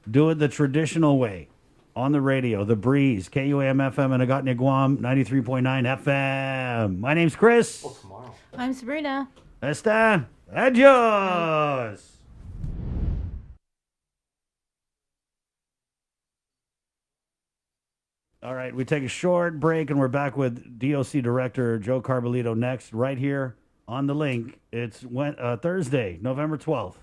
Speaker 6: do it the traditional way on the radio. The Breeze, KUAM FM in Agatna, Guam, 93.9 FM. My name's Chris.
Speaker 7: I'm Sabrina.
Speaker 6: Esta. Adios. All right, we take a short break and we're back with DOC Director Joe Carbolito next, right here on the link. It's Thursday, November 12th,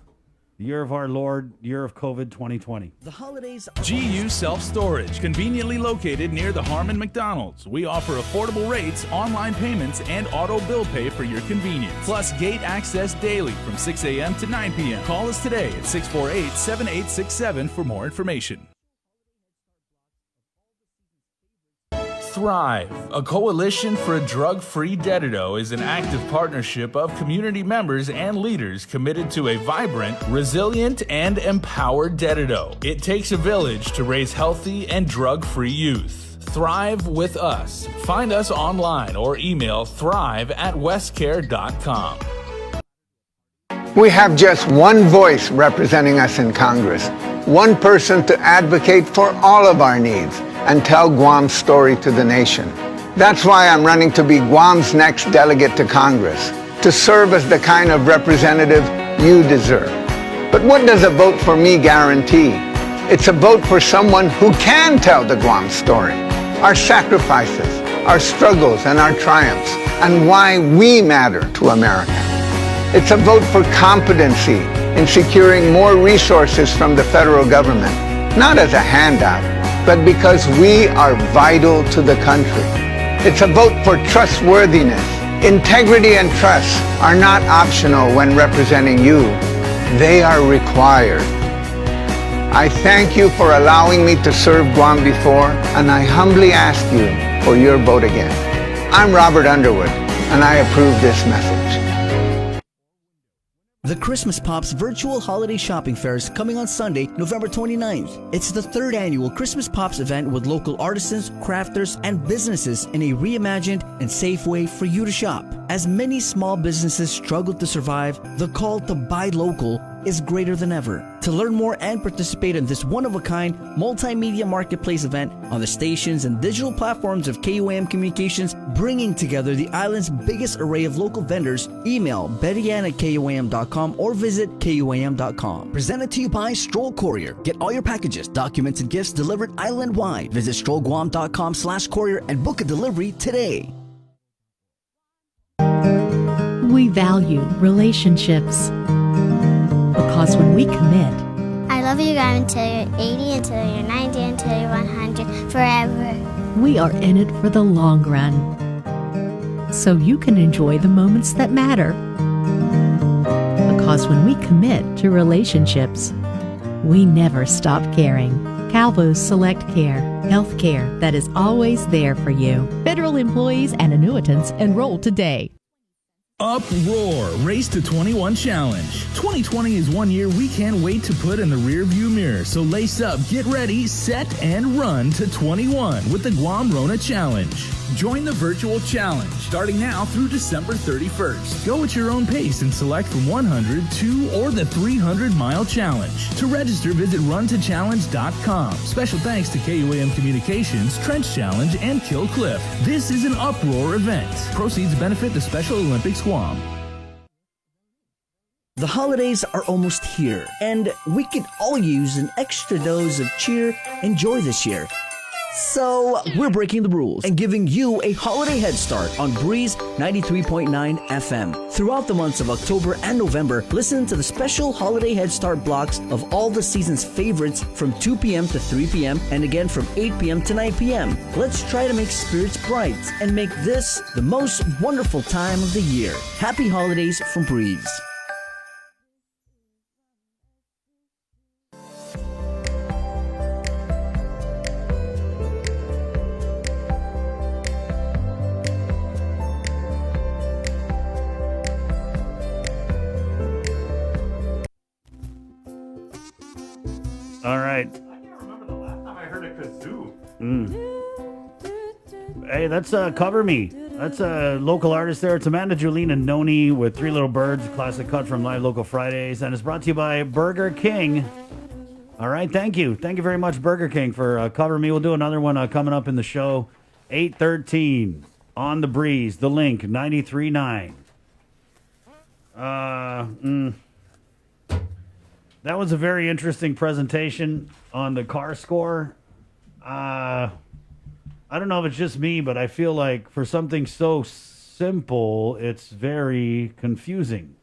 Speaker 6: year of our Lord, year of COVID 2020.
Speaker 2: The holidays
Speaker 20: GU Self-Storage, conveniently located near the Harmon McDonald's. We offer affordable rates, online payments, and auto bill pay for your convenience. Plus gate access daily from 6 a.m. to 9 p.m. Call us today at 648-7867 for more information. Thrive, a coalition for a drug-free Dedido, is an active partnership of community members and leaders committed to a vibrant, resilient, and empowered Dedido. It takes a village to raise healthy and drug-free youth. Thrive with us. Find us online or email thrive@westcare.com.
Speaker 19: We have just one voice representing us in Congress, one person to advocate for all of our needs and tell Guam's story to the nation. That's why I'm running to be Guam's next delegate to Congress, to serve as the kind of representative you deserve. But what does a vote for me guarantee? It's a vote for someone who can tell the Guam story, our sacrifices, our struggles, and our triumphs, and why we matter to America. It's a vote for competency in securing more resources from the federal government, not as a handout, but because we are vital to the country. It's a vote for trustworthiness. Integrity and trust are not optional when representing you. They are required. I thank you for allowing me to serve Guam before, and I humbly ask you for your vote again. I'm Robert Underwood, and I approve this message.
Speaker 2: The Christmas Pops virtual holiday shopping fair is coming on Sunday, November 29th. It's the third annual Christmas Pops event with local artisans, crafters, and businesses in a reimagined and safe way for you to shop. As many small businesses struggle to survive, the call to buy local is greater than ever. To learn more and participate in this one-of-a-kind multimedia marketplace event on the stations and digital platforms of KUAM Communications, bringing together the island's biggest array of local vendors, email bettyann@kuam.com or visit kuam.com. Presented to you by Stroll Courier. Get all your packages, documents, and gifts delivered island-wide. Visit strollguam.com/courier and book a delivery today.
Speaker 21: We value relationships. Because when we commit,
Speaker 22: I love you guys until you're 80, until you're 90, until you're 100, forever.
Speaker 21: we are in it for the long run. So you can enjoy the moments that matter. Because when we commit to relationships, we never stop caring. Calvo's Select Care, health care that is always there for you. Federal employees and annuitants enroll today.
Speaker 20: Uproar Race to 21 Challenge. 2020 is 1 year we can't wait to put in the rearview mirror. So lace up, get ready, set, and run to 21 with the Guam Rona Challenge. Join the virtual challenge starting now through December 31st. Go at your own pace and select from 100, 2, or the 300-mile challenge. To register, visit runtochallenge.com. Special thanks to KUAM Communications, Trench Challenge, and Kill Cliff. This is an Uproar event. Proceeds benefit the Special Olympics Guam.
Speaker 2: The holidays are almost here, and we could all use an extra dose of cheer and joy this year. So, we're breaking the rules and giving you a holiday head start on Breeze 93.9 FM. Throughout the months of October and November, listen to the special holiday head start blocks of all the season's favorites from 2 p.m. to 3 p.m. and again from 8 p.m. to 9 p.m. Let's try to make spirits bright and make this the most wonderful time of the year. Happy holidays from Breeze.
Speaker 6: All right.
Speaker 5: I can't remember the last time I heard a kazoo.
Speaker 6: Hey, that's Cover Me. That's a local artist there. It's Amanda Julina Noni with Three Little Birds, classic cut from Live Local Fridays. And it's brought to you by Burger King. All right, thank you. Thank you very much, Burger King, for covering me. We'll do another one coming up in the show. 8:13 on the breeze, the link, 93.9. That was a very interesting presentation on the car score. I don't know if it's just me, but I feel like for something so simple, it's very confusing.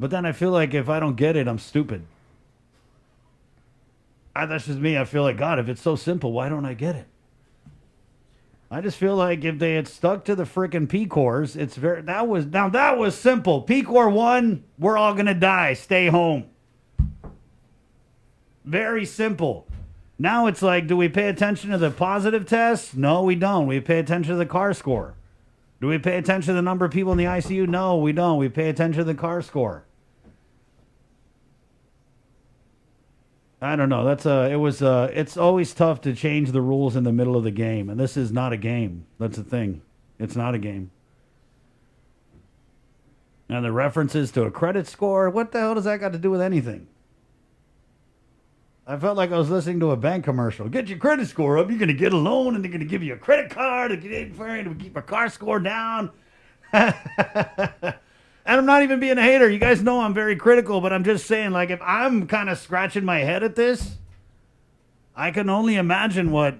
Speaker 6: But then I feel like if I don't get it, I'm stupid. That's just me. I feel like, God, if it's so simple, why don't I get it? I just feel like if they had stuck to the freaking P-Cores, that was simple. P-Core 1, we're all going to die. Stay home. Very simple. Now it's like, do we pay attention to the positive tests? No, we don't. We pay attention to the car score. Do we pay attention to the number of people in the ICU? No, we don't. We pay attention to the car score. I don't know. It's always tough to change the rules in the middle of the game, and this is not a game. That's the thing. It's not a game. And the references to a credit score, what the hell does that got to do with anything? I felt like I was listening to a bank commercial. Get your credit score up, you're going to get a loan, and they're going to give you a credit card to keep your car score down. And I'm not even being a hater. You guys know I'm very critical, but I'm just saying, like, if I'm kind of scratching my head at this, I can only imagine what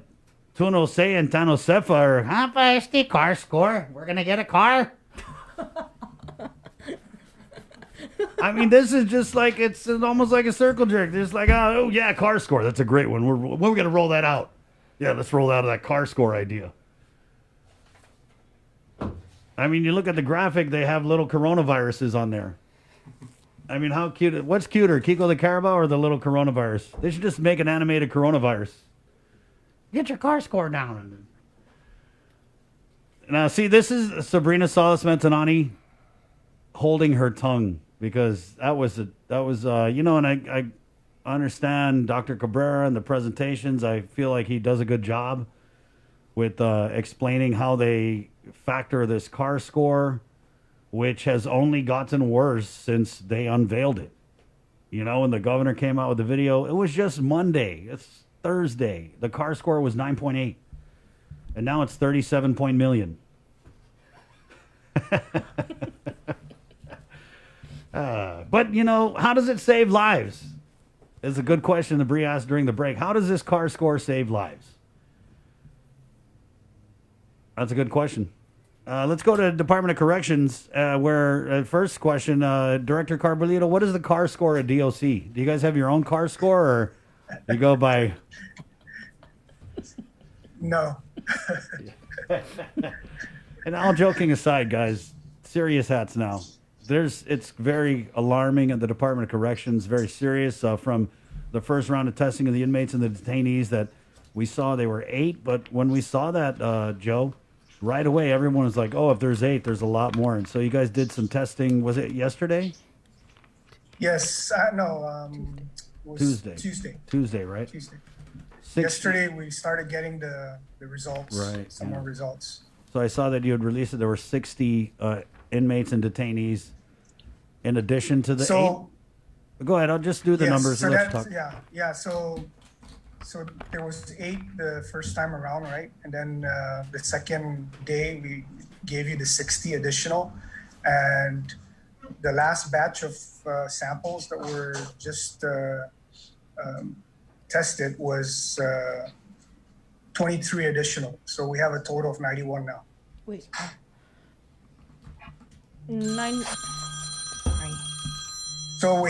Speaker 6: Tuno Say and Tano Sefa are. The car score. We're going to get a car. I mean, this is just like, it's almost like a circle jerk. They're just like, oh, yeah, car score. That's a great one. We're going to roll that out. Yeah, let's roll out of that car score idea. I mean, you look at the graphic, they have little coronaviruses on there. I mean, how cute. What's cuter, Kiko the Carabao or the little coronavirus? They should just make an animated coronavirus. Get your car score down. Now, see, this is Sabrina Salas Mentanani holding her tongue, because that was and I understand Dr. Cabrera and the presentations. I feel like he does a good job with explaining how they factor this car score, which has only gotten worse since they unveiled it. You know, when the governor came out with the video, it was just Monday. It's Thursday. The car score was 9.8. And now it's 37 million. But, you know, how does it save lives? Is a good question that Bree asked during the break. How does this car score save lives? That's a good question. Let's go to Department of Corrections, where first question, Director Carbolito, what is the car score at DOC? Do you guys have your own car score, or you go by...
Speaker 11: No.
Speaker 6: And all joking aside, guys, serious hats now. It's very alarming at the Department of Corrections, very serious. From the first round of testing of the inmates and the detainees that we saw, they were 8. But when we saw that, Joe, right away, everyone was like, oh, if there's 8, there's a lot more. And so you guys did some testing. Was it yesterday?
Speaker 11: Yes. No. It was Tuesday,
Speaker 6: right?
Speaker 11: Tuesday. Yesterday, we started getting the results,
Speaker 6: right?
Speaker 11: Some more results.
Speaker 6: So I saw that you had released it. There were 60 inmates and detainees in addition to the 8. Go ahead. I'll just do the numbers.
Speaker 11: So
Speaker 6: Let's talk.
Speaker 11: Yeah. So there was 8 the first time around, right? And then the second day we gave you the 60 additional, and the last batch of samples that were just tested was 23 additional. So we have a total of 91 now.
Speaker 7: Wait. 9. Sorry.
Speaker 11: So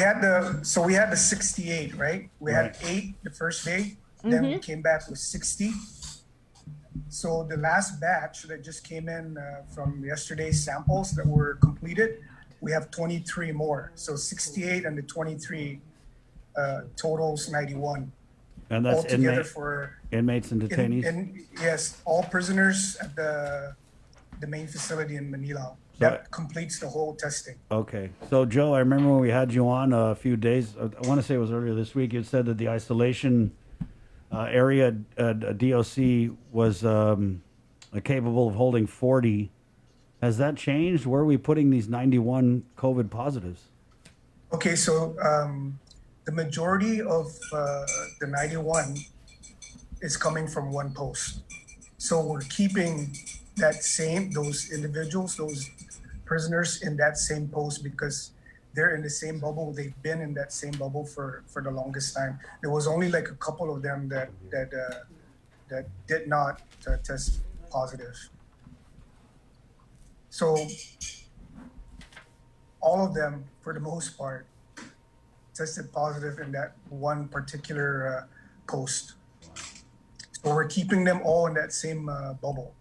Speaker 11: we had the 68, right? We had 8 the first day. Then we came back with 60. So the last batch that just came in from yesterday's samples that were completed, we have 23 more. So 68 and the 23 totals 91.
Speaker 6: And that's
Speaker 11: altogether for
Speaker 6: inmates and detainees?
Speaker 11: Yes, all prisoners at the main facility in Manila. That completes the whole testing.
Speaker 6: Okay. So, Joe, I remember when we had you on a few days, I want to say it was earlier this week, you said that the isolation area at DOC was capable of holding 40. Has that changed? Where are we putting these 91 COVID positives?
Speaker 11: Okay, so the majority of the 91 is coming from one post. So we're keeping those individuals, those prisoners in that same post because they're in the same bubble. They've been in that same bubble for the longest time. There was only like a couple of them that did not test positive. So all of them, for the most part, tested positive in that one particular post. So we're keeping them all in that same bubble.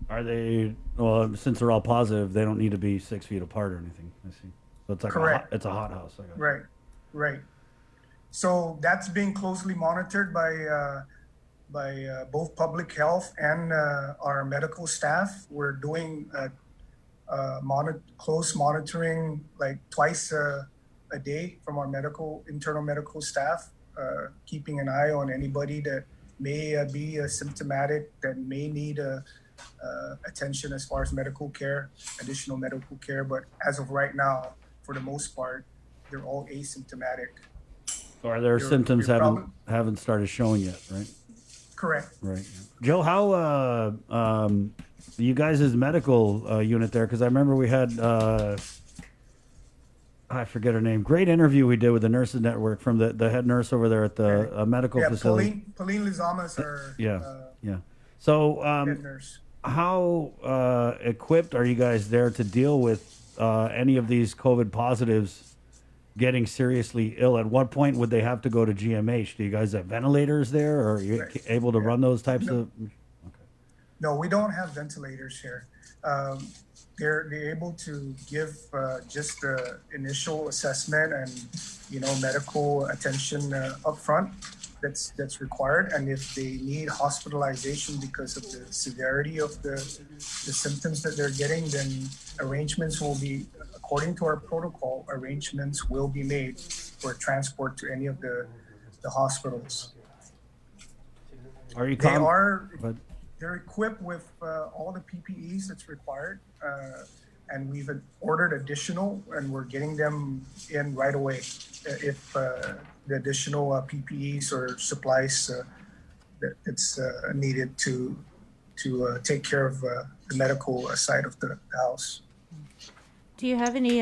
Speaker 6: Are they, well, since they're all positive, they don't need to be 6 feet apart or anything. I see. So it's like
Speaker 11: Correct.
Speaker 6: it's a hot house. I guess.
Speaker 11: Right. So that's being closely monitored by both public health and our medical staff. We're doing close monitoring like twice a day from our internal medical staff, keeping an eye on anybody that may be symptomatic, that may need attention as far as additional medical care. But as of right now, for the most part, they're all asymptomatic.
Speaker 6: Or their symptoms haven't started showing yet, right?
Speaker 11: Correct.
Speaker 6: Right. Joe, how you guys' medical unit there? Because I remember we had I forget her name. Great interview we did with the Nurses Network from the head nurse over there at the medical facility.
Speaker 11: Pauline Lizamas, our
Speaker 6: yeah. So
Speaker 11: head nurse.
Speaker 6: how equipped are you guys there to deal with any of these COVID positives getting seriously ill? At what point would they have to go to GMH? Do you guys have ventilators there, or are you able to run those types of?
Speaker 11: No, we don't have ventilators here. They're able to give just the initial assessment and medical attention up front that's required. And if they need hospitalization because of the severity of the symptoms that they're getting, then arrangements will be, according to our protocol, arrangements will be made for transport to any of the hospitals.
Speaker 6: Are you?
Speaker 11: They're equipped with all the PPEs that's required, and we've ordered additional, and we're getting them in right away if the additional PPEs or supplies that's needed to take care of the medical side of the house.
Speaker 7: Do you have any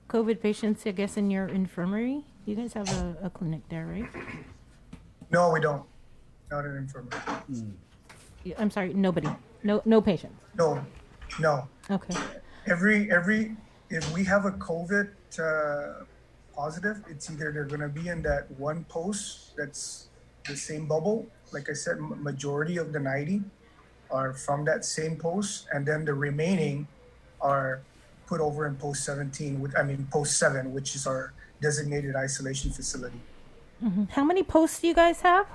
Speaker 7: COVID patients, I guess, in your infirmary? You guys have a clinic there, right?
Speaker 11: No, we don't. Not an infirmary.
Speaker 7: I'm sorry, nobody. No patients.
Speaker 11: No.
Speaker 7: Okay.
Speaker 11: If we have a COVID positive, it's either they're going to be in that one post that's the same bubble. Like I said, majority of the 90 are from that same post, and then the remaining are put over in post 7, which is our designated isolation facility.
Speaker 7: Mm-hmm. How many posts do you guys have?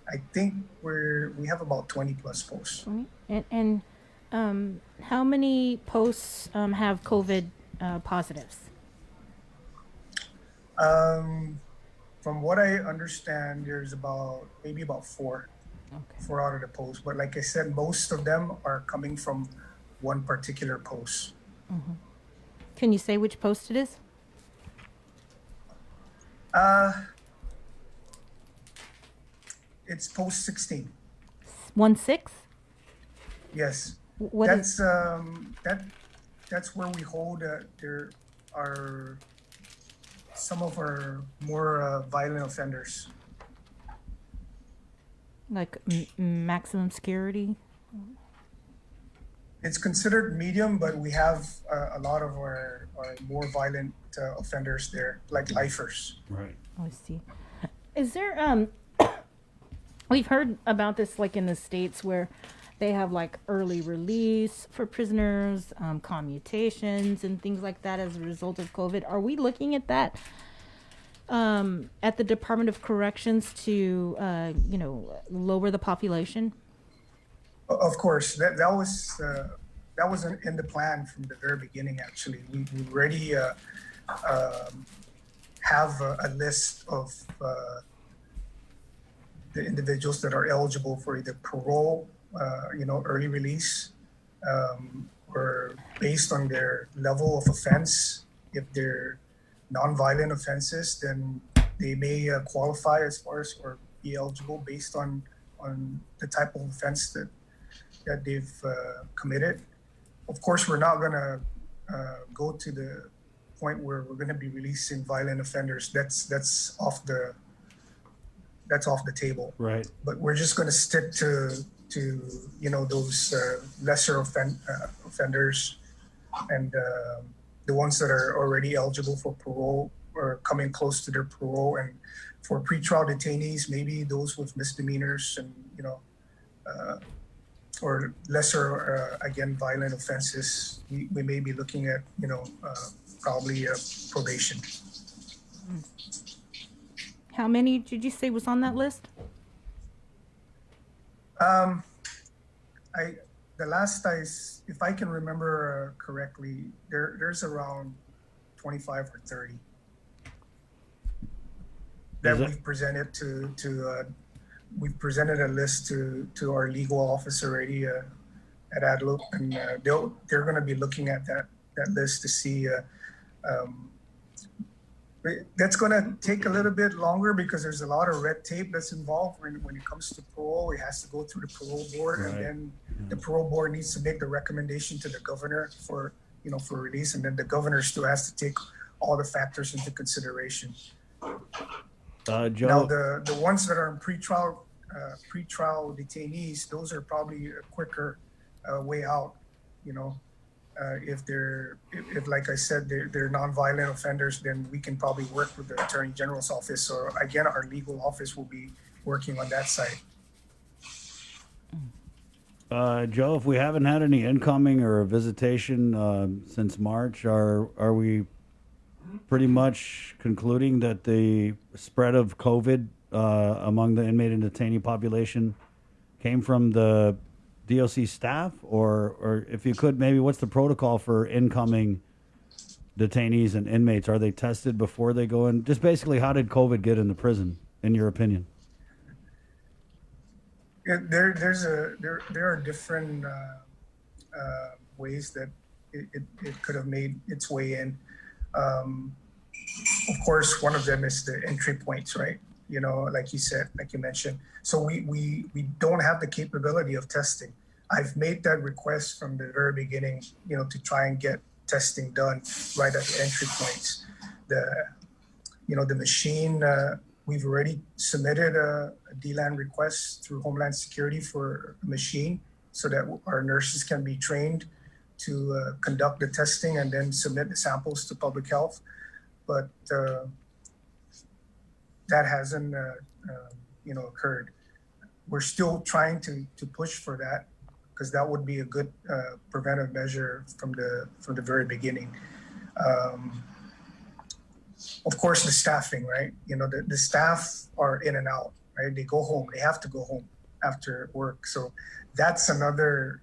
Speaker 11: I think we have about 20 plus posts.
Speaker 7: And how many posts have COVID positives?
Speaker 11: From what I understand, there's maybe about 4 out of the posts. But like I said, most of them are coming from one particular post.
Speaker 7: Mm-hmm. Can you say which post it is?
Speaker 11: It's post 16.
Speaker 7: 16?
Speaker 11: Yes. That's where we hold there are some of our more violent offenders.
Speaker 7: Like maximum security?
Speaker 11: It's considered medium, but we have a lot of our more violent offenders there, like lifers.
Speaker 6: Right.
Speaker 7: I see. Is there we've heard about this like in the States where they have like early release for prisoners, commutations and things like that as a result of COVID. Are we looking at that at the Department of Corrections to lower the population?
Speaker 11: Of course, that was in the plan from the very beginning. Actually, we already have a list of the individuals that are eligible for either parole, early release, or based on their level of offense, if they're non-violent offenses, then they may qualify as far as or be eligible based on the type of offense that they've committed. Of course, we're not going to go to the point where we're going to be releasing violent offenders. That's off the table.
Speaker 6: Right.
Speaker 11: But we're just going to stick to those lesser offenders and the ones that are already eligible for parole or coming close to their parole. And for pretrial detainees, maybe those with misdemeanors and or lesser again violent offenses, we may be looking at probably probation.
Speaker 7: How many did you say was on that list?
Speaker 11: If I can remember correctly, there's around 25 or 30 that we've presented we've presented a list to our legal office already at ADLOOP, and they're going to be looking at that list to see. That's going to take a little bit longer because there's a lot of red tape that's involved when it comes to parole. It has to go through the parole board,
Speaker 6: Right.
Speaker 11: and then the parole board needs to make the recommendation to the governor for release, and then the governor still has to take all the factors into consideration.
Speaker 6: Joe,
Speaker 11: Now, the ones that are in pretrial detainees, those are probably a quicker way out. If like I said, they're nonviolent offenders, then we can probably work with the Attorney General's office, or again, our legal office will be working on that side.
Speaker 6: Joe, if we haven't had any incoming or visitation since March, are we pretty much concluding that the spread of COVID among the inmate and detainee population came from the DOC staff, or if you could, maybe what's the protocol for incoming detainees and inmates? Are they tested before they go in? Just basically, how did COVID get in the prison, in your opinion?
Speaker 11: Yeah, there are different ways that it could have made its way in. Of course, one of them is the entry points, right? Like you said, like you mentioned. So we don't have the capability of testing. I've made that request from the very beginning, to try and get testing done right at the entry points. The machine, we've already submitted a DLAN request through Homeland Security for a machine so that our nurses can be trained to conduct the testing and then submit the samples to public health. But that hasn't occurred. We're still trying to push for that, because that would be a good preventive measure from the very beginning. Of course, the staffing, right? The staff are in and out, right? They go home. They have to go home after work. So that's another,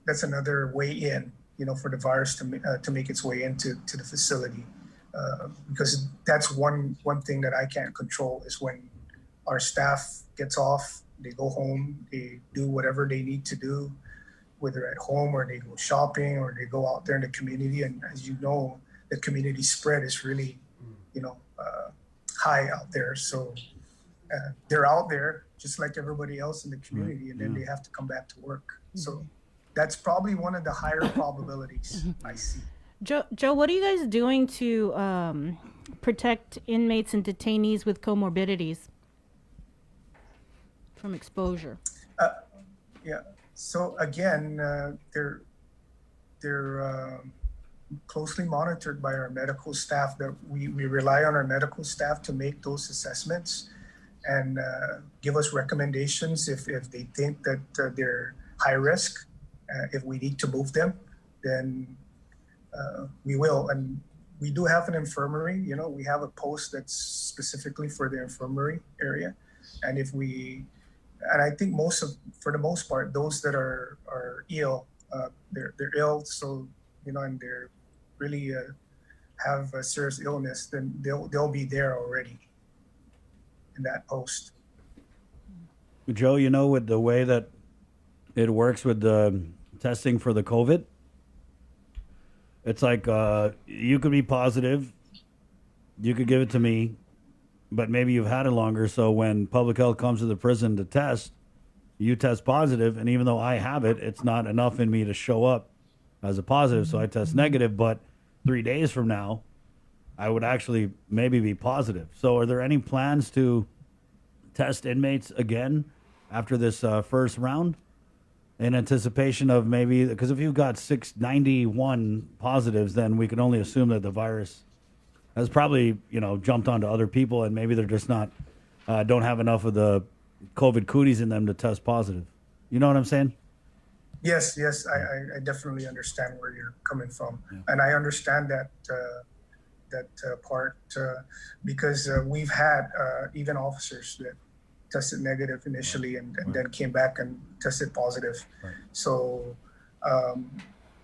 Speaker 11: that's another way in, for the virus to make its way into the facility. Because that's one thing that I can't control is when our staff gets off, they go home, they do whatever they need to do, whether at home or they go shopping or they go out there in the community. And as you know, the community spread is really, high out there. So they're out there just like everybody else in the community, and then they have to come back to work. So that's probably one of the higher probabilities I see.
Speaker 7: Joe, what are you guys doing to protect inmates and detainees with comorbidities from exposure?
Speaker 11: Yeah. So again, they're closely monitored by our medical staff. That we rely on our medical staff to make those assessments and give us recommendations if they think that they're high risk. If we need to move them, then we will. And we do have an infirmary. We have a post that's specifically for the infirmary area. And I think for the most part, those that are ill, they're ill. So, and they're really have a serious illness, then they'll be there already in that post.
Speaker 6: Joe, with the way that it works with the testing for the COVID, It's like you could be positive, you could give it to me, but maybe you've had it longer. So when public health comes to the prison to test, you test positive, and even though I have it, it's not enough in me to show up as a positive, so I test negative. But 3 days from now, I would actually maybe be positive. So are there any plans to test inmates again after this first round in anticipation of maybe, because if you've got 691 positives, then we can only assume that the virus has probably, jumped onto other people, and maybe they're just not, don't have enough of the COVID cooties in them to test positive. You know what I'm saying?
Speaker 11: Yes, I definitely understand where you're coming from, and I understand that part because we've had even officers that tested negative initially and then came back and tested positive. Right. So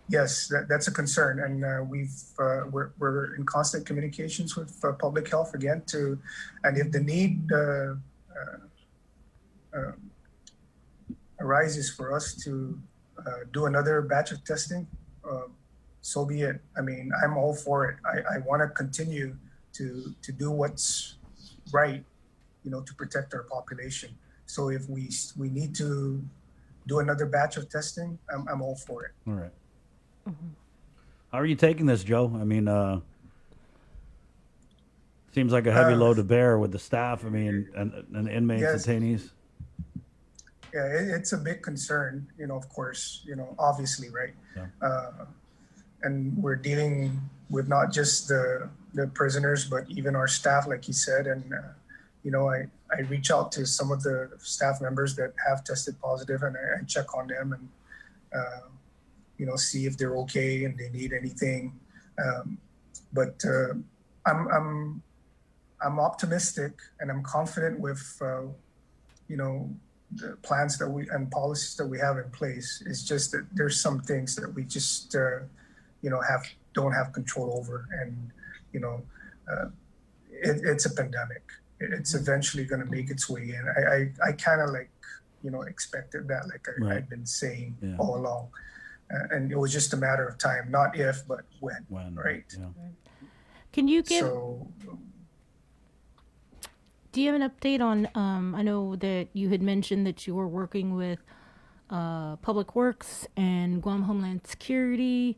Speaker 11: yes, that's a concern, and we're in constant communications with public health again and if the need arises for us to do another batch of testing, so be it. I mean, I'm all for it. I want to continue to do what's right, to protect our population. So if we need to do another batch of testing, I'm all for it.
Speaker 6: All right. Mm-hmm. How are you taking this, Joe? I mean, seems like a heavy load to bear with the staff. I mean, and inmates, yes. Detainees.
Speaker 11: Yeah, it's a big concern, of course, obviously, right? Yeah. And we're dealing with not just the prisoners, but even our staff, like you said. And, I reach out to some of the staff members that have tested positive, and I check on them and, see if they're okay and they need anything. But I'm optimistic and I'm confident with, the plans that and policies that we have in place. It's just that there's some things that we just, don't have control over. And, it's a pandemic. It's eventually going to make its way in. I kind of expected that,
Speaker 6: right.
Speaker 11: I've been saying all along. And it was just a matter of time, not if, but when right?
Speaker 6: Yeah.
Speaker 7: Can you give...
Speaker 11: So,
Speaker 7: do you have an update on, I know that you had mentioned that you were working with Public Works and Guam Homeland Security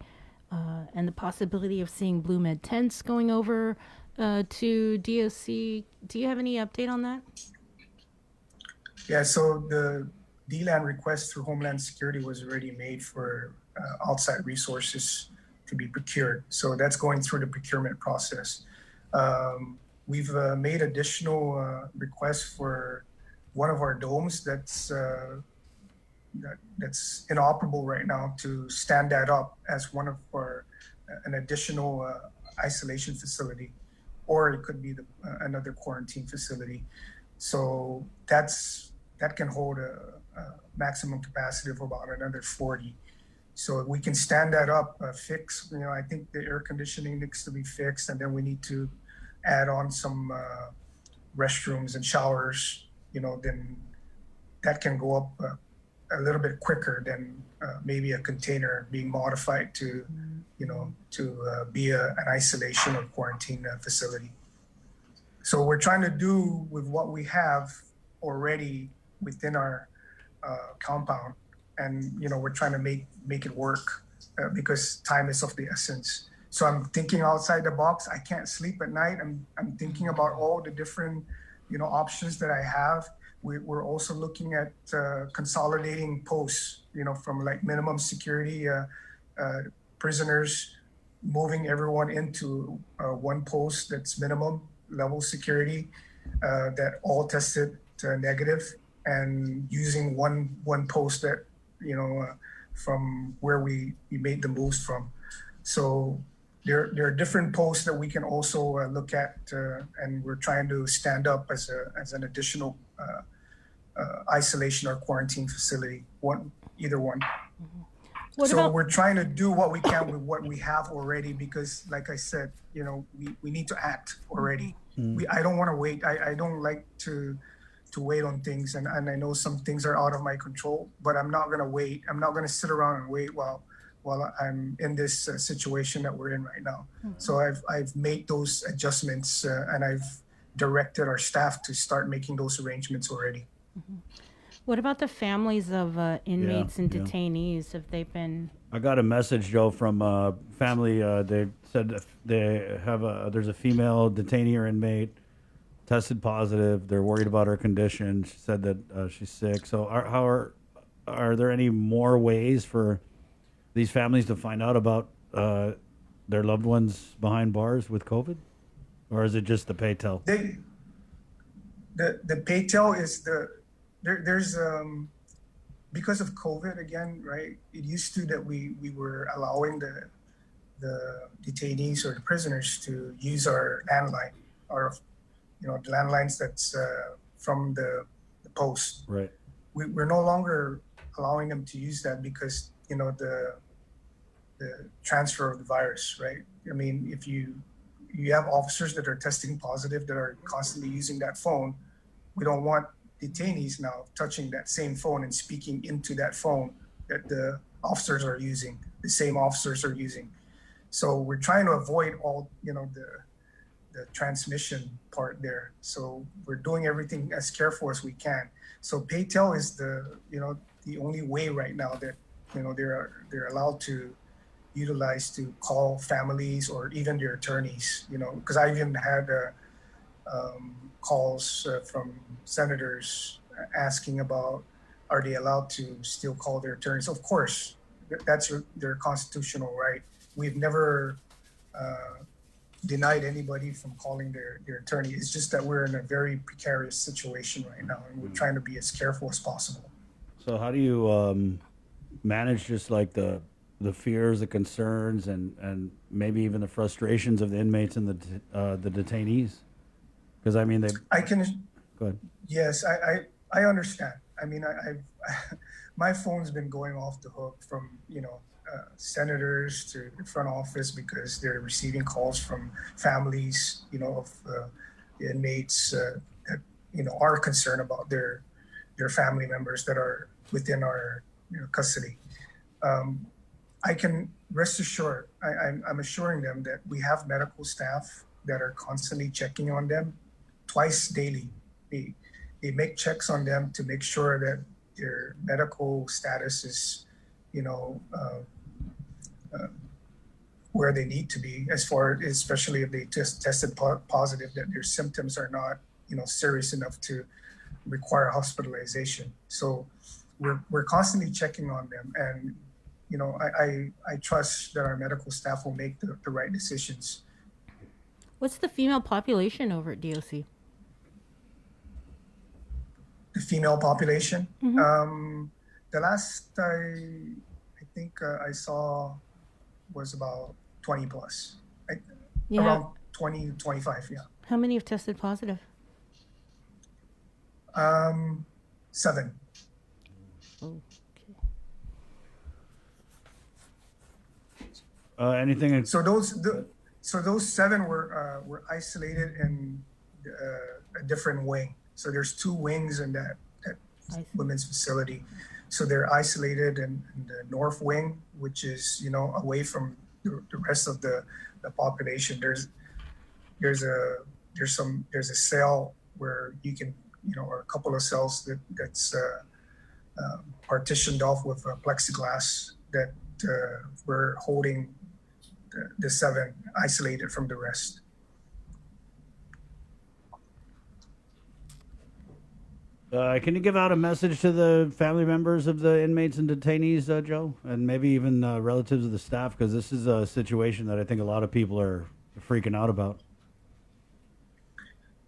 Speaker 7: and the possibility of seeing Blue Med tents going over to DOC. Do you have any update on that?
Speaker 11: Yeah, so the DLAN request through Homeland Security was already made for outside resources to be procured. So that's going through the procurement process. We've made additional requests for one of our domes that's inoperable right now to stand that up as one of an additional isolation facility, or it could be another quarantine facility. So that can hold a maximum capacity of about another 40. So we can stand that up, fix. I think the air conditioning needs to be fixed, and then we need to add on some restrooms and showers, then that can go up a little bit quicker than maybe a container being modified to be an isolation or quarantine facility. So we're trying to do with what we have already within our compound, and we're trying to make it work because time is of the essence. So I'm thinking outside the box. I can't sleep at night. I'm thinking about all the different, options that I have. We're also looking at consolidating posts, from minimum security prisoners, moving everyone into one post that's minimum level security that all tested negative, and using one post that, from where we made the moves from. So there are different posts that we can also look at, and we're trying to stand up as an additional isolation or quarantine facility, either one. We're trying to do what we can with what we have already, because like I said, we need to act already. I don't want to wait. I don't like to wait on things, and I know some things are out of my control, but I'm not going to wait. I'm not going to sit around and wait while while I'm in this situation that we're in right now. So I've made those adjustments and I've directed our staff to start making those arrangements already.
Speaker 7: What about the families of inmates and
Speaker 6: yeah.
Speaker 7: detainees? Have they been?
Speaker 6: I got a message, Joe, from a family. They said that they have there's a female detainee or inmate tested positive. They're worried about her condition. She said that she's sick. So are there any more ways for these families to find out about their loved ones behind bars with COVID? Or is it just the pay-tell?
Speaker 11: The pay-tell is there's because of COVID again, right? It used to that we were allowing the detainees or the prisoners to use our landline, or the landlines that's from the post.
Speaker 6: Right.
Speaker 11: We're no longer allowing them to use that because the transfer of the virus, right? I mean, if you have officers that are testing positive that are constantly using that phone, we don't want detainees now touching that same phone and speaking into that phone that the officers are using, the same officers are using. So we're trying to avoid all, the transmission part there. So we're doing everything as careful as we can. So pay-tell is the only way right now that, they're allowed to utilize to call families or even their attorneys, because I even had calls from senators asking about, are they allowed to still call their attorneys? Of course, that's their constitutional right. We've never denied anybody from calling their attorney. It's just that we're in a very precarious situation right now, and we're trying to be as careful as possible.
Speaker 6: So how do you manage just like the fears, the concerns, and maybe even the frustrations of the inmates and the detainees? Because I mean,
Speaker 11: I can.
Speaker 6: Go ahead.
Speaker 11: Yes, I understand. I mean, I've my phone's been going off the hook from senators to the front office because they're receiving calls from families, of the inmates that are concerned about their family members that are within our custody. I can rest assured. I'm assuring them that we have medical staff that are constantly checking on them twice daily. They make checks on them to make sure that their medical status is, where they need to be, especially if they tested positive, that their symptoms are not, serious enough to require hospitalization. So we're constantly checking on them, and I trust that our medical staff will make the right decisions.
Speaker 7: What's the female population over at DOC?
Speaker 11: The female population.
Speaker 7: Mm-hmm.
Speaker 11: The last I think I saw was about 20 plus. Around 20, 25, yeah.
Speaker 7: How many have tested positive?
Speaker 11: 7.
Speaker 6: Anything?
Speaker 11: So those 7 were isolated in a different wing. So there's 2 wings in that women's facility. So they're isolated in the north wing, which is away from the rest of the population. There's a cell where you can or a couple of cells that's partitioned off with plexiglass that we're holding the 7 isolated from the rest.
Speaker 6: Can you give out a message to the family members of the inmates and detainees, Joe, and maybe even relatives of the staff? Because this is a situation that I think a lot of people are freaking out about.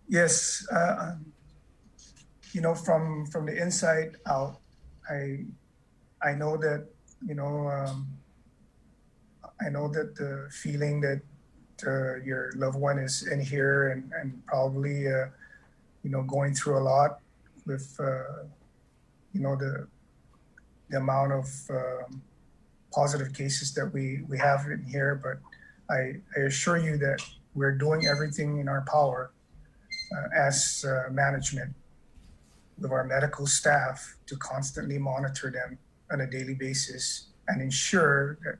Speaker 11: Yes, from the inside out, I know that I know that the feeling that your loved one is in here and probably going through a lot with the amount of positive cases that we have in here, but I assure you that we're doing everything in our power as management with our medical staff to constantly monitor them on a daily basis and ensure that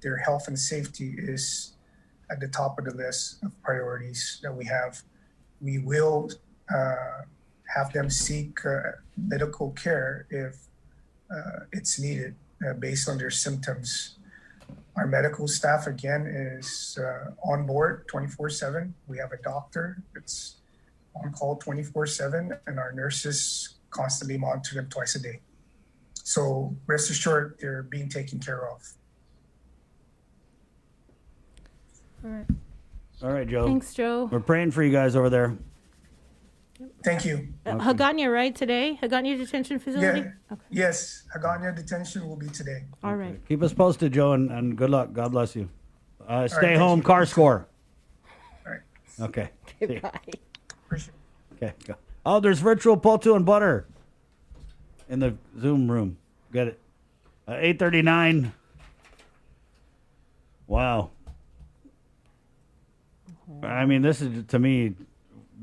Speaker 11: their health and safety is at the top of the list of priorities that we have. We will have them seek medical care if it's needed based on their symptoms. Our medical staff, again, is on board 24/7. We have a doctor that's on call 24/7, and our nurses constantly monitor them twice a day. So rest assured, they're being taken care of.
Speaker 7: All right.
Speaker 6: All right, Joe.
Speaker 7: Thanks, Joe.
Speaker 6: We're praying for you guys over there.
Speaker 11: Thank you.
Speaker 7: Hagåtña, right, today? Hagåtña Detention Facility?
Speaker 11: Yeah. Yes, Hagåtña detention will be today.
Speaker 7: All right.
Speaker 6: Keep us posted, Joe, and good luck. God bless you. Stay
Speaker 11: right, thank
Speaker 6: home,
Speaker 11: you.
Speaker 6: car score.
Speaker 11: All right.
Speaker 6: Okay.
Speaker 7: Goodbye.
Speaker 6: Okay, go. Oh, there's virtual potu and butter in the Zoom room. Get it. 8:39. Wow. I mean, this is, to me,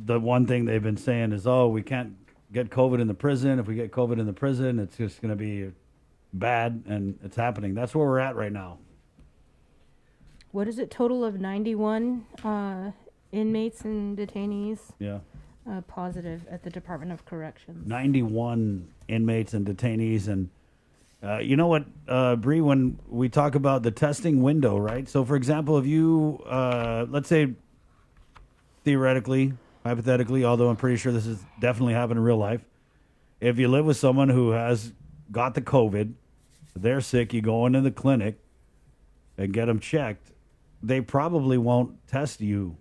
Speaker 6: the one thing they've been saying is, oh, we can't get COVID in the prison. If we get COVID in the prison, it's just going to be bad, and it's happening. That's where we're at right now.
Speaker 7: What is it? Total of 91 inmates and detainees
Speaker 6: Yeah.
Speaker 7: positive at the Department of Corrections.
Speaker 6: 91 inmates and detainees. And you know what, Bree, when we talk about the testing window, right? So, for example, if you, let's say, theoretically, hypothetically, although I'm pretty sure this has definitely happened in real life, if you live with someone who has got the COVID, they're sick, you go into the clinic and get them checked, they probably won't test you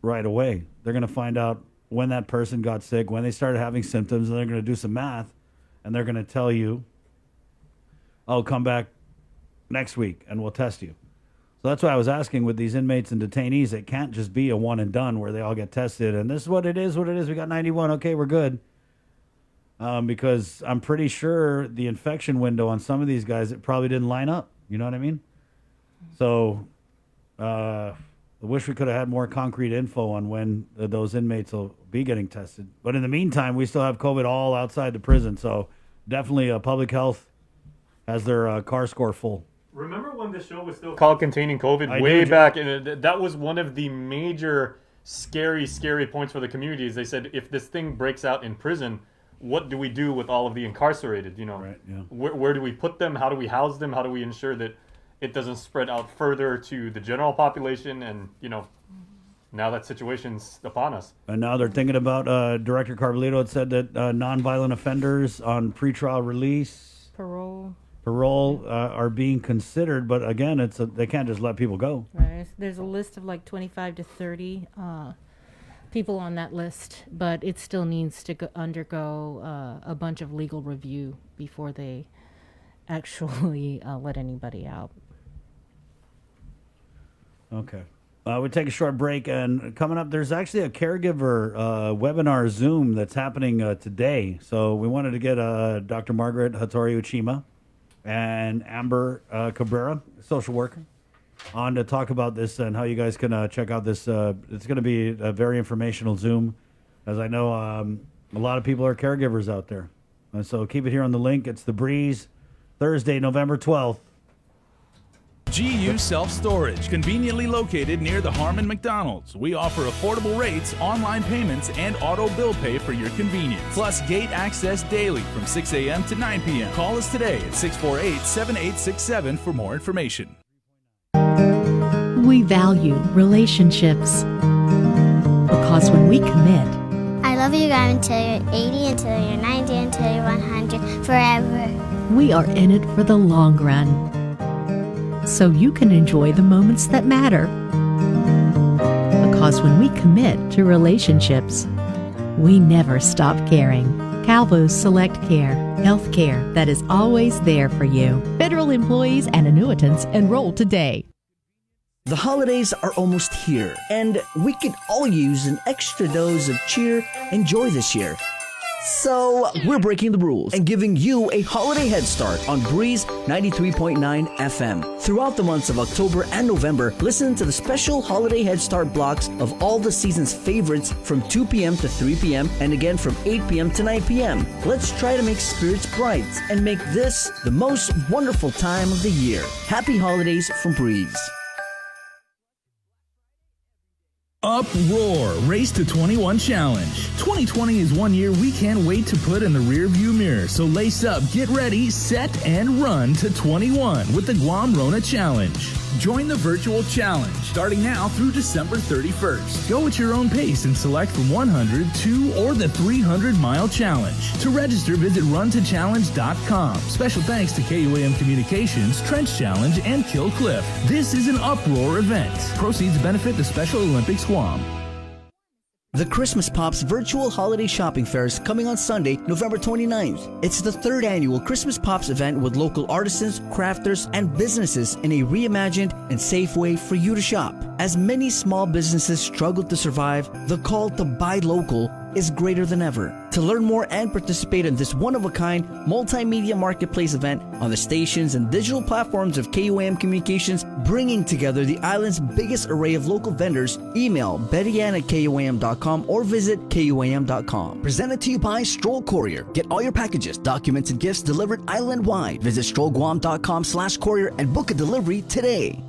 Speaker 6: right away. They're going to find out when that person got sick, when they started having symptoms, and they're going to do some math, and they're going to tell you, oh, come back next week and we'll test you. So that's why I was asking with these inmates and detainees, it can't just be a one and done where they all get tested and this is what it is. We got 91. Okay, we're good. Because I'm pretty sure the infection window on some of these guys, it probably didn't line up. You know what I mean? So I wish we could have had more concrete info on when those inmates will be getting tested. But in the meantime, we still have COVID all outside the prison. So definitely public health has their car score full.
Speaker 5: Remember when the show was still called Containing COVID?
Speaker 6: I
Speaker 5: Way
Speaker 6: do.
Speaker 5: back, and that was one of the major scary points for the community. Is they said, if this thing breaks out in prison, what do we do with all of the incarcerated? You know,
Speaker 6: right, yeah.
Speaker 5: Where do we put them? How do we house them? How do we ensure that it doesn't spread out further to the general population? And, you know, now that situation's upon us.
Speaker 6: And now they're thinking about, Director Carbolito had said that nonviolent offenders on pretrial release, parole are being considered. But again, they can't just let people go.
Speaker 7: Right. There's a list of like 25 to 30 people on that list, but it still needs to undergo a bunch of legal review before they actually let anybody out.
Speaker 6: Okay. We'll take a short break, and coming up, there's actually a caregiver webinar Zoom that's happening today. So we wanted to get Dr. Margaret Hattori Uchima and Amber Cabrera, social worker, on to talk about this and how you guys can check out this. It's going to be a very informational Zoom, as I know a lot of people are caregivers out there. And so keep it here on the link. It's The Breeze, Thursday, November 12th.
Speaker 20: GU Self-Storage, conveniently located near the Harmon McDonald's. We offer affordable rates, online payments, and auto bill pay for your convenience. Plus gate access daily from 6 a.m. to 9 p.m. Call us today at 648-7867 for more information.
Speaker 21: We value relationships because when we commit,
Speaker 22: I love you guys until you're 80, until you're 90, until you're 100, forever.
Speaker 21: we are in it for the long run. So you can enjoy the moments that matter. Because when we commit to relationships, we never stop caring. Calvo's Select Care, health care that is always there for you. Federal employees and annuitants enroll today.
Speaker 2: The holidays are almost here, and we could all use an extra dose of cheer and joy this year. So, we're breaking the rules and giving you a holiday head start on Breeze 93.9 FM. Throughout the months of October and November, listen to the special holiday head start blocks of all the season's favorites from 2 p.m. to 3 p.m. and again from 8 p.m. to 9 p.m. Let's try to make spirits bright and make this the most wonderful time of the year. Happy holidays from Breeze.
Speaker 20: Uproar Race to 21 Challenge. 2020 is one year we can't wait to put in the rearview mirror. So lace up, get ready, set, and run to 21 with the Guam Rona Challenge. Join the virtual challenge starting now through December 31st. Go at your own pace and select from 100, 2, or the 300-mile challenge. To register, visit runtochallenge.com. Special thanks to KUAM Communications, Trench Challenge, and Kill Cliff. This is an Uproar event. Proceeds benefit the Special Olympics Guam.
Speaker 2: The Christmas Pops virtual holiday shopping fair is coming on Sunday, November 29th. It's the third annual Christmas Pops event with local artisans, crafters, and businesses in a reimagined and safe way for you to shop. As many small businesses struggle to survive, the call to buy local is greater than ever. To learn more and participate in this one-of-a-kind multimedia marketplace event on the stations and digital platforms of KUAM Communications, bringing together the island's biggest array of local vendors, email bettyann@kuam.com or visit kuam.com. Presented to you by Stroll Courier. Get all your packages, documents, and gifts delivered island-wide. Visit strollguam.com/courier and book a delivery today.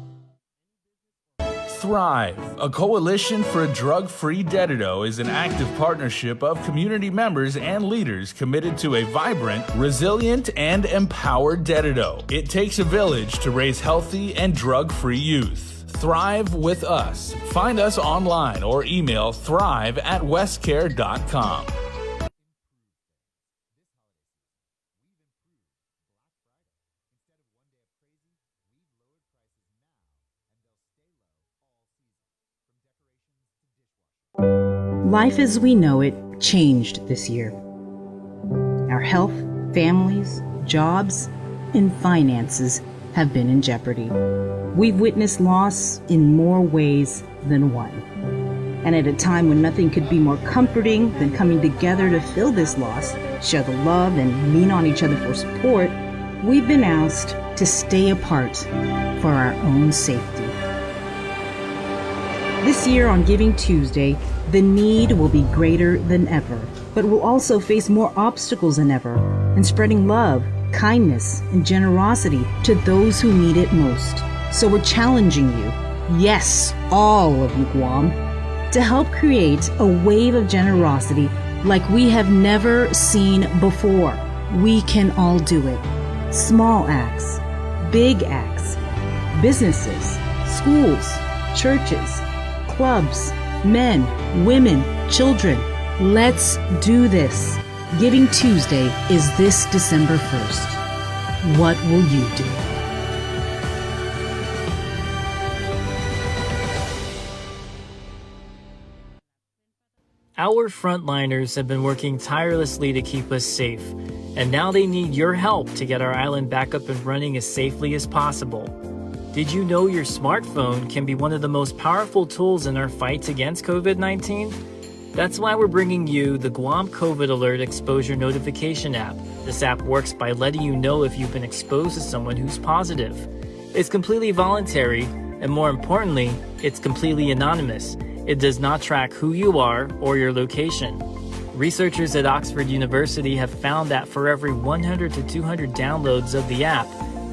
Speaker 20: Thrive, a coalition for a drug-free Dededo, is an active partnership of community members and leaders committed to a vibrant, resilient, and empowered Dededo. It takes a village to raise healthy and drug-free youth. Thrive with us. Find us online or email thrive@westcare.com.
Speaker 18: Life as we know it changed this year. Our health, families, jobs, and finances have been in jeopardy. We've witnessed loss in more ways than one. And at a time when nothing could be more comforting than coming together to fill this loss, share the love, and lean on each other for support, we've been asked to stay apart for our own safety. This year on Giving Tuesday, the need will be greater than ever, but we'll also face more obstacles than ever in spreading love, kindness, and generosity to those who need it most. So we're challenging you, yes, all of you Guam, to help create a wave of generosity like we have never seen before. We can all do it. Small acts, big acts, businesses, schools, churches, clubs, men, women, children. Let's do this. Giving Tuesday is this December 1st. What will you do?
Speaker 13: Our frontliners have been working tirelessly to keep us safe, and now they need your help to get our island back up and running as safely as possible. Did you know your smartphone can be one of the most powerful tools in our fight against COVID-19? That's why we're bringing you the Guam COVID Alert Exposure Notification app. This app works by letting you know if you've been exposed to someone who's positive. It's completely voluntary, and more importantly, it's completely anonymous. It does not track who you are or your location. Researchers at Oxford University have found that for every 100 to 200 downloads of the app,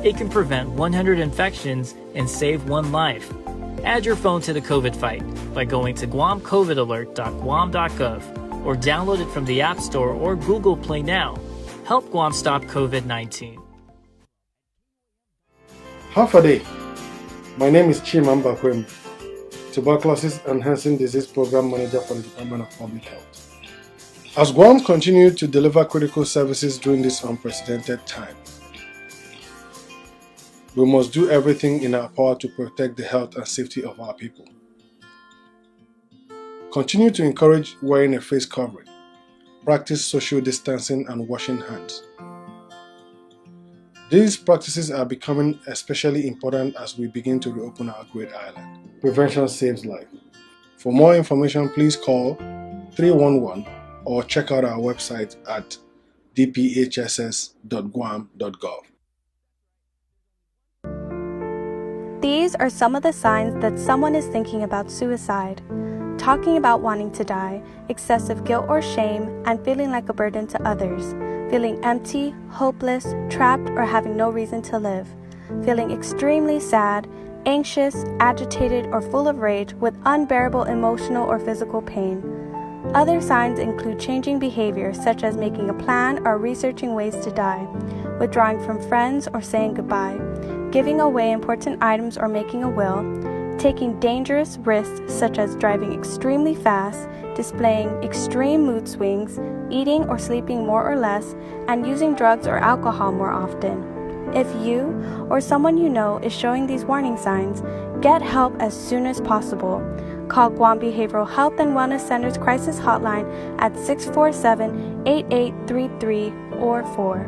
Speaker 13: it can prevent 100 infections and save one life. Add your phone to the COVID fight by going to guamcovidalert.guam.gov or download it from the App Store or Google Play now. Help Guam stop COVID-19.
Speaker 15: Half a day. My name is Chimamba Kwem, Tuberculosis Enhancing Disease Program Manager for the Department of Public Health. As Guam continued to deliver critical services during this unprecedented time, we must do everything in our power to protect the health and safety of our people. Continue to encourage wearing a face covering, practice social distancing and washing hands. These practices are becoming especially important as we begin to reopen our great island. Prevention saves life. For more information, please call 311 or check out our website at dphss.guam.gov.
Speaker 4: These are some of the signs that someone is thinking about suicide. Talking about wanting to die, excessive guilt or shame, and feeling like a burden to others. Feeling empty, hopeless, trapped, or having no reason to live. Feeling extremely sad, anxious, agitated, or full of rage with unbearable emotional or physical pain. Other signs include changing behavior, such as making a plan or researching ways to die, withdrawing from friends or saying goodbye, giving away important items or making a will, taking dangerous risks such as driving extremely fast, displaying extreme mood swings, eating or sleeping more or less, and using drugs or alcohol more often. If you or someone you know is showing these warning signs, get help as soon as possible. Call Guam Behavioral Health and Wellness Center's crisis hotline at 647-8833 or 4.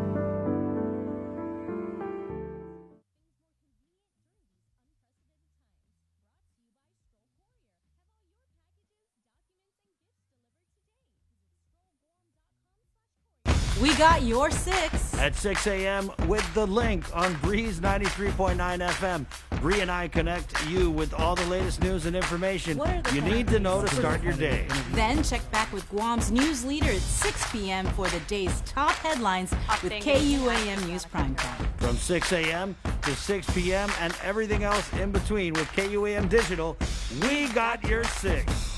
Speaker 23: We got your 6.
Speaker 6: At 6 a.m. with The Link on Breeze 93.9 FM. Bree and I connect you with all the latest news and information you need to know to start your day.
Speaker 23: Then check back with Guam's news leader at 6 p.m. for the day's top headlines with KUAM News Primetime.
Speaker 6: From 6 a.m. to 6 p.m. and everything else in between with KUAM Digital, we got your 6.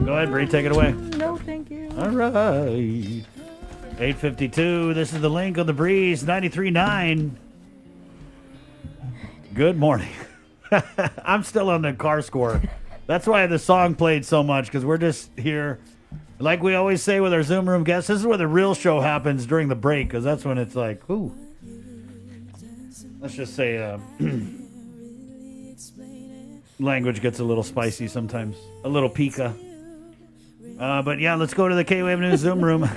Speaker 6: Go ahead, Bree, take it away.
Speaker 7: No, thank you.
Speaker 6: All right. 8:52. This is The Link on the Breeze 93.9. Good morning. I'm still on the car score. That's why the song played so much, because we're just here Like we always say with our Zoom room guests, this is where the real show happens during the break, because that's when it's like, ooh. Let's just say language gets a little spicy sometimes, a little pica. But yeah, let's go to the K-Wave News Zoom room.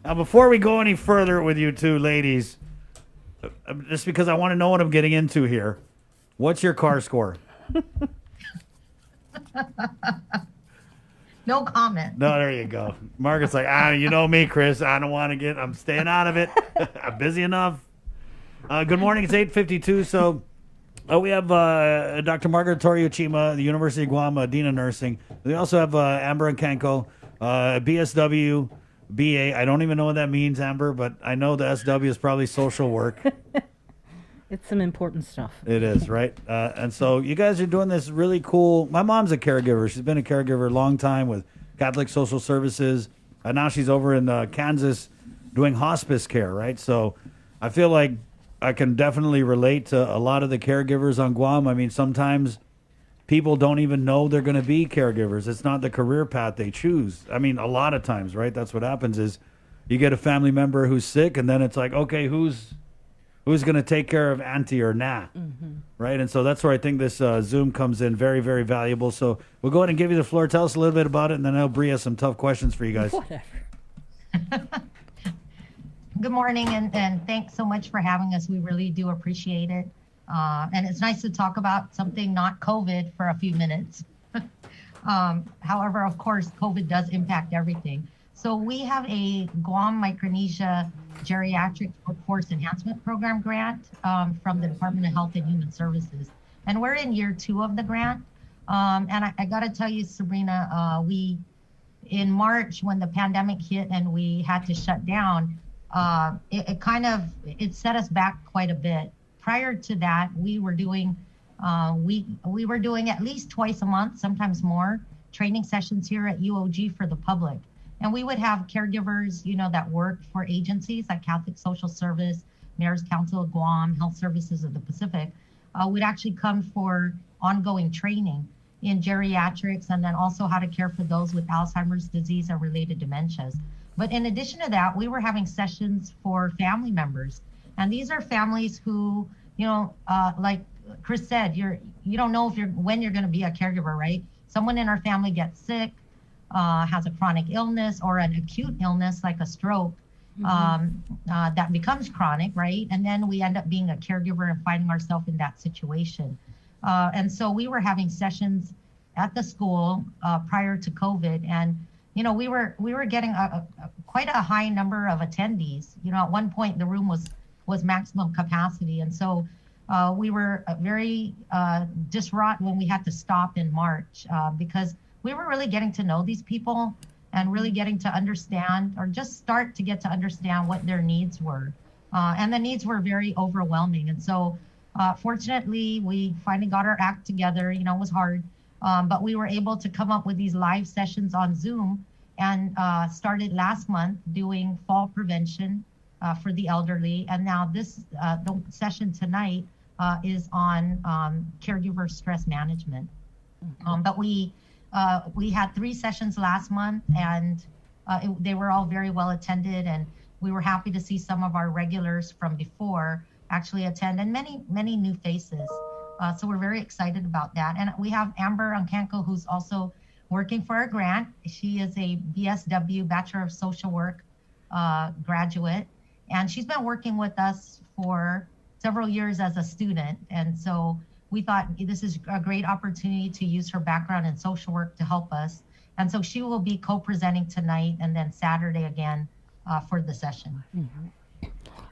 Speaker 6: Now, before we go any further with you two ladies, just because I want to know what I'm getting into here, what's your car score?
Speaker 14: No comment.
Speaker 6: No, there you go. Margaret's like, you know me, Chris. I don't want to get, I'm staying out of it. I'm busy enough. Good morning. It's 8:52. So we have Dr. Margaret Toriuchima, the University of Guam, Dean of Nursing. We also have Amber Nkanko, BSW, BA. I don't even know what that means, Amber, but I know the SW is probably social work.
Speaker 7: It's some important stuff.
Speaker 6: It is, right? And so you guys are doing this really cool. My mom's a caregiver. She's been a caregiver a long time with Catholic Social Services. Now she's over in Kansas doing hospice care, right? So I feel like I can definitely relate to a lot of the caregivers on Guam. I mean, sometimes people don't even know they're going to be caregivers. It's not the career path they choose. I mean, a lot of times, right? That's what happens is you get a family member who's sick, and then it's like, okay, who's going to take care of auntie or right? And so that's where I think this Zoom comes in very, very valuable. So we'll go ahead and give you the floor. Tell us a little bit about it, and then I'll Brie has some tough questions for you guys.
Speaker 14: Whatever. Good morning, and thanks so much for having us. We really do appreciate it. And it's nice to talk about something not COVID for a few minutes. However, of course, COVID does impact everything. So we have a Guam Micronesia Geriatric Workforce Enhancement Program grant from the Department of Health and Human Services. And we're in year 2 of the grant. And I got to tell you, Sabrina, in March, when the pandemic hit and we had to shut down, it set us back quite a bit. Prior to that, we were doing at least twice a month, sometimes more, training sessions here at UOG for the public. And we would have caregivers, that work for agencies like Catholic Social Service, Mayor's Council of Guam, Health Services of the Pacific, would actually come for ongoing training in geriatrics, and then also how to care for those with Alzheimer's disease and related dementias. But in addition to that, we were having sessions for family members. And these are families who, like Chris said, you don't know when you're going to be a caregiver, right? Someone in our family gets sick, has a chronic illness or an acute illness like a stroke that becomes chronic, right? And then we end up being a caregiver and finding ourselves in that situation. And so we were having sessions at the school prior to COVID, and we were getting quite a high number of attendees. At one point the room was maximum capacity, and so we were very distraught when we had to stop in March because we were really getting to know these people and really getting to understand, or just start to get to understand, what their needs were. And the needs were very overwhelming. And so fortunately, we finally got our act together. It was hard, but we were able to come up with these live sessions on Zoom, and started last month doing fall prevention for the elderly. And now the session tonight is on caregiver stress management. But we had 3 sessions last month, and they were all very well attended, and we were happy to see some of our regulars from before actually attend, and many new faces. So we're very excited about that. And we have Amber Nkanko, who's also working for our grant. She is a BSW, Bachelor of Social Work graduate, and she's been working with us for several years as a student. And so we thought this is a great opportunity to use her background in social work to help us. And so she will be co-presenting tonight, and then Saturday again for the session.
Speaker 7: Mm-hmm.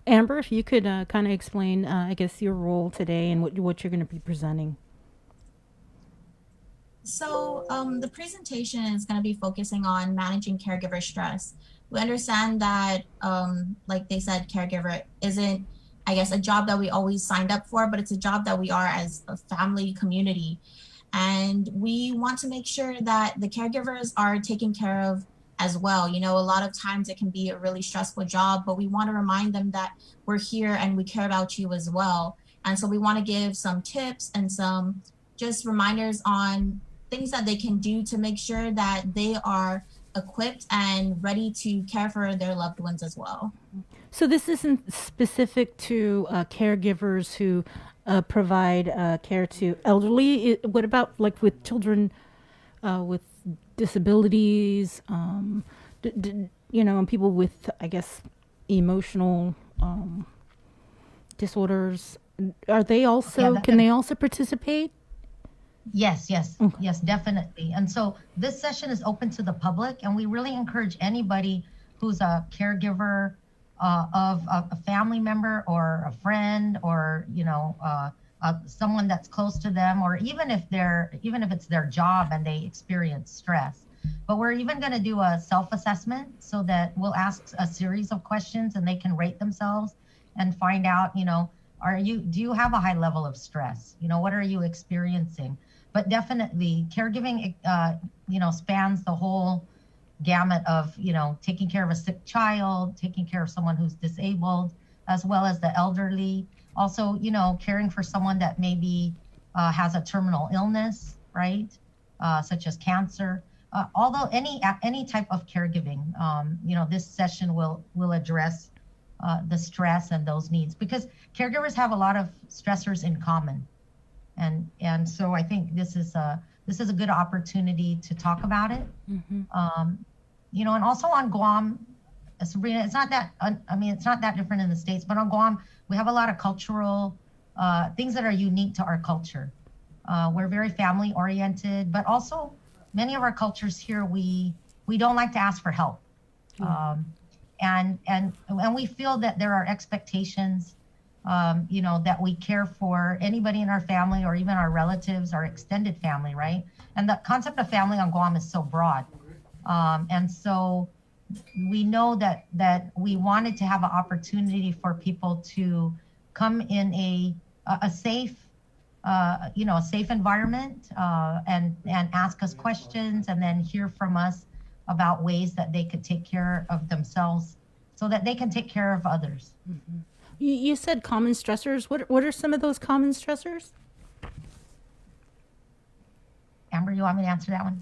Speaker 7: Amber, if you could kind of explain, I guess, your role today and what you're going to be presenting.
Speaker 16: So the presentation is going to be focusing on managing caregiver stress. We understand that, like they said, caregiver isn't, I guess, a job that we always signed up for, but it's a job that we are as a family community. And we want to make sure that the caregivers are taken care of as well. A lot of times it can be a really stressful job, but we want to remind them that we're here and we care about you as well. And so we want to give some tips and some just reminders on things that they can do to make sure that they are equipped and ready to care for their loved ones as well.
Speaker 7: So this isn't specific to caregivers who provide care to elderly. What about like with children with disabilities, and people with, I guess, emotional disorders? Are they also, can they also participate?
Speaker 14: Yes, yes, definitely. And so this session is open to the public, and we really encourage anybody who's a caregiver of a family member or a friend, or someone that's close to them, or even if it's their job and they experience stress. But we're even going to do a self-assessment, so that we'll ask a series of questions and they can rate themselves and find out, do you have a high level of stress? What are you experiencing? But definitely caregiving, spans the whole gamut of, taking care of a sick child, taking care of someone who's disabled, as well as the elderly. Also, caring for someone that maybe has a terminal illness, right? Such as cancer. Although any type of caregiving, this session will address the stress and those needs, because caregivers have a lot of stressors in common. And so I think this is a good opportunity to talk about it. And also on Guam, Sabrina, it's not that different in the States, but on Guam, we have a lot of cultural things that are unique to our culture. We're very family oriented, but also many of our cultures here, we don't like to ask for help. And we feel that there are expectations, that we care for anybody in our family, or even our relatives, our extended family, right? And the concept of family on Guam is so broad. And so we know that we wanted to have an opportunity for people to come in a safe, a safe environment, and ask us questions, and then hear from us about ways that they could take care of themselves so that they can take care of others.
Speaker 7: You said common stressors. What are some of those common stressors?
Speaker 14: Amber, you want me to answer that one?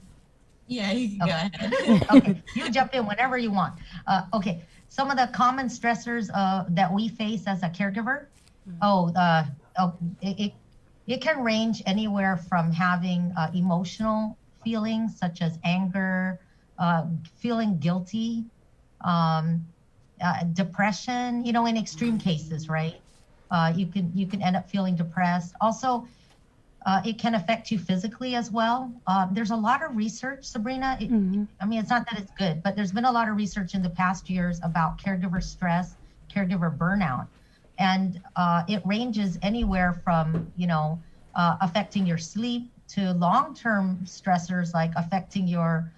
Speaker 16: Yeah, you can go ahead.
Speaker 14: Okay, you jump in whenever you want. Okay, some of the common stressors that we face as a caregiver. It can range anywhere from having emotional feelings such as anger, feeling guilty, depression, in extreme cases, right? You can end up feeling depressed. Also, it can affect you physically as well. There's a lot of research, Sabrina. It's not that it's good, but there's been a lot of research in the past years about caregiver stress, caregiver burnout. And it ranges anywhere from, affecting your sleep to long-term stressors like affecting your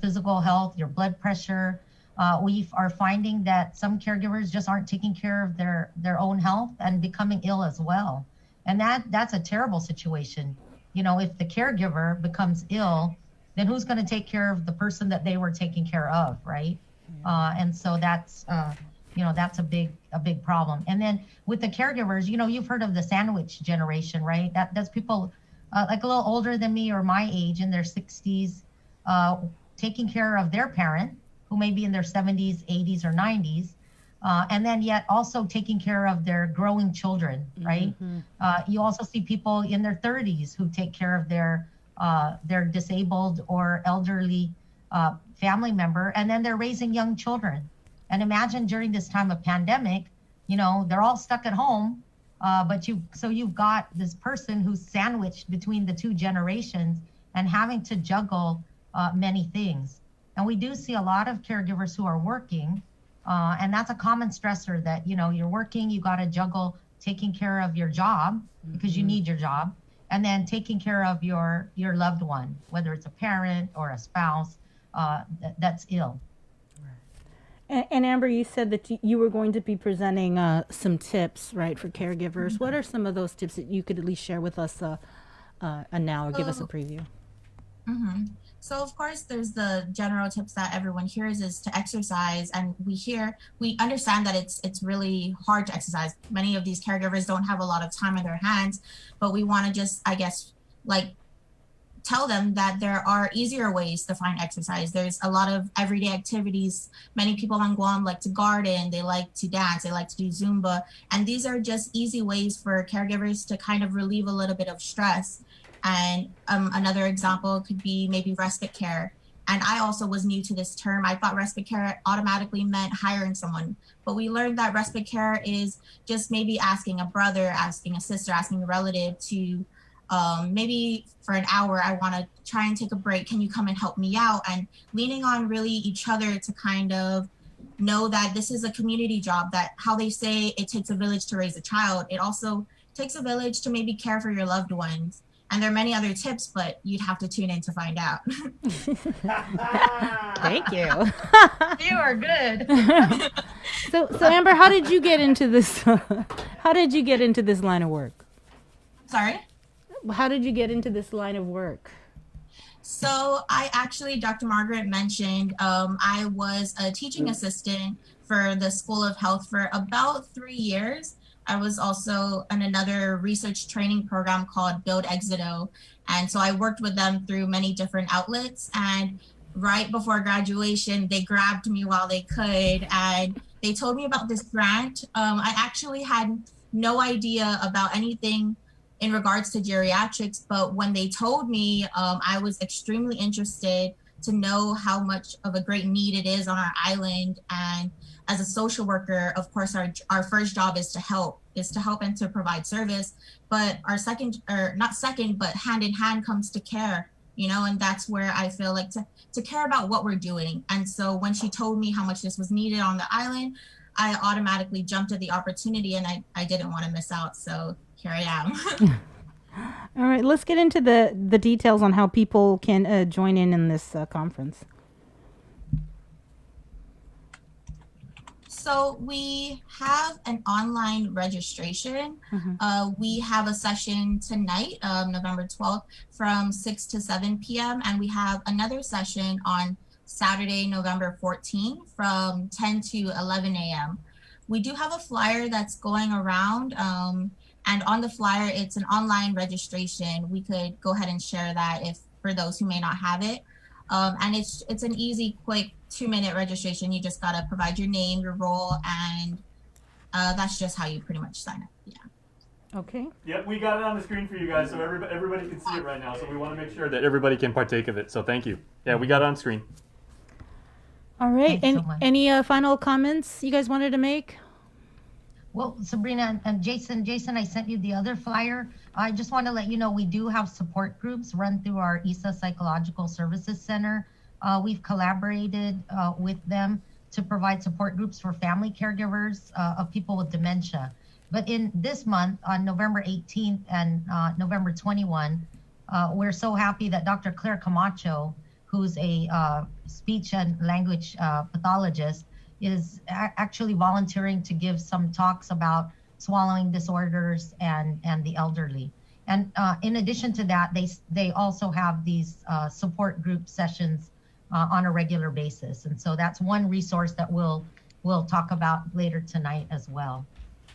Speaker 14: physical health, your blood pressure. We are finding that some caregivers just aren't taking care of their own health and becoming ill as well. And that's a terrible situation. If the caregiver becomes ill, then who's going to take care of the person that they were taking care of, right? And so that's a big problem. And then with the caregivers, you've heard of the sandwich generation, right? That's people like a little older than me or my age, in their 60s, taking care of their parent who may be in their 70s, 80s, or 90s. And then yet also taking care of their growing children, right? You also see people in their 30s who take care of their disabled or elderly family member, and then they're raising young children. And imagine during this time of pandemic, they're all stuck at home, but you've got this person who's sandwiched between the two generations and having to juggle many things. And we do see a lot of caregivers who are working, and that's a common stressor that, you're working, you got to juggle taking care of your job because you need your job, and then taking care of your loved one, whether it's a parent or a spouse that's ill.
Speaker 7: And Amber, you said that you were going to be presenting some tips, right, for caregivers. What are some of those tips that you could at least share with us now, or give us a preview?
Speaker 16: So of course, there's the general tips that everyone hears is to exercise, and we understand that it's really hard to exercise. Many of these caregivers don't have a lot of time on their hands, but we want to just, I guess, like tell them that there are easier ways to find exercise. There's a lot of everyday activities. Many people on Guam like to garden, they like to dance, they like to do Zumba. And these are just easy ways for caregivers to kind of relieve a little bit of stress. And another example could be maybe respite care. And I also was new to this term. I thought respite care automatically meant hiring someone. But we learned that respite care is just maybe asking a brother, asking a sister, asking a relative to maybe for an hour, I want to try and take a break. Can you come and help me out? And leaning on really each other to kind of know that this is a community job, that how they say it takes a village to raise a child. It also takes a village to maybe care for your loved ones. And there are many other tips, but you'd have to tune in to find out.
Speaker 7: Thank you.
Speaker 14: You are good.
Speaker 7: So Amber, how did you get into this? How did you get into this line of work?
Speaker 16: Sorry?
Speaker 7: How did you get into this line of work?
Speaker 16: So I actually, Dr. Margaret mentioned, I was a teaching assistant for the School of Health for about 3 years. I was also in another research training program called Build Exito. And so I worked with them through many different outlets. And right before graduation, they grabbed me while they could. And they told me about this grant. I actually had no idea about anything in regards to geriatrics, but when they told me, I was extremely interested to know how much of a great need it is on our island. And as a social worker, of course, our first job is to help and to provide service. But our second, or not second, but hand in hand comes to care, and that's where I feel like to care about what we're doing. And so when she told me how much this was needed on the island, I automatically jumped at the opportunity, and I didn't want to miss out. So here I am.
Speaker 7: All right, let's get into the details on how people can join in this conference.
Speaker 16: So we have an online registration. We have a session tonight, November 12th, from 6 to 7 p.m. And we have another session on Saturday, November 14th, from 10 to 11 a.m. We do have a flyer that's going around. And on the flyer, it's an online registration. We could go ahead and share that for those who may not have it. And it's an easy, quick 2-minute registration. You just gotta provide your name, your role, and that's just how you pretty much sign up. Yeah.
Speaker 7: Okay.
Speaker 5: Yep, we got it on the screen for you guys, so everybody can see it right now. So we want to make sure that everybody can partake of it. So thank you. Yeah, we got it on screen.
Speaker 7: All right. And any final comments you guys wanted to make?
Speaker 14: Well, Sabrina and Jason, I sent you the other flyer. I just want to let you know we do have support groups run through our ISA Psychological Services Center. We've collaborated with them to provide support groups for family caregivers of people with dementia. But in this month, on November 18th and November 21, we're so happy that Dr. Claire Camacho, who's a speech and language pathologist, is actually volunteering to give some talks about swallowing disorders and the elderly. And in addition to that, they also have these support group sessions on a regular basis. And so that's one resource that we'll talk about later tonight as well.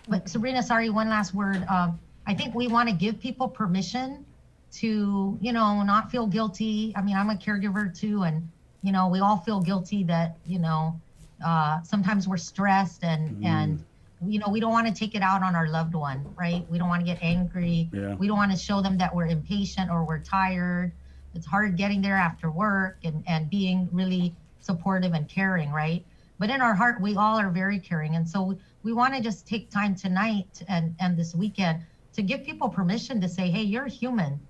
Speaker 14: But Sabrina, sorry, one last word. I think we want to give people permission to, not feel guilty. I mean, I'm a caregiver too, and, we all feel guilty that, sometimes we're stressed and we don't want to take it out on our loved one, right? We don't want to get angry.
Speaker 6: Yeah.
Speaker 14: We don't want to show them that we're impatient or we're tired. It's hard getting there after work and being really supportive and caring, right? But in our heart, we all are very caring. And so we want to just take time tonight and this weekend to give people permission to say, hey, you're human.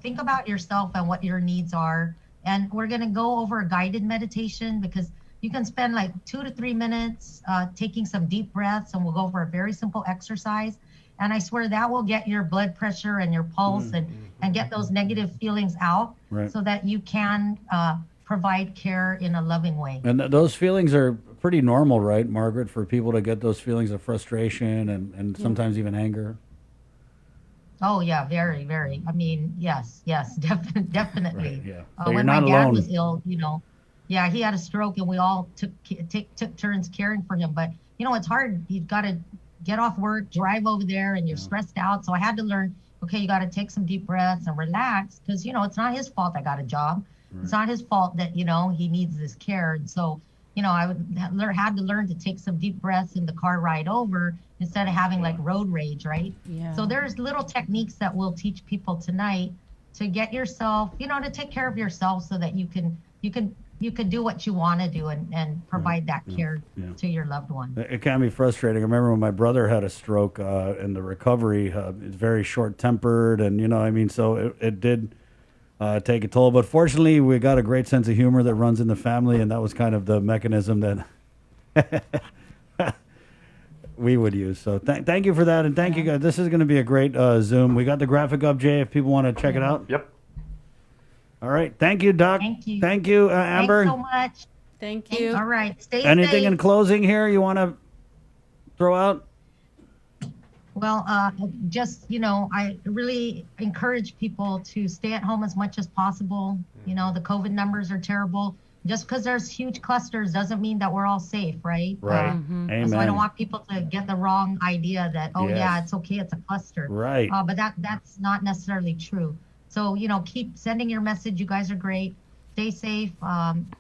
Speaker 14: Think about yourself and what your needs are. And we're going to go over a guided meditation because you can spend like 2 to 3 minutes taking some deep breaths, and we'll go over a very simple exercise. And I swear that will get your blood pressure and your pulse and get those negative feelings out,
Speaker 6: Right.
Speaker 14: so that you can provide care in a loving way.
Speaker 6: And those feelings are pretty normal, right, Margaret, for people to get those feelings of frustration and sometimes even anger?
Speaker 14: Oh yeah, very, very. I mean, yes, definitely.
Speaker 6: Right, yeah. So you're
Speaker 14: When
Speaker 6: not
Speaker 14: my dad
Speaker 6: alone.
Speaker 14: was ill, yeah, he had a stroke, and we all took turns caring for him. But it's hard. You've got to get off work, drive over there, and you're stressed out. So I had to learn, okay, you got to take some deep breaths and relax, because, you know, it's not his fault I got a job. It's not his fault that, you know, he needs this care. And so, you know, I had to learn to take some deep breaths in the car ride over instead of having like road rage, right?
Speaker 7: Yeah.
Speaker 14: So there's little techniques that we'll teach people tonight to get yourself, you know, to take care of yourself so that you can do what you want to do and provide that care to your loved one.
Speaker 6: It can be frustrating. I remember when my brother had a stroke, and the recovery is very short-tempered, and, you know, I mean, so it did take a toll. But fortunately, we got a great sense of humor that runs in the family, and that was kind of the mechanism that we would use. So thank you for that, and thank you guys. This is going to be a great Zoom. We got the graphic up, Jay, if people want to check it out.
Speaker 5: Yep.
Speaker 6: All right. Thank you, Doc. Thank you, Amber.
Speaker 14: Thanks so much.
Speaker 7: Thank you.
Speaker 14: All right. Stay
Speaker 6: Anything
Speaker 14: safe.
Speaker 6: in closing here you want to throw out?
Speaker 14: Well, just, you know, I really encourage people to stay at home as much as possible. You know, the COVID numbers are terrible. Just because there's huge clusters doesn't mean that we're all safe, right?
Speaker 6: Right.
Speaker 14: And so I don't want people to get the wrong idea that, oh,
Speaker 6: Yes.
Speaker 14: yeah, it's okay, it's a cluster.
Speaker 6: Right.
Speaker 14: But that's not necessarily true. So, you know, keep sending your message. You guys are great. Stay safe.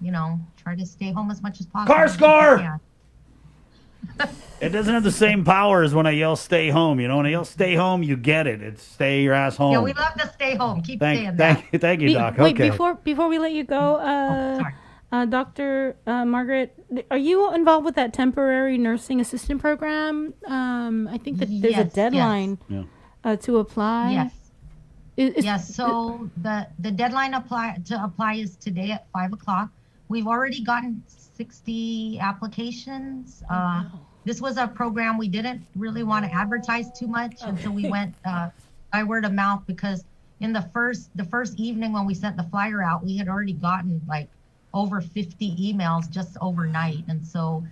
Speaker 14: You know, try to stay home as much as possible.
Speaker 6: Car
Speaker 14: if you
Speaker 6: score!
Speaker 14: can.
Speaker 6: It doesn't have the same power as when I yell "stay home." You know, when I yell "stay home," you get it. It's stay your ass home.
Speaker 14: Yeah, we love to stay home. Keep saying that.
Speaker 6: Thank you, Doc.
Speaker 7: Wait,
Speaker 6: Okay.
Speaker 7: before we let you go, Dr. Margaret, are you involved with that temporary nursing assistant program? I think that there's a
Speaker 14: Yes,
Speaker 7: deadline to apply.
Speaker 14: Yes.
Speaker 7: Is-
Speaker 14: Yes, so the deadline to apply is today at 5:00. We've already gotten 60 applications. This was a program we didn't really want to advertise too much until we went by word of mouth, because in the first evening when we sent the flyer out, we had already gotten like over 50 emails just overnight. And so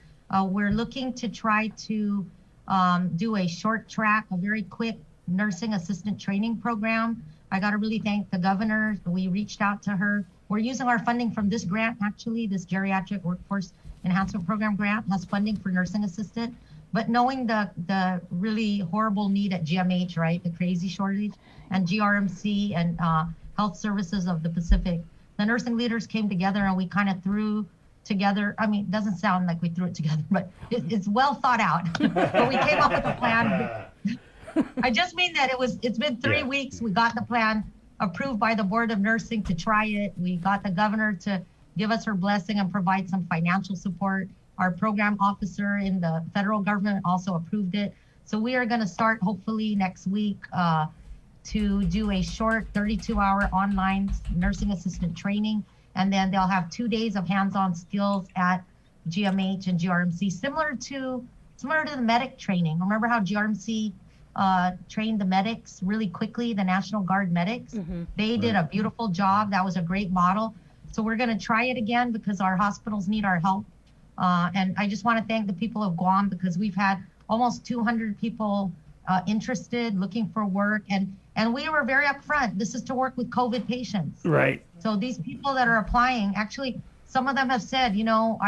Speaker 14: we're looking to try to do a short track, a very quick nursing assistant training program. I got to really thank the governor. We reached out to her. We're using our funding from this grant, actually, this Geriatric Workforce Enhancement Program grant has funding for nursing assistant. But knowing the really horrible need at GMH, right, the crazy shortage, and GRMC and Health Services of the Pacific, the nursing leaders came together and we kind of threw together. I mean, it doesn't sound like we threw it together, but it's well thought out. But we came up with a plan. I just mean that it's been 3 weeks. We got the plan approved by the Board of Nursing to try it. We got the governor to give us her blessing and provide some financial support. Our program officer in the federal government also approved it. So we are going to start hopefully next week to do a short 32-hour online nursing assistant training. And then they'll have 2 days of hands-on skills at GMH and GRMC, similar to the medic training. Remember how GRMC trained the medics really quickly, the National Guard medics? They did a beautiful job. That was a great model. So we're going to try it again because our hospitals need our help. And I just want to thank the people of Guam, because we've had almost 200 people interested, looking for work. And we were very upfront. This is to work with COVID patients.
Speaker 6: Right.
Speaker 14: So these people that are applying, actually, some of them have said, you know,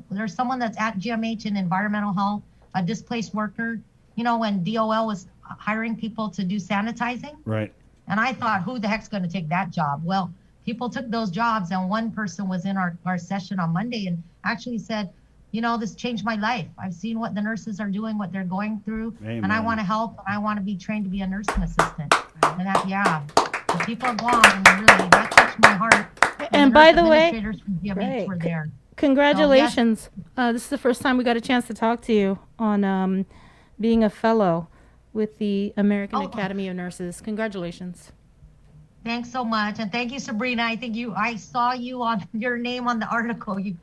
Speaker 14: there's someone that's at GMH in environmental health, a displaced worker, you know, when DOL was hiring people to do sanitizing.
Speaker 6: Right.
Speaker 14: And I thought, who the heck's going to take that job? Well, people took those jobs, and one person was in our session on Monday and actually said, you know, this changed my life. I've seen what the nurses are doing, what they're going through,
Speaker 6: Amen.
Speaker 14: and I want to help. And I want to be trained to be a nursing assistant. And that, the people of Guam, and really, that touched my heart.
Speaker 7: And by the way,
Speaker 14: administrators from GMH were there.
Speaker 7: Congratulations. This is the first time we got a chance to talk to you on being a fellow with the American Academy of Nurses. Congratulations.
Speaker 14: Thanks so much, and thank you, Sabrina. I saw you on your name on the article. You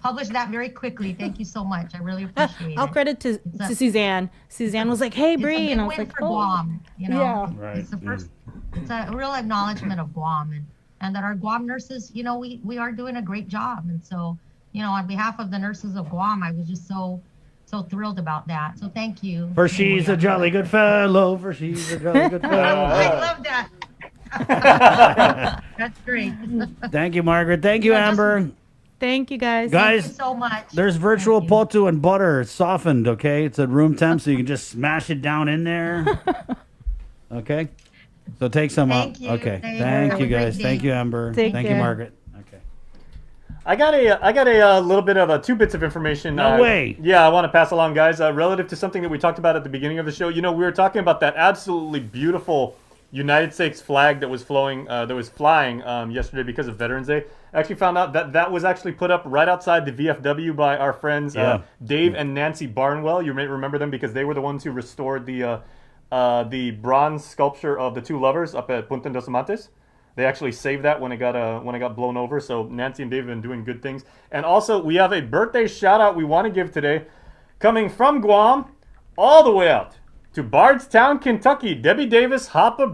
Speaker 14: published that very quickly. Thank you so much. I really appreciate it.
Speaker 7: I'll credit to Suzanne. Suzanne was like, "Hey, Bree," and I was
Speaker 14: win
Speaker 7: like,
Speaker 14: for Guam. You know,
Speaker 7: yeah.
Speaker 6: Right.
Speaker 14: It's the first. It's a real acknowledgement of Guam, and that our Guam nurses, you know, we are doing a great job. And so, you know, on behalf of the nurses of Guam, I was just so thrilled about that. So thank you.
Speaker 6: For she's a jolly good fellow. For she's a jolly good fellow.
Speaker 14: I love that. That's great.
Speaker 6: Thank you, Margaret. Thank you, Amber.
Speaker 7: Thank you, guys.
Speaker 6: Guys,
Speaker 14: Thank you so much.
Speaker 6: There's virtual potu and butter. It's softened, okay? It's at room temp, so you can just smash it down in there. Okay. So take some
Speaker 14: Thank
Speaker 6: up.
Speaker 14: you.
Speaker 6: Okay.
Speaker 14: Thank
Speaker 6: Thank
Speaker 14: you.
Speaker 6: you
Speaker 14: Have a great
Speaker 6: guys.
Speaker 14: day.
Speaker 6: Thank you, Amber.
Speaker 7: Take
Speaker 6: Thank you,
Speaker 7: care.
Speaker 6: Margaret. Okay.
Speaker 5: I got a little bit of two bits of information.
Speaker 6: No way.
Speaker 5: Yeah, I want to pass along, guys, relative to something that we talked about at the beginning of the show. You know, we were talking about that absolutely beautiful United States flag that was flying yesterday because of Veterans Day. I actually found out that that was actually put up right outside the VFW by our friends Dave and Nancy Barnwell. You may remember them because they were the ones who restored the bronze sculpture of the two lovers up at Punta dos Amantes. They actually saved that when it got blown over. So Nancy and Dave have been doing good things. And also, we have a birthday shout out we want to give today, coming from Guam all the way out to Bardstown, Kentucky. Debbie Davis, happy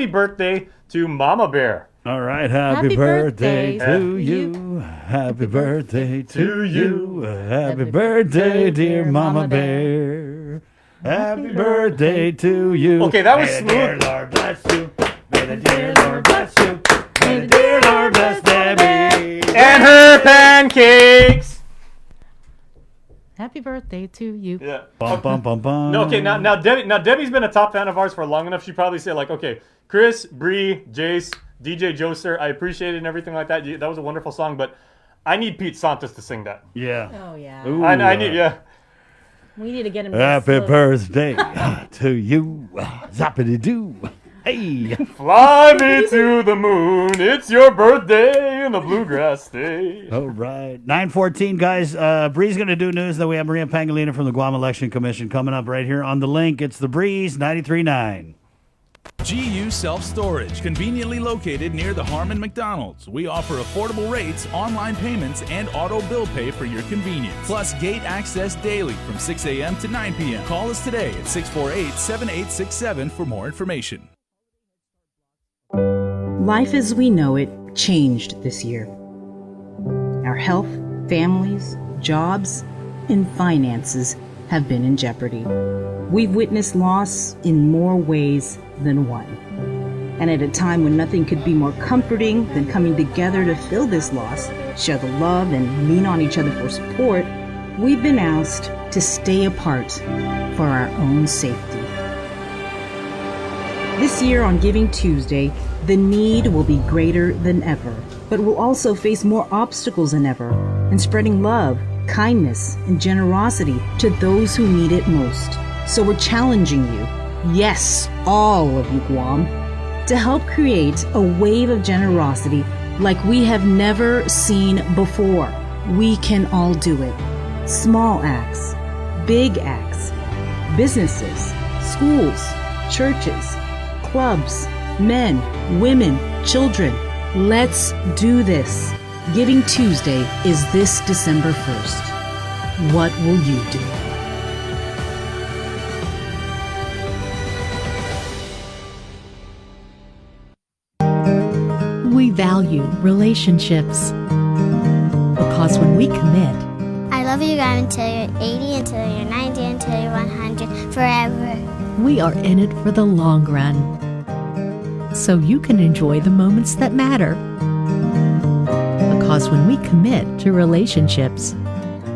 Speaker 5: birthday to Mama Bear.
Speaker 6: All right. Happy birthday to you. Happy birthday to you. Happy birthday, dear Mama Bear. Happy birthday to you.
Speaker 5: Okay, that was
Speaker 6: May the
Speaker 5: smooth.
Speaker 6: dear Lord bless you. May the dear Lord bless you. May the dear Lord bless Debbie
Speaker 5: and her pancakes.
Speaker 7: Happy birthday to you.
Speaker 5: Yeah.
Speaker 6: Bum, bum, bum, bum.
Speaker 5: No, okay, now Debbie's been a top fan of ours for long enough. She probably say like, okay, Chris, Bree, Jace, DJ Joser, I appreciate it and everything like that. That was a wonderful song, but I need Pete Santos to sing that.
Speaker 6: Yeah.
Speaker 7: Oh, yeah.
Speaker 6: Ooh,
Speaker 5: I need, yeah.
Speaker 7: We need to get him.
Speaker 6: Happy birthday to you. Zappity doo. Hey.
Speaker 5: Fly me to the moon. It's your birthday in the bluegrass state.
Speaker 6: All right. 9:14, guys. Bree's going to do news. Then we have Maria Pangolina from the Guam Election Commission coming up right here on the link. It's the Breeze 93.9.
Speaker 20: GU Self-Storage, conveniently located near the Harmon McDonald's. We offer affordable rates, online payments, and auto bill pay for your convenience. Plus gate access daily from 6 a.m. to 9 p.m. Call us today at 648-7867 for more information.
Speaker 18: Life as we know it changed this year. Our health, families, jobs, and finances have been in jeopardy. We've witnessed loss in more ways than one. And at a time when nothing could be more comforting than coming together to fill this loss, share the love, and lean on each other for support, we've been asked to stay apart for our own safety. This year on Giving Tuesday, the need will be greater than ever, but we'll also face more obstacles than ever in spreading love, kindness, and generosity to those who need it most. So we're challenging you, yes, all of you Guam, to help create a wave of generosity like we have never seen before. We can all do it. Small acts, big acts, businesses, schools, churches, clubs, men, women, children. Let's do this. Giving Tuesday is this December 1st. What will you do?
Speaker 21: We value relationships because when we commit,
Speaker 22: I love you guys until you're 80, until you're 90, until you're 100, forever.
Speaker 21: we are in it for the long run. So you can enjoy the moments that matter. Because when we commit to relationships,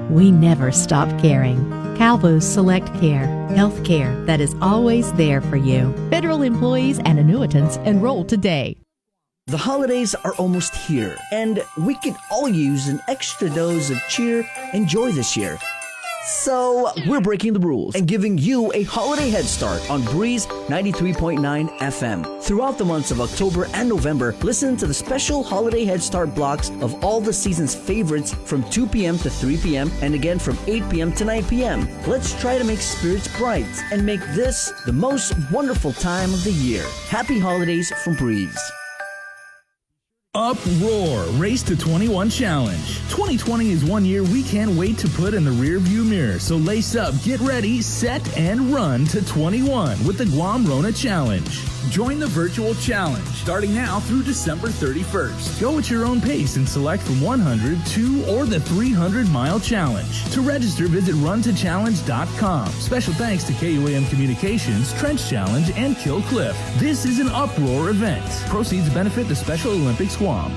Speaker 21: we never stop caring. Calvo's Select Care, health care that is always there for you. Federal employees and annuitants enroll today.
Speaker 2: The holidays are almost here, and we could all use an extra dose of cheer and joy this year. So, we're breaking the rules and giving you a holiday head start on Breeze 93.9 FM. Throughout the months of October and November, listen to the special holiday head start blocks of all the season's favorites from 2 p.m. to 3 p.m. and again from 8 p.m. to 9 p.m. Let's try to make spirits bright and make this the most wonderful time of the year. Happy holidays from Breeze.
Speaker 20: Uproar Race to 21 Challenge. 2020 is 1 year we can't wait to put in the rearview mirror. So lace up, get ready, set, and run to 21 with the Guam Rona Challenge. Join the virtual challenge starting now through December 31st. Go at your own pace and select from 100, 2, or the 300-mile challenge. To register, visit runtochallenge.com. Special thanks to KUAM Communications, Trench Challenge, and Kill Cliff. This is an Uproar event. Proceeds benefit the Special Olympics Guam.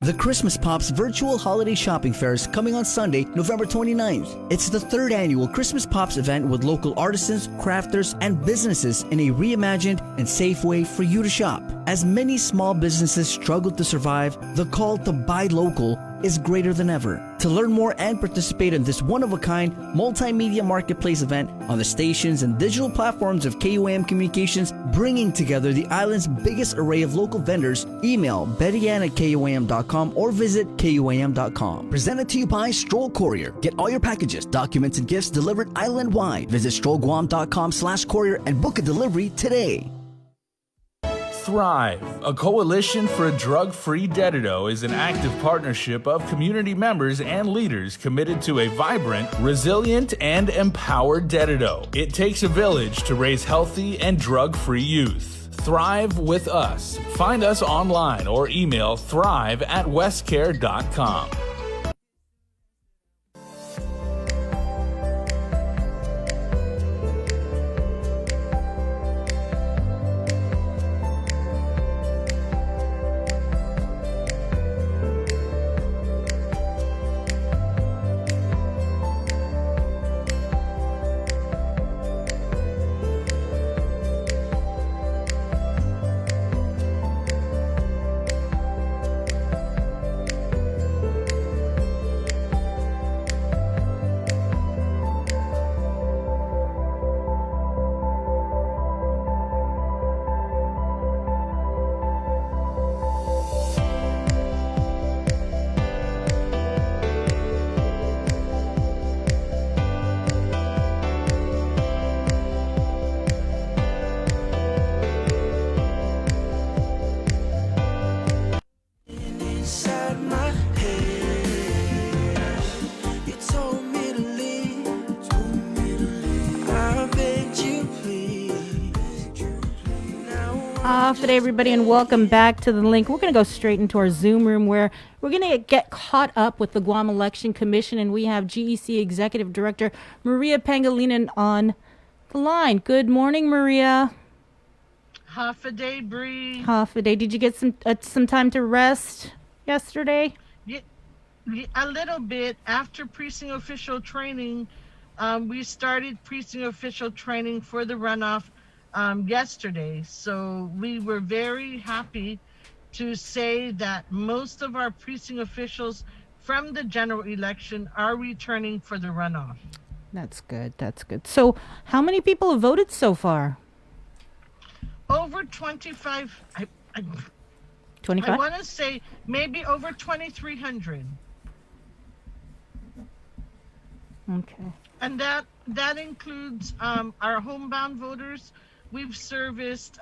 Speaker 2: The Christmas Pops virtual holiday shopping fair is coming on Sunday, November 29th. It's the third annual Christmas Pops event with local artisans, crafters, and businesses in a reimagined and safe way for you to shop. As many small businesses struggle to survive, the call to buy local is greater than ever. To learn more and participate in this one-of-a-kind multimedia marketplace event on the stations and digital platforms of KUAM Communications, bringing together the island's biggest array of local vendors, email bettyann@kuam.com or visit kuam.com. Presented to you by Stroll Courier. Get all your packages, documents, and gifts delivered island-wide. Visit strollguam.com/courier and book a delivery today.
Speaker 20: Thrive, a coalition for a drug-free Dedido, is an active partnership of community members and leaders committed to a vibrant, resilient, and empowered Dedido. It takes a village to raise healthy and drug-free youth. Thrive with us. Find us online or email thrive@westcare.com.
Speaker 7: Today, everybody, and welcome back to The Link. We're going to go straight into our Zoom room where we're going to get caught up with the Guam Election Commission, and we have GEC Executive Director Maria Pangilinan on the line. Good morning, Maria.
Speaker 10: Half a day, Bree.
Speaker 7: Half a day. Did you get some time to rest yesterday?
Speaker 10: Yeah, a little bit. After precinct official training, we started precinct official training for the runoff yesterday. So we were very happy to say that most of our precinct officials from the general election are returning for the runoff.
Speaker 7: That's good. That's good. So how many people have voted so far?
Speaker 10: Over 25.
Speaker 7: 25?
Speaker 10: I want to say maybe over 2,300.
Speaker 7: Okay.
Speaker 10: And that includes our homebound voters. We've serviced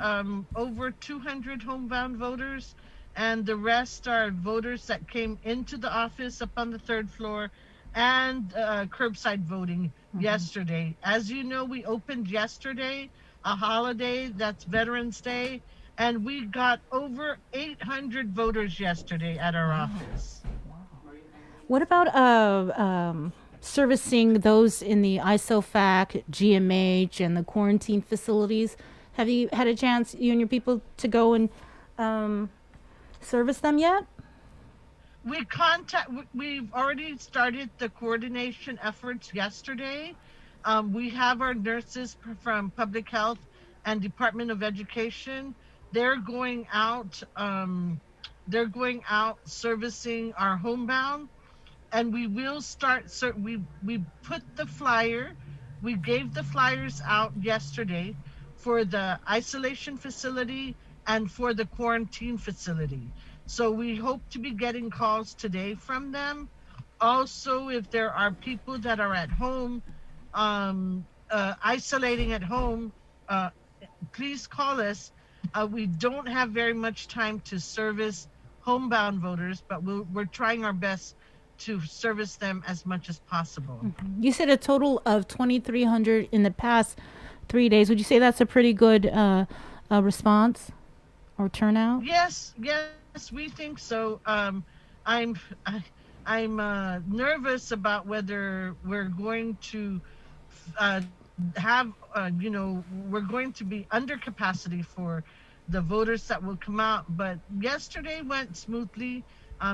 Speaker 10: over 200 homebound voters, and the rest are voters that came into the office up on the third floor and curbside voting yesterday. As you know, we opened yesterday, a holiday, that's Veterans Day, and we got over 800 voters yesterday at our office.
Speaker 7: What about servicing those in the ISOFAC, GMH, and the quarantine facilities? Have you had a chance, you and your people, to go and service them yet?
Speaker 10: We've already started the coordination efforts yesterday. We have our nurses from Public Health and Department of Education. They're going out servicing our homebound. And we will start, we put the flyer, we gave the flyers out yesterday for the isolation facility and for the quarantine facility. So we hope to be getting calls today from them. Also, if there are people that are at home, isolating at home, please call us. We don't have very much time to service homebound voters, but we're trying our best to service them as much as possible.
Speaker 7: You said a total of 2,300 in the past 3 days. Would you say that's a pretty good response or turnout?
Speaker 10: Yes, we think so. I'm nervous about whether we're going to we're going to be under capacity for the voters that will come out. But yesterday went smoothly.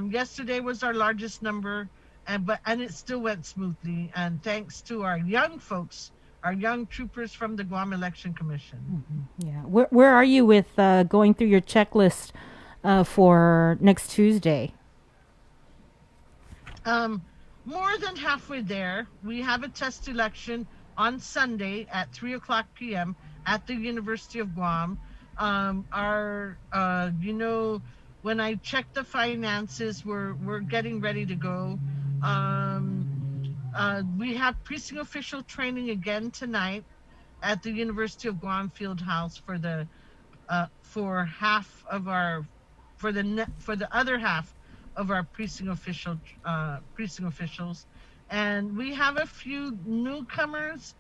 Speaker 10: Yesterday was our largest number, and it still went smoothly. And thanks to our young folks, our young troopers from the Guam Election Commission.
Speaker 7: Yeah. Where are you with going through your checklist for next Tuesday?
Speaker 10: More than halfway there. We have a test election on Sunday at 3:00 p.m. at the University of Guam. When I check the finances, we're getting ready to go. We have precinct official training again tonight at the University of Guam Field House for the other half of our precinct officials, and we have a few newcomers.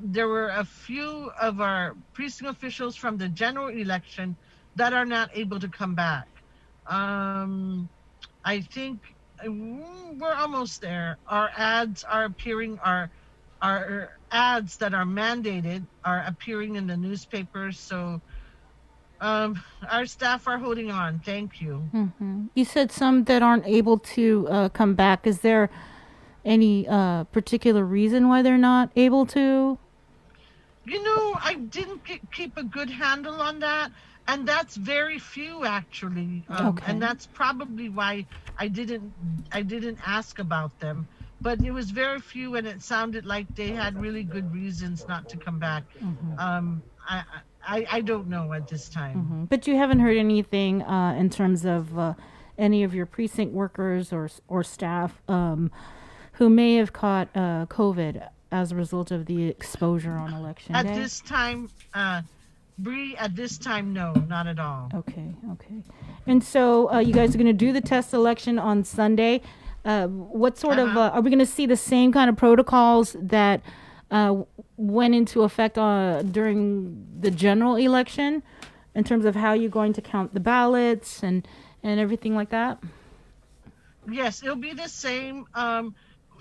Speaker 10: There were a few of our precinct officials from the general election that are not able to come back. I think we're almost there. Our ads are appearing. Our ads that are mandated are appearing in the newspapers. So our staff are holding on. Thank you.
Speaker 7: Mm-hmm. You said some that aren't able to come back. Is there any particular reason why they're not able to?
Speaker 10: I didn't keep a good handle on that. And that's very few, actually.
Speaker 7: Okay.
Speaker 10: And that's probably why I didn't ask about them. But it was very few, and it sounded like they had really good reasons not to come back.
Speaker 7: Mm-hmm.
Speaker 10: I don't know at this time.
Speaker 7: Mm-hmm. But you haven't heard anything in terms of any of your precinct workers or staff who may have caught COVID as a result of the exposure on election day?
Speaker 10: At this time, Bree, at this time, no, not at all.
Speaker 7: Okay. And so you guys are going to do the test election on Sunday. What sort of, are we going to see the same kind of protocols that went into effect during the general election in terms of how you're going to count the ballots and everything like that?
Speaker 10: Yes, it'll be the same.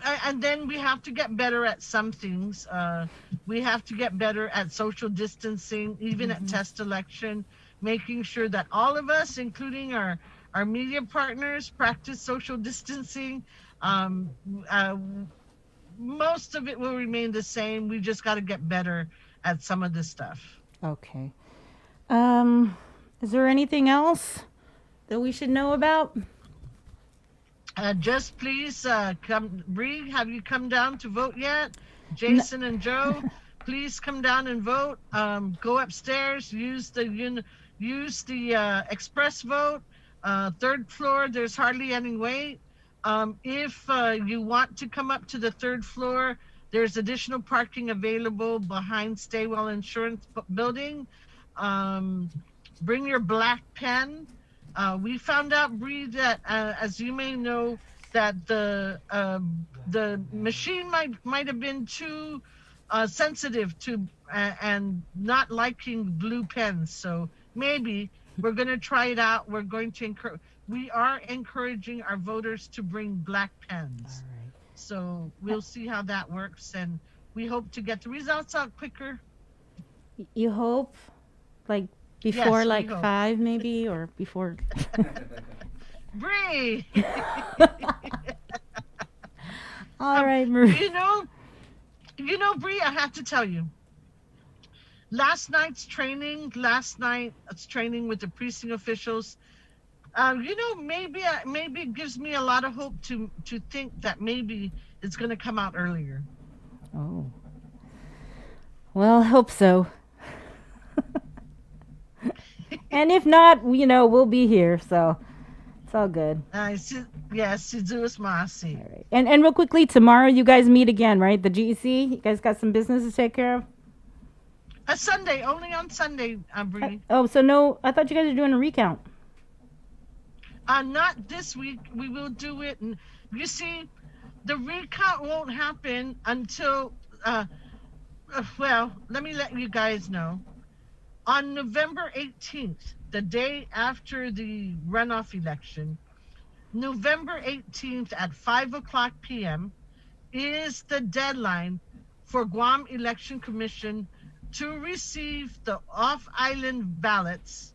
Speaker 10: And then we have to get better at some things. We have to get better at social distancing, even at test election, making sure that all of us, including our media partners, practice social distancing. Most of it will remain the same. We just got to get better at some of this stuff.
Speaker 7: Okay. Is there anything else that we should know about?
Speaker 10: Just please come. Bree, have you come down to vote yet? Jason and Joe, please come down and vote. Go upstairs. Use the express vote. Third floor. There's hardly any wait. If you want to come up to the third floor, there's additional parking available behind Staywell Insurance Building. Bring your black pen. We found out, Bree, that as you may know, that the machine might have been too sensitive to and not liking blue pens. So maybe we're going to try it out. We're going to we are encouraging our voters to bring black pens.
Speaker 7: All right.
Speaker 10: So we'll see how that works, and we hope to get the results out quicker.
Speaker 7: You hope, like before,
Speaker 10: Yes, we hope.
Speaker 7: 5 maybe, or before.
Speaker 10: Bree.
Speaker 7: All right, Marie.
Speaker 10: You know, Bree, I have to tell you. Last night's training with the precinct officials. Maybe it gives me a lot of hope to think that maybe it's going to come out earlier.
Speaker 7: Oh. Well, I hope so. And if not, we'll be here, so it's all good.
Speaker 10: Yes, Masi.
Speaker 7: All right. And real quickly, tomorrow you guys meet again, right? The GEC? You guys got some business to take care of?
Speaker 10: Sunday, only on Sunday, Bree.
Speaker 7: So no, I thought you guys were doing a recount.
Speaker 10: Not this week. We will do it. And you see, the recount won't happen until, let me let you guys know. On November 18th, the day after the runoff election, November 18th at 5:00 p.m. is the deadline for Guam Election Commission to receive the off-island ballots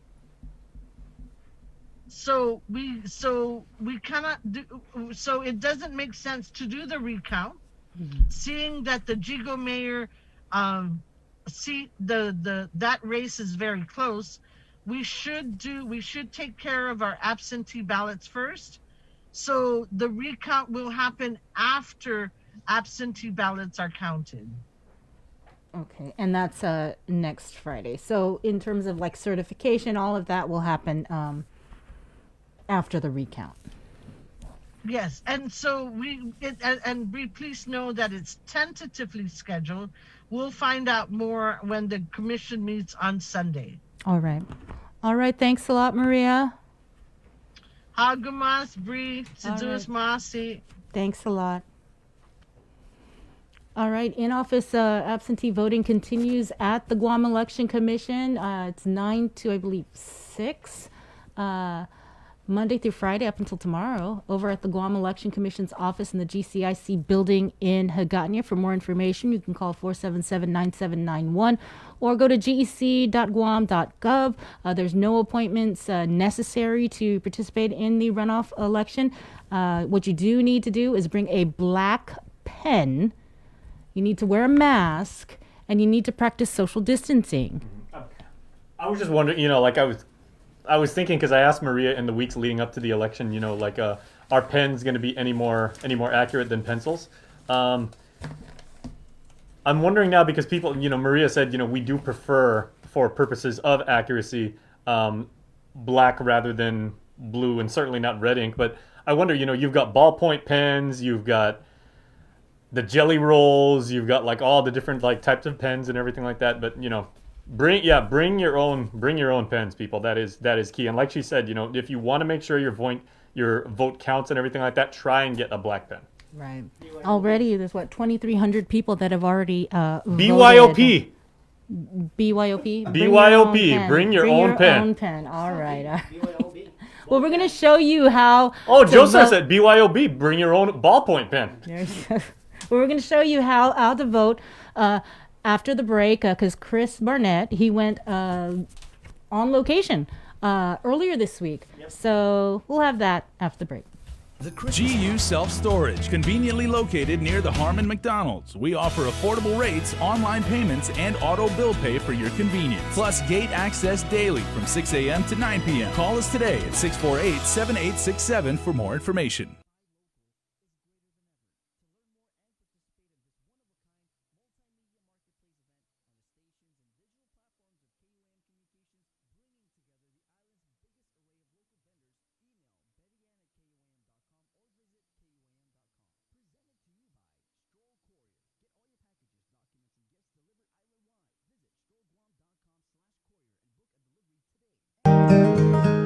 Speaker 10: So we cannot do. So it doesn't make sense to do the recount, seeing that the Jigo mayor seat, that race is very close. We should take care of our absentee ballots first. So the recount will happen after absentee ballots are counted.
Speaker 7: Okay, and that's next Friday. So in terms of like certification, all of that will happen after the recount.
Speaker 10: Yes, and so please know that it's tentatively scheduled. We'll find out more when the commission meets on Sunday.
Speaker 7: All right. Thanks a lot, Maria.
Speaker 10: Hagamas, Bree, Sidus Masi.
Speaker 7: Thanks a lot. All right, in-office absentee voting continues at the Guam Election Commission. It's 9 to, I believe, 6, Monday through Friday up until tomorrow, over at the Guam Election Commission's office in the GCIC building in Hagåtña. For more information, you can call 477-9791 or go to gec.guam.gov. There's no appointments necessary to participate in the runoff election. What you do need to do is bring a black pen. You need to wear a mask, and you need to practice social distancing.
Speaker 5: I was just wondering, like I was thinking, because I asked Maria in the weeks leading up to the election, are pens going to be any more accurate than pencils? I'm wondering now, because people, Maria said, we do prefer, for purposes of accuracy, black rather than blue, and certainly not red ink. But I wonder, you've got ballpoint pens, you've got the jelly rolls, you've got like all the different like types of pens and everything like that. But bring your own pens, people. That is key. And like she said, if you want to make sure your vote counts and everything like that, try and get a black pen.
Speaker 7: Right. Already, there's 2,300 people that have already
Speaker 5: BYOP.
Speaker 7: BYOP.
Speaker 5: Bring your own pen.
Speaker 7: All right. Well, we're gonna show you how.
Speaker 5: Oh, Joseph said BYOB. Bring your own ballpoint pen.
Speaker 7: We're going to show you how to vote after the break, because Chris Barnett, he went on location earlier this week. Yep. So we'll have that after the break.
Speaker 20: GU Self-Storage, conveniently located near the Harmon McDonald's. We offer affordable rates, online payments, and auto bill pay for your convenience. Plus gate access daily from 6 a.m. to 9 p.m. Call us today at 648-7867 for more information.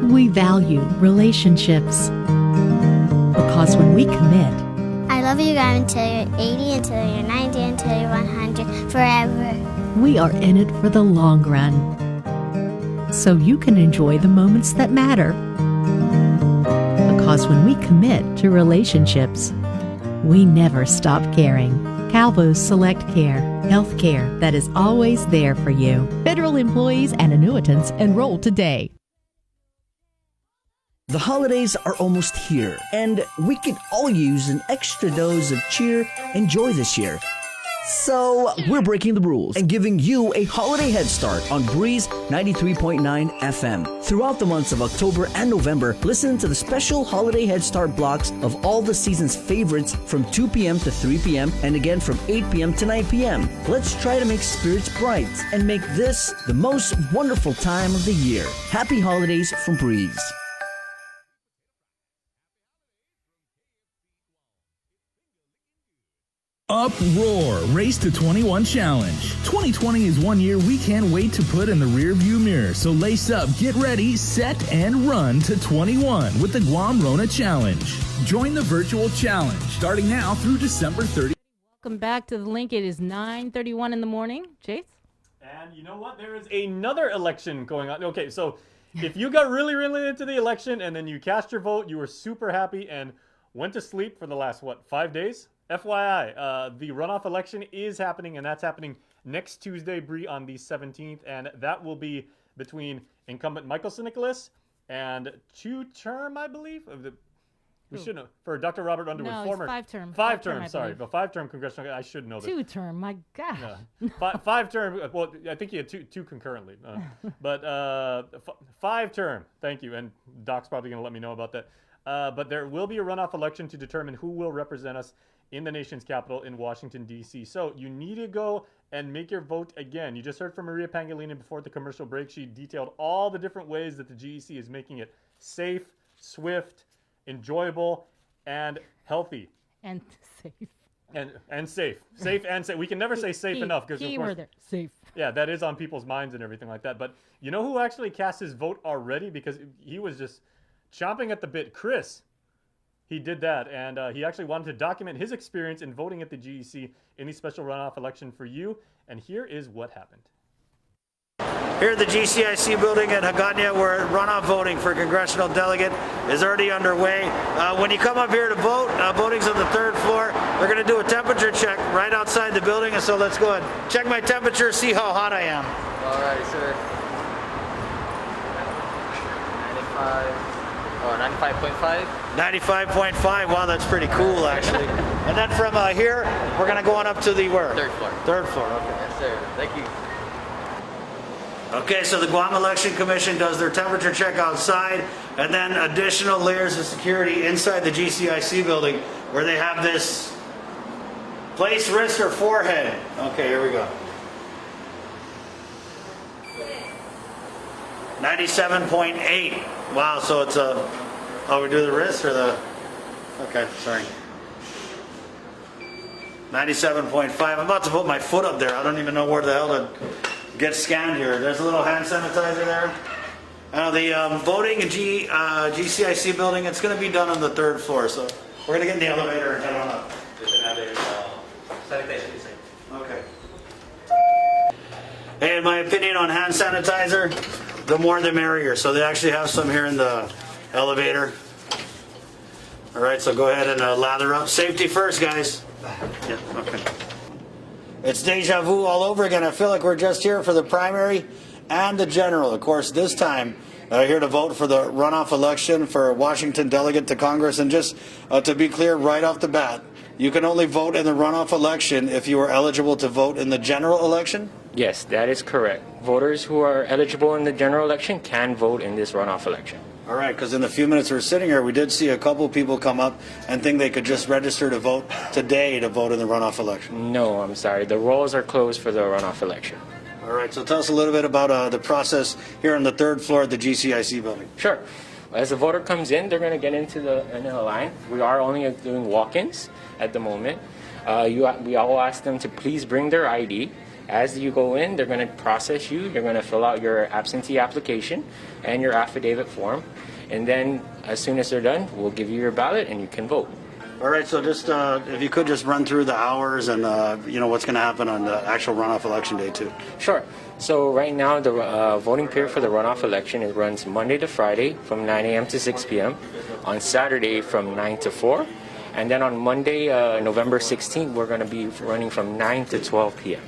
Speaker 21: We value relationships because when we commit,
Speaker 22: I love you guys until you're 80, until you're 90, until you're 100, forever.
Speaker 21: we are in it for the long run. So you can enjoy the moments that matter. Because when we commit to relationships, we never stop caring. Calvo's Select Care, health care that is always there for you. Federal employees and annuitants enroll today.
Speaker 2: The holidays are almost here, and we could all use an extra dose of cheer and joy this year. So, we're breaking the rules and giving you a holiday head start on Breeze 93.9 FM. Throughout the months of October and November, listen to the special holiday head start blocks of all the season's favorites from 2 p.m. to 3 p.m. and again from 8 p.m. to 9 p.m. Let's try to make spirits bright and make this the most wonderful time of the year. Happy holidays from Breeze.
Speaker 20: Uproar Race to 21 Challenge. 2020 is one year we can't wait to put in the rearview mirror. So lace up, get ready, set, and run to 21 with the Guam Rona Challenge. Join the virtual challenge starting now through December 30th.
Speaker 7: Welcome back to The Link. It is 9:31 in the morning. Chase?
Speaker 5: And you know what? There is another election going on. Okay, so if you got really, really into the election and then you cast your vote, you were super happy and went to sleep for the last, 5 days? FYI, the runoff election is happening, and that's happening next Tuesday, Bree, on the 17th, and that will be between incumbent Michael Sinicolas and 2-term, I believe. We should know. For Dr. Robert Underwood,
Speaker 7: No, it's
Speaker 5: former
Speaker 7: 5-term.
Speaker 5: 5-term,
Speaker 7: I
Speaker 5: sorry,
Speaker 7: believe.
Speaker 5: but 5-term congressional. I should know that.
Speaker 7: 2-term, my gosh.
Speaker 5: No. 5-term. Well, I think he had two concurrently, but 5-term. Thank you. And Doc's probably going to let me know about that. But there will be a runoff election to determine who will represent us in the nation's capital in Washington, D.C. So you need to go and make your vote again. You just heard from Maria Pangilinan before the commercial break. She detailed all the different ways that the GEC is making it safe, swift, enjoyable, and healthy.
Speaker 7: And safe.
Speaker 5: And safe. Safe and safe. We can never say safe enough because
Speaker 7: key word there. Safe.
Speaker 5: Yeah, that is on people's minds and everything like that. But you know who actually cast his vote already? Because he was just chomping at the bit. Chris. He did that, and he actually wanted to document his experience in voting at the GEC in the special runoff election for you. And here is what happened.
Speaker 6: Here at the GCIC building at Hagåtña, where runoff voting for congressional delegate is already underway. When you come up here to vote, voting's on the 3rd floor. They're going to do a temperature check right outside the building, and so let's go ahead. Check my temperature, see how hot I am.
Speaker 1: All right, sir. 95.5.
Speaker 6: 95.5. Wow, that's pretty cool, actually. And then from here, we're going to go on up to the where?
Speaker 1: 3rd floor.
Speaker 6: 3rd floor, okay.
Speaker 1: Yes, sir. Thank you.
Speaker 6: Okay, so the Guam Election Commission does their temperature check outside, and then additional layers of security inside the GCIC building, where they have this place, wrist, or forehead. Okay, here we go. 97.8. Wow, so it's a... Oh, we do the wrist or the... Okay, sorry. 97.5. I'm about to put my foot up there. I don't even know where the hell to get scanned here. There's a little hand sanitizer there. The voting in GCIC building, it's going to be done on the 3rd floor. So we're going to get in the elevator and head on up. Okay. Hey, in my opinion on hand sanitizer, the more the merrier. So they actually have some here in the elevator. All right, so go ahead and lather up. Safety first, guys. Yeah, okay. It's deja vu all over again. I feel like we're just here for the primary and the general. Of course, this time, here to vote for the runoff election for Washington delegate to Congress. And just to be clear right off the bat, you can only vote in the runoff election if you are eligible to vote in the general election?
Speaker 3: Yes, that is correct. Voters who are eligible in the general election can vote in this runoff election.
Speaker 6: All right, because in the few minutes we're sitting here, we did see a couple people come up and think they could just register to vote today to vote in the runoff election.
Speaker 3: No, I'm sorry. The rolls are closed for the runoff election.
Speaker 6: All right, so tell us a little bit about the process here on the 3rd floor at the GCIC building.
Speaker 3: Sure. As the voter comes in, they're going to get into the line. We are only doing walk-ins at the moment. We all ask them to please bring their ID. As you go in, they're going to process you. You're going to fill out your absentee application and your affidavit form. And then as soon as they're done, we'll give you your ballot and you can vote.
Speaker 6: All right, so just if you could just run through the hours and what's going to happen on the actual runoff election day too.
Speaker 3: Sure. So right now the voting period for the runoff election, it runs Monday to Friday from 9 a.m. to 6 p.m. On Saturday from 9 to 4. And then on Monday, November 16th, we're going to be running from 9 to 12 p.m.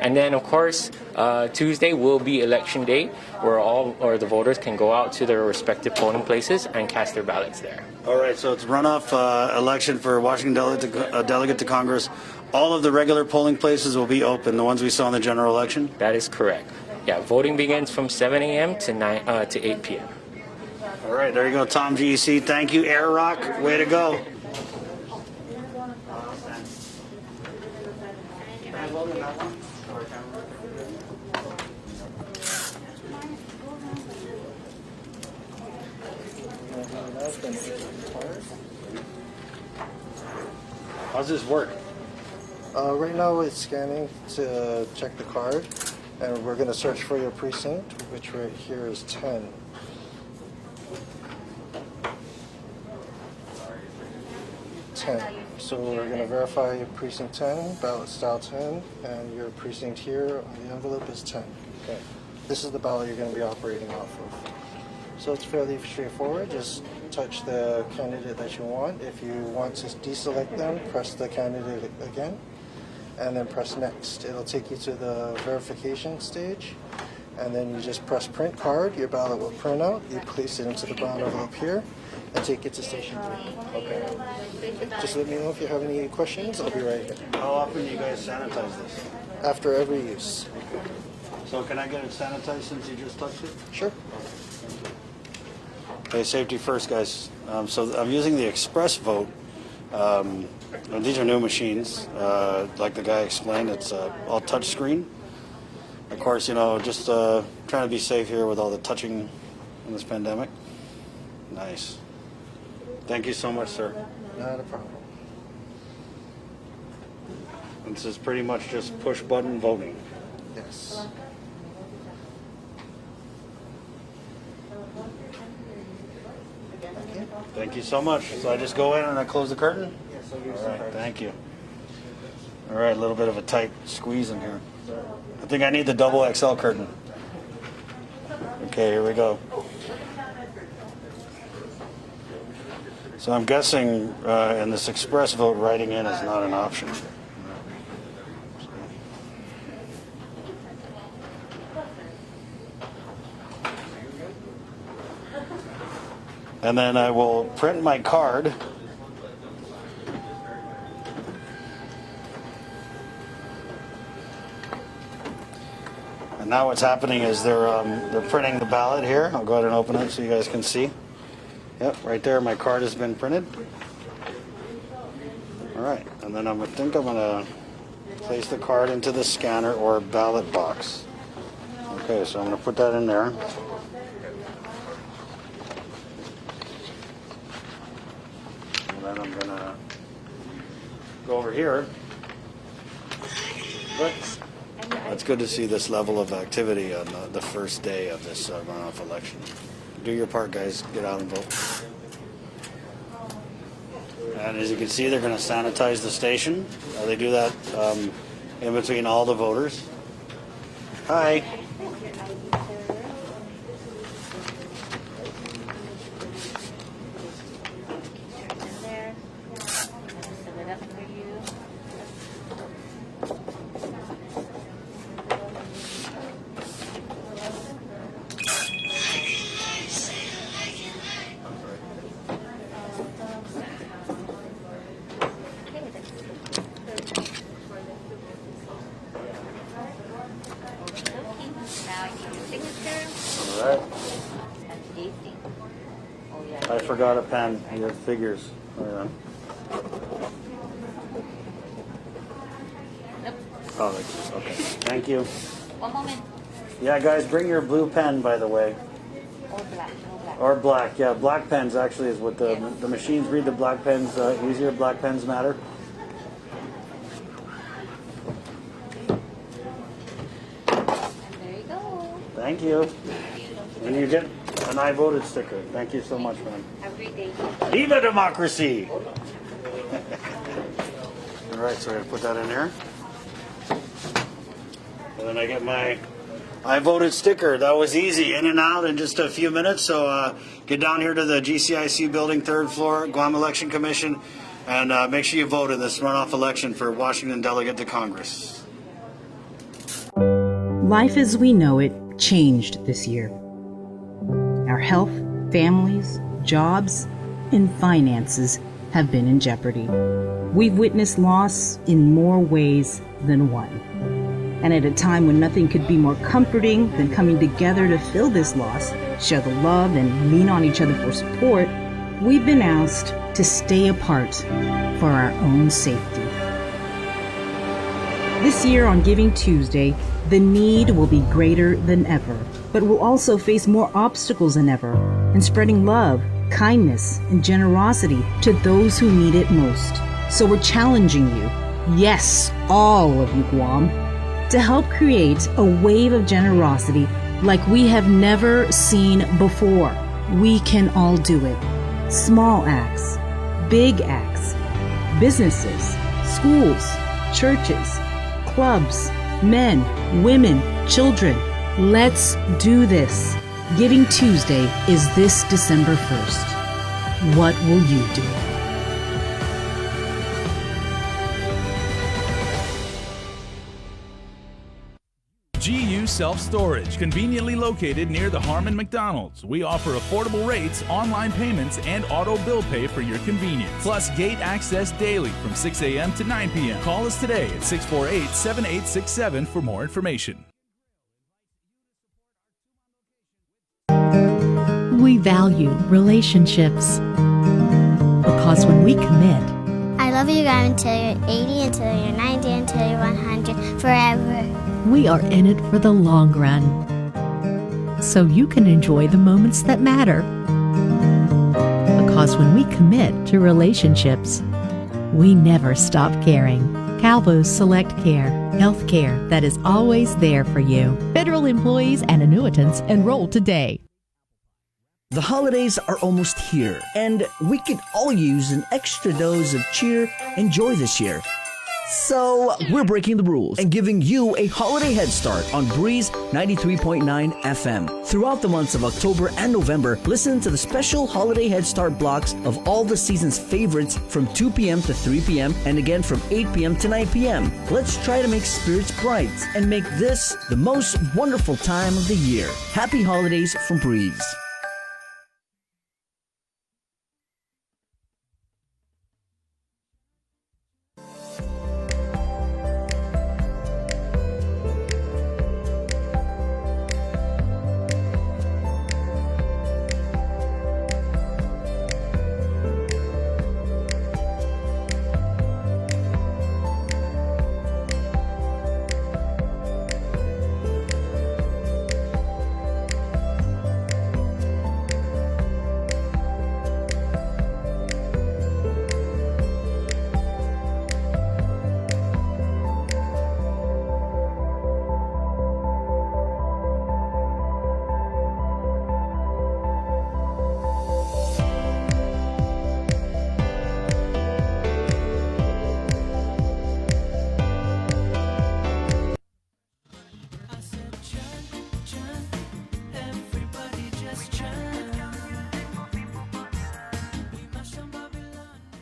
Speaker 3: And then, of course, Tuesday will be election day, where the voters can go out to their respective polling places and cast their ballots there.
Speaker 6: All right, so it's runoff election for Washington delegate to Congress. All of the regular polling places will be open, the ones we saw in the general election?
Speaker 3: That is correct. Yeah, voting begins from 7 a.m. to 8 p.m.
Speaker 6: All right, there you go, Tom GEC. Thank you, Air Rock. Way to go. How's this work?
Speaker 17: Right now it's scanning to check the card, and we're going to search for your precinct, which right here is 10. So we're going to verify your precinct 10, ballot style 10, and your precinct here on the envelope is 10. Okay. This is the ballot you're going to be operating off of. So it's fairly straightforward. Just touch the candidate that you want. If you want to deselect them, press the candidate again, and then press next. It'll take you to the verification stage, and then you just press print card. Your ballot will print out. You place it into the brown envelope here and take it to station 3. Okay. Just let me know if you have any questions. I'll be right here.
Speaker 6: How often do you guys sanitize this?
Speaker 17: After every use.
Speaker 6: So can I get it sanitized since you just touched it?
Speaker 17: Sure.
Speaker 6: Okay, safety first, guys. So I'm using the Express Vote. These are new machines. Like the guy explained, it's all touch screen. Of course, you know, just trying to be safe here with all the touching in this pandemic. Nice. Thank you so much, sir.
Speaker 17: Not a problem.
Speaker 6: This is pretty much just push button voting.
Speaker 17: Yes.
Speaker 6: Thank you so much. So I just go in and I close the curtain?
Speaker 17: Yes, I'll use
Speaker 6: All
Speaker 17: the
Speaker 6: right,
Speaker 17: card.
Speaker 6: thank you. All right, a little bit of a tight squeeze in here. I think I need the double XL curtain. Okay, here we go. So I'm guessing in this Express Vote, writing in is not an option. And then I will print my card. And now what's happening is they're printing the ballot here. I'll go ahead and open it so you guys can see. Yep, right there, my card has been printed. All right, and then I think I'm gonna place the card into the scanner or ballot box. Okay, so I'm gonna put that in there. And then I'm gonna go over here. But it's good to see this level of activity on the first day of this runoff election. Do your part, guys. Get out and vote. And as you can see, they're going to sanitize the station. They do that in between all the voters. Hi. All right. I forgot a pen. You have figures. Oh, okay. Thank you.
Speaker 8: One moment.
Speaker 6: Yeah, guys, bring your blue pen, by the way.
Speaker 8: Or black.
Speaker 6: Or black. Yeah, black pens actually is what the machines read the black pens easier. Black pens matter.
Speaker 8: There you go.
Speaker 6: Thank you. And you get an I voted sticker. Thank you so much, man.
Speaker 8: Have a great day.
Speaker 6: Viva democracy! All right, so I put that in there. And then I get my I voted sticker. That was easy. In and out in just a few minutes. So get down here to the GCIC building, 3rd floor, Guam Election Commission, and make sure you vote in this runoff election for Washington delegate to Congress.
Speaker 18: Life as we know it changed this year. Our health, families, jobs, and finances have been in jeopardy. We've witnessed loss in more ways than one. And at a time when nothing could be more comforting than coming together to fill this loss, share the love, and lean on each other for support, we've been asked to stay apart for our own safety. This year on Giving Tuesday, the need will be greater than ever, but we'll also face more obstacles than ever in spreading love, kindness, and generosity to those who need it most. So we're challenging you, yes, all of you Guam, to help create a wave of generosity like we have never seen before. We can all do it. Small acts, big acts, businesses, schools, churches, clubs, men, women, children. Let's do this. Giving Tuesday is this December 1st. What will you do?
Speaker 20: GU GU Self Storage, conveniently located near the Harmon McDonald's. We offer affordable rates, online payments, and auto bill pay for your convenience. Plus gate access daily from 6 a.m. to 9 p.m. Call us today at 648-7867 for more information.
Speaker 21: We value relationships because when we commit,
Speaker 22: I love you guys until you're 80, until you're 90, until you're 100, forever.
Speaker 21: we are in it for the long run. So you can enjoy the moments that matter. Because when we commit to relationships, we never stop caring. Calvo's Select Care, health care that is always there for you. Federal employees and annuitants enroll today.
Speaker 2: The holidays are almost here, and we could all use an extra dose of cheer and joy this year. So, we're breaking the rules and giving you a holiday head start on Breeze 93.9 FM. Throughout the months of October and November, listen to the special holiday head start blocks of all the season's favorites from 2 p.m. to 3 p.m. and again from 8 p.m. to 9 p.m. Let's try to make spirits bright and make this the most wonderful time of the year. Happy holidays from Breeze.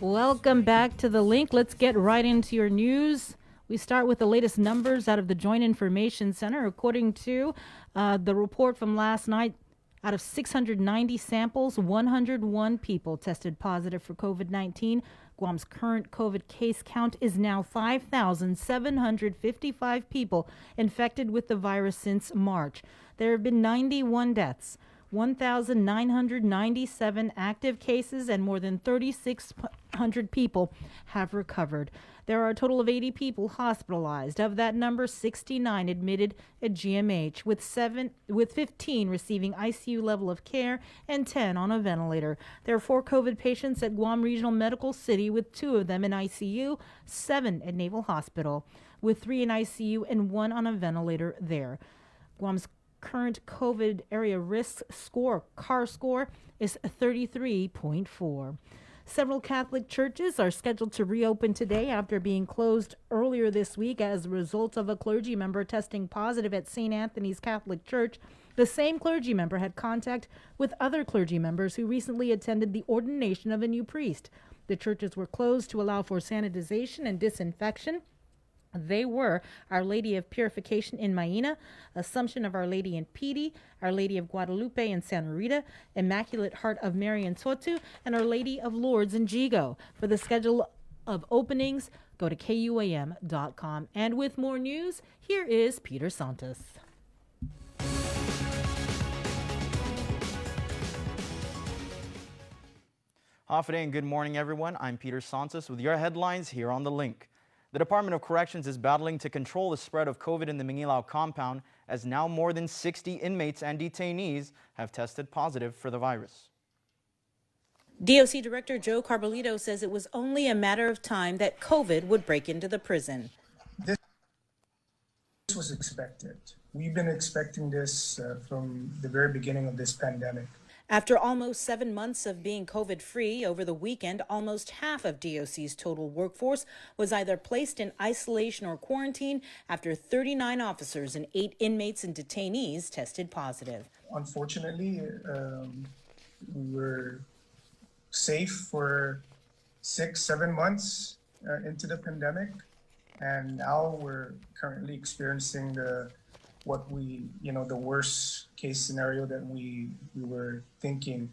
Speaker 7: Welcome back to The Link. Let's get right into your news. We start with the latest numbers out of the Joint Information Center. According to the report from last night, out of 690 samples, 101 people tested positive for COVID-19. Guam's current COVID case count is now 5,755 people infected with the virus since March. There have been 91 deaths, 1,997 active cases, and more than 3,600 people have recovered. There are a total of 80 people hospitalized. Of that number, 69 admitted at GMH, with 15 receiving ICU level of care and 10 on a ventilator. There are 4 COVID patients at Guam Regional Medical City, with 2 of them in ICU, 7 at Naval Hospital, with 3 in ICU and 1 on a ventilator there. Guam's current COVID area risk score, CAR score, is 33.4. Several Catholic churches are scheduled to reopen today after being closed earlier this week as a result of a clergy member testing positive at St. Anthony's Catholic Church. The same clergy member had contact with other clergy members who recently attended the ordination of a new priest. The churches were closed to allow for sanitization and disinfection. They were Our Lady of Purification in Maina, Assumption of Our Lady in Pidi, Our Lady of Guadalupe in Santa Rita, Immaculate Heart of Mary in Totu, and Our Lady of Lourdes in Jigo. For the schedule of openings, go to KUAM.com. And with more news, here is Peter Santos.
Speaker 9: Hafide and good morning, everyone. I'm Peter Santos with your headlines here on The Link. The Department of Corrections is battling to control the spread of COVID in the Mangilao compound, as now more than 60 inmates and detainees have tested positive for the virus.
Speaker 23: DOC Director Joe Carbolito says it was only a matter of time that COVID would break into the prison.
Speaker 11: This was expected. We've been expecting this from the very beginning of this pandemic.
Speaker 23: After almost 7 months of being COVID-free, over the weekend, almost half of DOC's total workforce was either placed in isolation or quarantine after 39 officers and 8 inmates and detainees tested positive.
Speaker 11: Unfortunately, we were safe for 6-7 months into the pandemic, and now we're currently experiencing the what we, the worst case scenario that we were thinking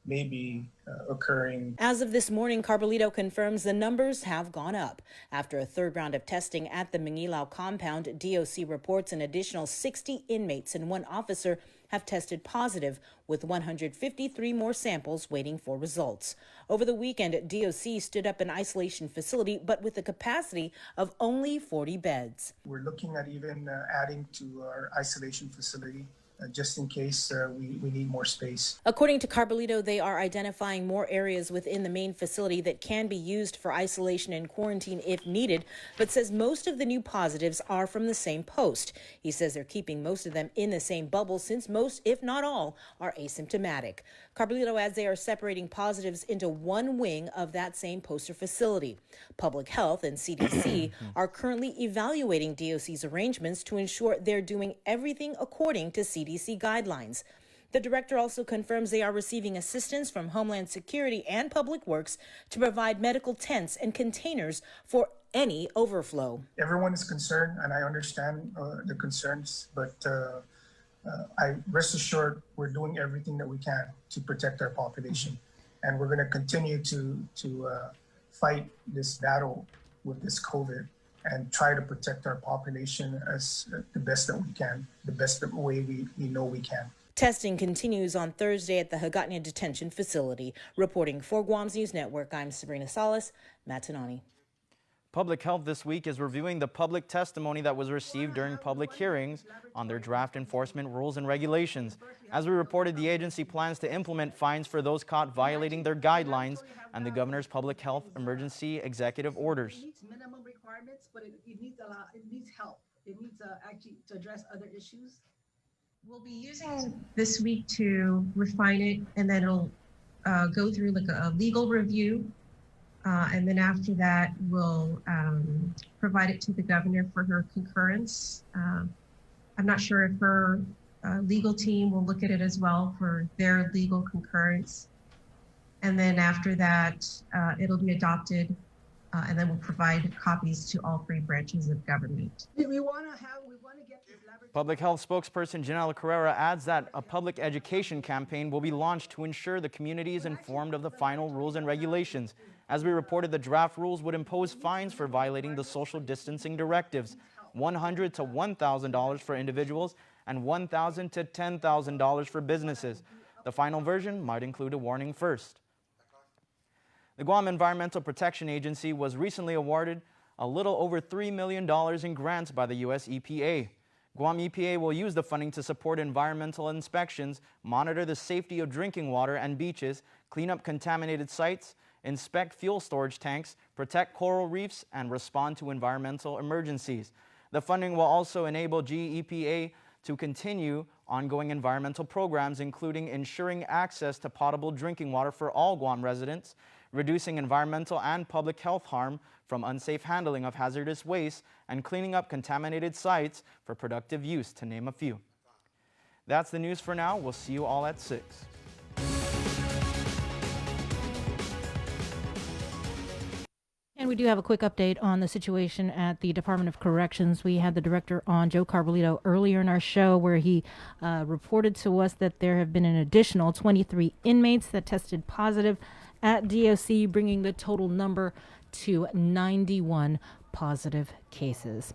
Speaker 11: may be occurring.
Speaker 23: As of this morning, Carbolito confirms the numbers have gone up. After a third round of testing at the Mangilao compound, DOC reports an additional 60 inmates and 1 officer have tested positive, with 153 more samples waiting for results. Over the weekend, DOC stood up an isolation facility, but with a capacity of only 40 beds.
Speaker 11: We're looking at even adding to our isolation facility just in case we need more space.
Speaker 23: According to Carbolito, they are identifying more areas within the main facility that can be used for isolation and quarantine if needed, but says most of the new positives are from the same post. He says they're keeping most of them in the same bubble since most, if not all, are asymptomatic. Carbolito adds they are separating positives into one wing of that same poster facility. Public Health and CDC are currently evaluating DOC's arrangements to ensure they're doing everything according to CDC guidelines. The director also confirms they are receiving assistance from Homeland Security and Public Works to provide medical tents and containers for any overflow.
Speaker 11: Everyone is concerned, and I understand the concerns, but I rest assured we're doing everything that we can to protect our population, and we're going to continue to fight this battle with this COVID and try to protect our population as the best that we can, the best way we know we can.
Speaker 23: Testing continues on Thursday at the Hagåtña Detention Facility. Reporting for Guam's News Network, I'm Sabrina Salas, Matanani.
Speaker 9: Public Health this week is reviewing the public testimony that was received during public hearings on their draft enforcement rules and regulations. As we reported, the agency plans to implement fines for those caught violating their guidelines and the governor's public health emergency executive orders.
Speaker 12: It needs minimum requirements, but it needs help. It needs actually to address other issues.
Speaker 13: We'll be using this week to refine it, and then it'll go through like a legal review. And then after that, we'll provide it to the governor for her concurrence. I'm not sure if her legal team will look at it as well for their legal concurrence. And then after that, it'll be adopted, and then we'll provide copies to all 3 branches of government.
Speaker 12: We want to get this laboratory.
Speaker 9: Public Health spokesperson Janelle Carrera adds that a public education campaign will be launched to ensure the community is informed of the final rules and regulations. As we reported, the draft rules would impose fines for violating the social distancing directives, $100 to $1,000 for individuals and $1,000 to $10,000 for businesses. The final version might include a warning first. The Guam Environmental Protection Agency was recently awarded a little over $3 million in grants by the U.S. EPA. Guam EPA will use the funding to support environmental inspections, monitor the safety of drinking water and beaches, clean up contaminated sites, inspect fuel storage tanks, protect coral reefs, and respond to environmental emergencies. The funding will also enable GEPA to continue ongoing environmental programs, including ensuring access to potable drinking water for all Guam residents, reducing environmental and public health harm from unsafe handling of hazardous waste, and cleaning up contaminated sites for productive use, to name a few. That's the news for now. We'll see you all at 6.
Speaker 7: And we do have a quick update on the situation at the Department of Corrections. We had the director on, Joe Carbolito, earlier in our show, where he reported to us that there have been an additional 23 inmates that tested positive at DOC, bringing the total number to 91 positive cases.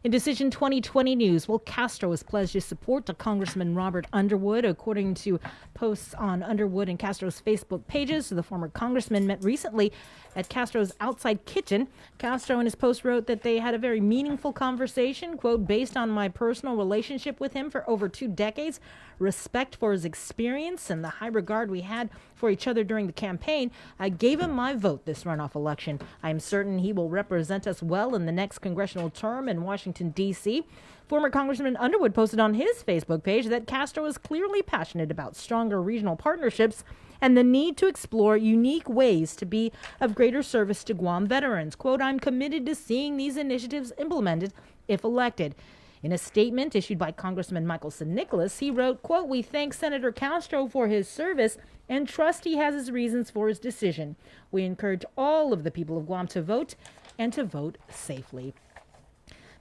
Speaker 7: In Decision 2020 news, Will Castro has pledged his support to Congressman Robert Underwood. According to posts on Underwood and Castro's Facebook pages, the former congressman met recently at Castro's outside kitchen. Castro in his post wrote that they had a very meaningful conversation, quote, based on my personal relationship with him for over 2 decades, respect for his experience, and the high regard we had for each other during the campaign. I gave him my vote this runoff election. I am certain he will represent us well in the next congressional term in Washington, D.C. Former Congressman Underwood posted on his Facebook page that Castro is clearly passionate about stronger regional partnerships and the need to explore unique ways to be of greater service to Guam veterans. Quote, I'm committed to seeing these initiatives implemented if elected. In a statement issued by Congressman Michael San Nicolas, he wrote, quote, we thank Senator Castro for his service and trust he has his reasons for his decision. We encourage all of the people of Guam to vote and to vote safely.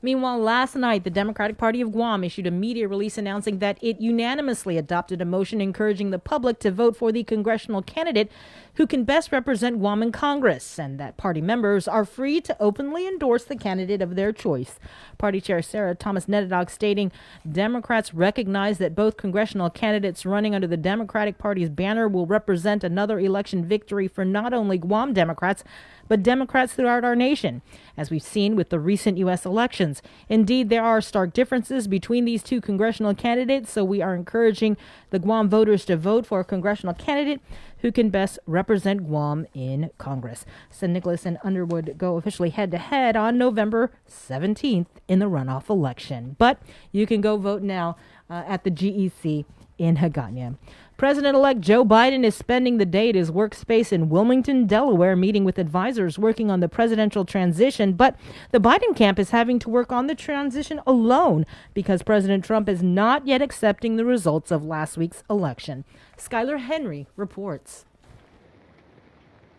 Speaker 7: Meanwhile, last night, the Democratic Party of Guam issued a media release announcing that it unanimously adopted a motion encouraging the public to vote for the congressional candidate who can best represent Guam in Congress, and that party members are free to openly endorse the candidate of their choice. Party Chair Sarah Thomas Netadog stating Democrats recognize that both congressional candidates running under the Democratic Party's banner will represent another election victory for not only Guam Democrats, but Democrats throughout our nation, as we've seen with the recent U.S. elections. Indeed, there are stark differences between these two congressional candidates, so we are encouraging the Guam voters to vote for a congressional candidate who can best represent Guam in Congress. St. Nicholas and Underwood go officially head-to-head on November 17th in the runoff election. But you can go vote now at the GEC in Hagåtña. President-elect Joe Biden is spending the day at his workspace in Wilmington, Delaware, meeting with advisors working on the presidential transition. But the Biden camp is having to work on the transition alone because President Trump is not yet accepting the results of last week's election. Skylar Henry reports.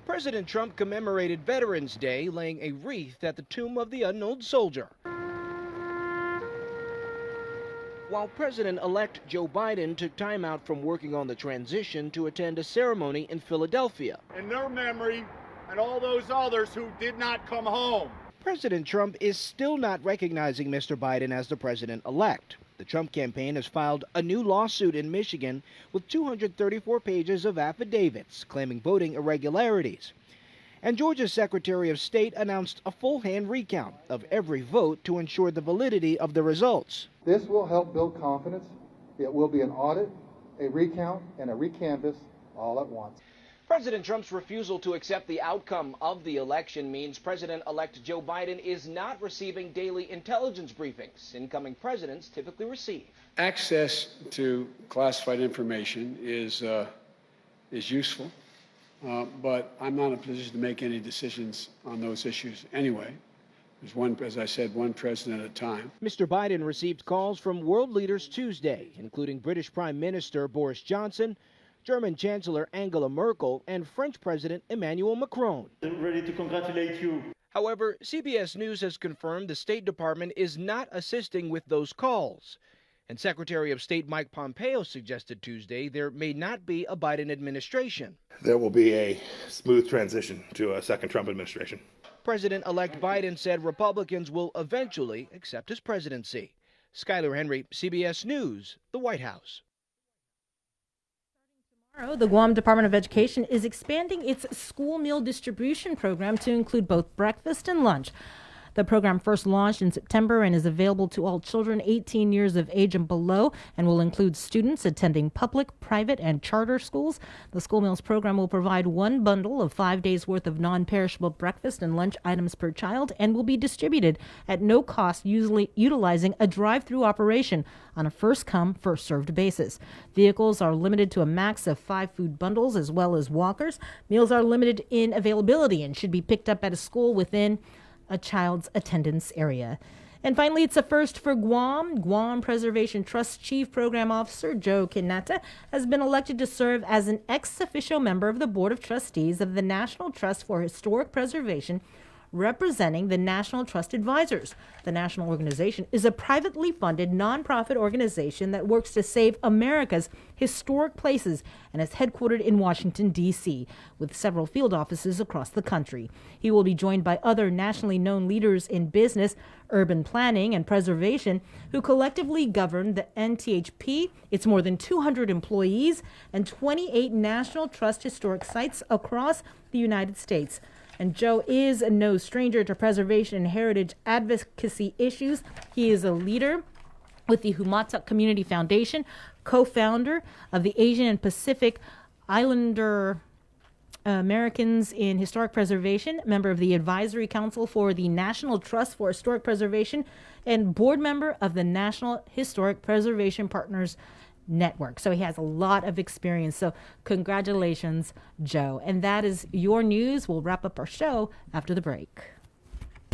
Speaker 4: President Trump commemorated Veterans Day, laying a wreath at the tomb of the unknown soldier. While President-elect Joe Biden took time out from working on the transition to attend a ceremony in Philadelphia.
Speaker 15: In their memory and all those others who did not come home.
Speaker 4: President Trump is still not recognizing Mr. Biden as the president-elect. The Trump campaign has filed a new lawsuit in Michigan with 234 pages of affidavits claiming voting irregularities. And Georgia's Secretary of State announced a full-hand recount of every vote to ensure the validity of the results.
Speaker 19: This will help build confidence. It will be an audit, a recount, and a recanvass all at once.
Speaker 4: President Trump's refusal to accept the outcome of the election means President-elect Joe Biden is not receiving daily intelligence briefings incoming presidents typically receive.
Speaker 24: Access to classified information is useful. But I'm not in a position to make any decisions on those issues anyway. There's one, as I said, one president at a time.
Speaker 4: Mr. Biden received calls from world leaders Tuesday, including British Prime Minister Boris Johnson, German Chancellor Angela Merkel, and French President Emmanuel Macron.
Speaker 25: Ready to congratulate you.
Speaker 4: However, CBS News has confirmed the State Department is not assisting with those calls. And Secretary of State Mike Pompeo suggested Tuesday there may not be a Biden administration.
Speaker 26: There will be a smooth transition to a second Trump administration.
Speaker 4: President-elect Biden said Republicans will eventually accept his presidency. Skylar Henry, CBS News, the White House.
Speaker 7: Tomorrow, the Guam Department of Education is expanding its school meal distribution program to include both breakfast and lunch. The program first launched in September and is available to all children 18 years of age and below and will include students attending public, private, and charter schools. The school meals program will provide one bundle of 5 days' worth of non-perishable breakfast and lunch items per child and will be distributed at no cost, usually utilizing a drive-through operation on a first-come, first-served basis. Vehicles are limited to a max of 5 food bundles as well as walkers. Meals are limited in availability and should be picked up at a school within a child's attendance area. And finally, it's a first for Guam. Guam Preservation Trust Chief Program Officer Joe Kinata has been elected to serve as an ex officio member of the Board of Trustees of the National Trust for Historic Preservation, representing the National Trust Advisors. The national organization is a privately funded nonprofit organization that works to save America's historic places and is headquartered in Washington, D.C., with several field offices across the country. He will be joined by other nationally known leaders in business, urban planning, and preservation who collectively govern the NTHP, its more than 200 employees, and 28 National Trust historic sites across the United States. And Joe is no stranger to preservation and heritage advocacy issues. He is a leader with the Humatak Community Foundation, co-founder of the Asian and Pacific Islander Americans in Historic Preservation, member of the Advisory Council for the National Trust for Historic Preservation, and board member of the National Historic Preservation Partners Network. So he has a lot of experience. So congratulations, Joe. And that is your news. We'll wrap up our show after the break.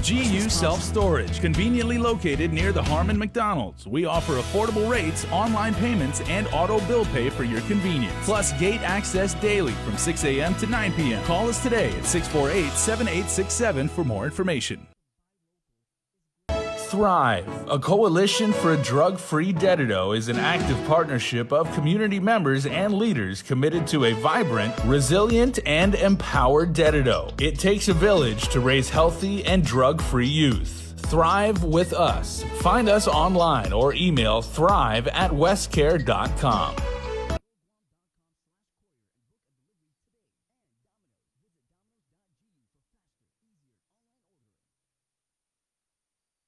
Speaker 20: GU Self-Storage, conveniently located near the Harmon McDonald's. We offer affordable rates, online payments, and auto bill pay for your convenience. Plus gate access daily from 6 a.m. to 9 p.m. Call us today at 648-7867 for more information. Thrive, a coalition for a drug-free Dededo, is an active partnership of community members and leaders committed to a vibrant, resilient, and empowered Dededo. It takes a village to raise healthy and drug-free youth. Thrive with us. Find us online or email thrive@westcare.com.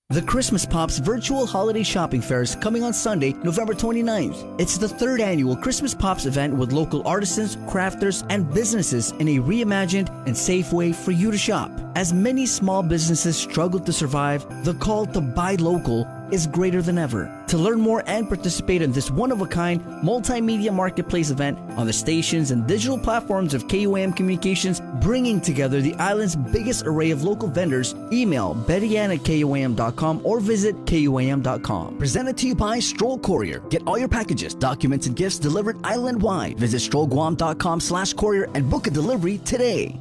Speaker 2: The Christmas Pops virtual holiday shopping fair is coming on Sunday, November 29th. It's the third annual Christmas Pops event with local artisans, crafters, and businesses in a reimagined and safe way for you to shop. As many small businesses struggle to survive, the call to buy local is greater than ever. To learn more and participate in this one-of-a-kind multimedia marketplace event on the stations and digital platforms of KUAM Communications, bringing together the island's biggest array of local vendors, email bettyann@kuam.com or visit kuam.com. Presented to you by Stroll Courier. Get all your packages, documents, and gifts delivered island-wide. Visit strollguam.com/courier and book a delivery today.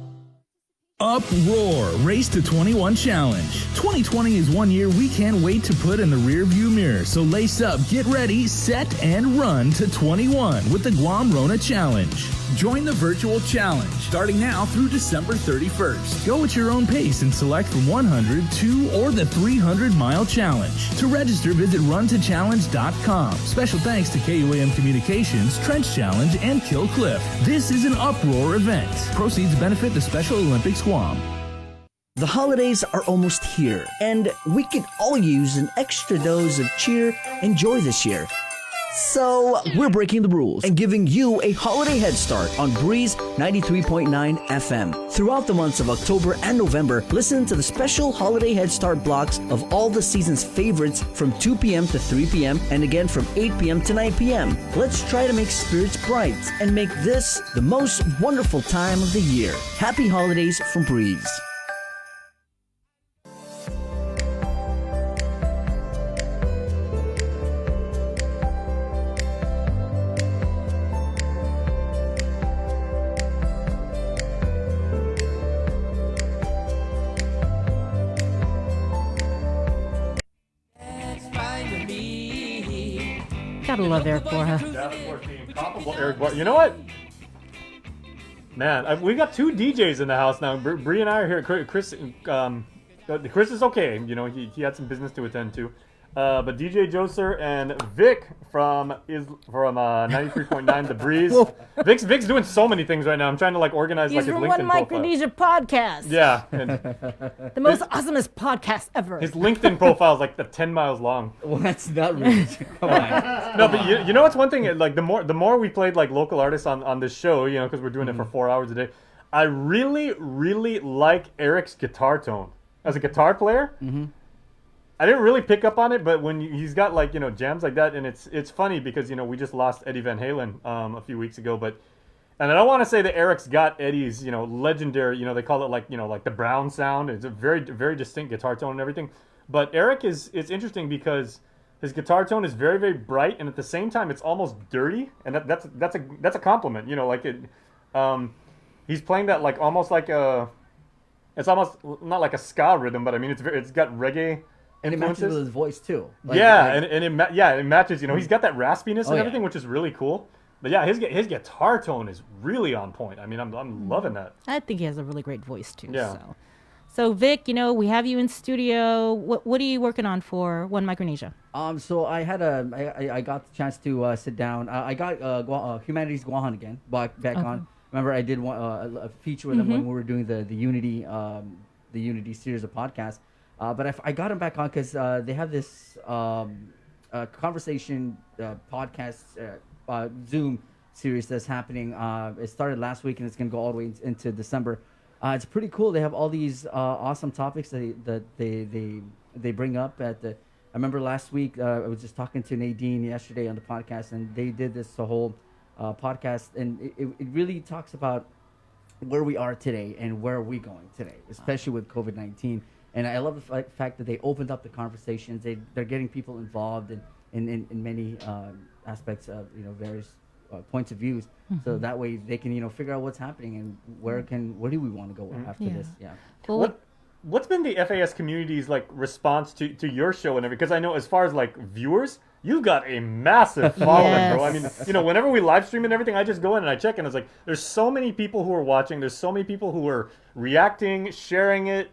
Speaker 20: Uproar Race to 21 Challenge. 2020 is one year we can't wait to put in the rearview mirror. So lace up, get ready, set, and run to 21 with the Guam Rona Challenge. Join the virtual challenge starting now through December 31st. Go at your own pace and select from 100, 2, or the 300-mile challenge. To register, visit runtochallenge.com. Special thanks to KUAM Communications, Trench Challenge, and Kill Cliff. This is an Uproar event. Proceeds benefit the Special Olympics Guam.
Speaker 2: The holidays are almost here, and we could all use an extra dose of cheer and joy this year. So, we're breaking the rules and giving you a holiday head start on Breeze 93.9 FM. Throughout the months of October and November, listen to the special holiday head start blocks of all the season's favorites from 2 p.m. to 3 p.m. and again from 8 p.m. to 9 p.m. Let's try to make spirits bright and make this the most wonderful time of the year. Happy holidays from Breeze.
Speaker 7: Gotta love Eric Borja.
Speaker 1: Eric Borja. You know what? Man, we got two DJs in the house now. Bree and I are here. Chris is okay. You know, he had some business to attend to. But DJ Joser and Vic from 93.9 The Breeze. Vic's doing so many things right now. I'm trying to organize
Speaker 7: He's
Speaker 1: his
Speaker 7: from
Speaker 1: LinkedIn
Speaker 7: One
Speaker 1: profile.
Speaker 7: Micronesia podcast.
Speaker 1: Yeah.
Speaker 7: The most awesomest podcast ever.
Speaker 1: His LinkedIn profile is 10 miles long.
Speaker 2: Well, that's not really. Come on.
Speaker 1: No, but you know what's one thing? The more we played local artists on this show, you know, because we're doing it for 4 hours a day. I really, really like Eric's guitar tone as a guitar player.
Speaker 2: Mm-hmm.
Speaker 1: I didn't really pick up on it, but when he's got jams like that, and it's funny because we just lost Eddie Van Halen a few weeks ago, and I don't want to say that Eric's got Eddie's legendary, they call it like the Brown sound. It's a very, very distinct guitar tone and everything. But Eric it's interesting because his guitar tone is very, very bright, and at the same time it's almost dirty, and that's a compliment. He's playing that almost like a, it's almost not like a ska rhythm, but I mean it's got reggae.
Speaker 2: And it matches with his voice too.
Speaker 1: And it matches. He's got that raspiness and everything, which is really cool. But yeah, his guitar tone is really on point. I mean, I'm loving that.
Speaker 7: I think he has a really great voice too.
Speaker 1: Yeah.
Speaker 7: So Vic, we have you in studio. What are you working on for One Micronesia?
Speaker 2: So I got the chance to sit down. I got Humanities Guahan again back on. Remember, I did a feature with them when we were doing the Unity series of podcasts. But I got him back on because they have this conversation podcast Zoom series that's happening. It started last week and it's going to go all the way into December. It's pretty cool. They have all these awesome topics that they bring up at the. I remember last week I was just talking to Nadine yesterday on the podcast, and they did this whole podcast, and it really talks about where we are today and where are we going today, especially with COVID-19. And I love the fact that they opened up the conversations. They're getting people involved in many aspects of various points of views. So that way they can figure out what's happening and where do we want to go after this. Yeah.
Speaker 7: Well,
Speaker 1: what's been the FAS community's like response to your show and everything? Because I know as far as like viewers, you've got a massive following, bro. I mean, whenever we live stream and everything, I just go in and I check, and it's like there's so many people who are watching. There's so many people who are reacting, sharing it,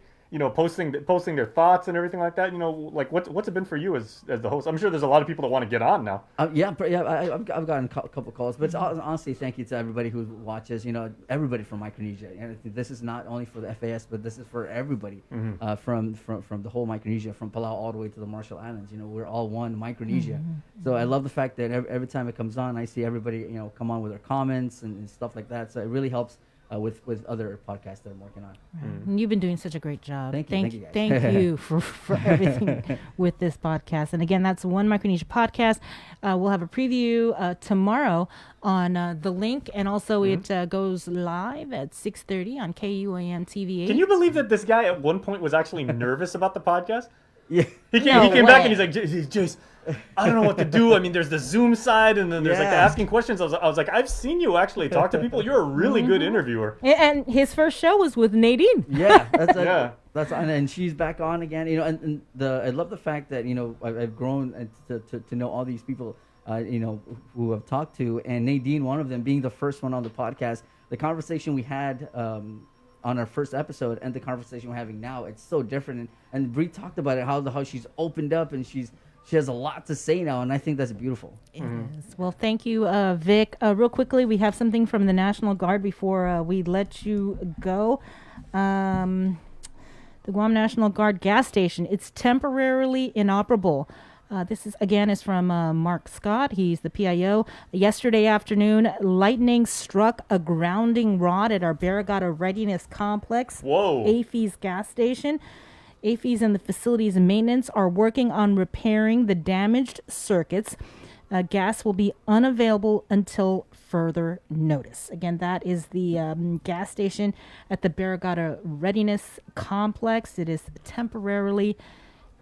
Speaker 1: posting their thoughts and everything like that. Like what's it been for you as the host? I'm sure there's a lot of people that want to get on now.
Speaker 3: I've gotten a couple calls, but honestly, thank you to everybody who watches. Everybody from Micronesia. And this is not only for the FAS, but this is for everybody from the whole Micronesia, from Palau all the way to the Marshall Islands. We're all one Micronesia. So I love the fact that every time it comes on, I see everybody come on with their comments and stuff like that. So it really helps. With other podcasts that I'm working on.
Speaker 7: And you've been doing such a great job.
Speaker 3: Thank you.
Speaker 7: Thank you for everything with this podcast. And again, that's One Micronesia Podcast. We'll have a preview tomorrow on The Link, and also it goes live at 6:30 on KUAM TV8.
Speaker 1: Can you believe that this guy at one point was actually nervous about the podcast?
Speaker 3: Yeah.
Speaker 1: He came back and he's like, Jace, I don't know what to do. I mean, there's the Zoom side, and then there's like the asking questions. I was like, I've seen you actually talk to people. You're a really good interviewer.
Speaker 7: And his first show was with Nadine.
Speaker 3: Yeah, and she's back on again. I love the fact that I've grown to know all these people. Who I've talked to, and Nadine, one of them, being the first one on the podcast. The conversation we had on our first episode and the conversation we're having now, it's so different. And Bree talked about it, how she's opened up and she has a lot to say now, and I think that's beautiful.
Speaker 7: It is. Well, thank you, Vic. Real quickly, we have something from the National Guard before we let you go. The Guam National Guard gas station, it's temporarily inoperable. This is from Mark Scott. He's the PIO. Yesterday afternoon, lightning struck a grounding rod at our Barrigada Readiness Complex, AFES gas station. AFES and the facilities maintenance are working on repairing the damaged circuits. Gas will be unavailable until further notice. Again, that is the gas station at the Barrigada Readiness Complex. It is temporarily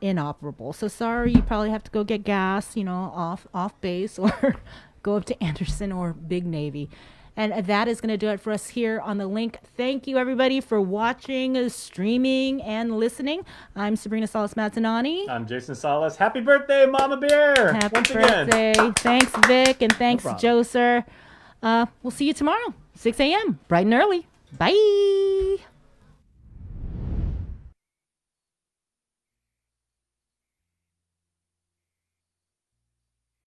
Speaker 7: inoperable. So sorry, you probably have to go get gas, off base, or go up to Anderson or Big Navy. And that is going to do it for us here on The Link. Thank you, everybody, for watching, streaming, and listening. I'm Sabrina Salas-Mazzanani.
Speaker 1: I'm Jason Salas. Happy birthday, Mama Bear!
Speaker 7: Happy birthday. Thanks, Vic, and thanks, Joe, sir. We'll see you tomorrow, 6 a.m., bright and early. Bye!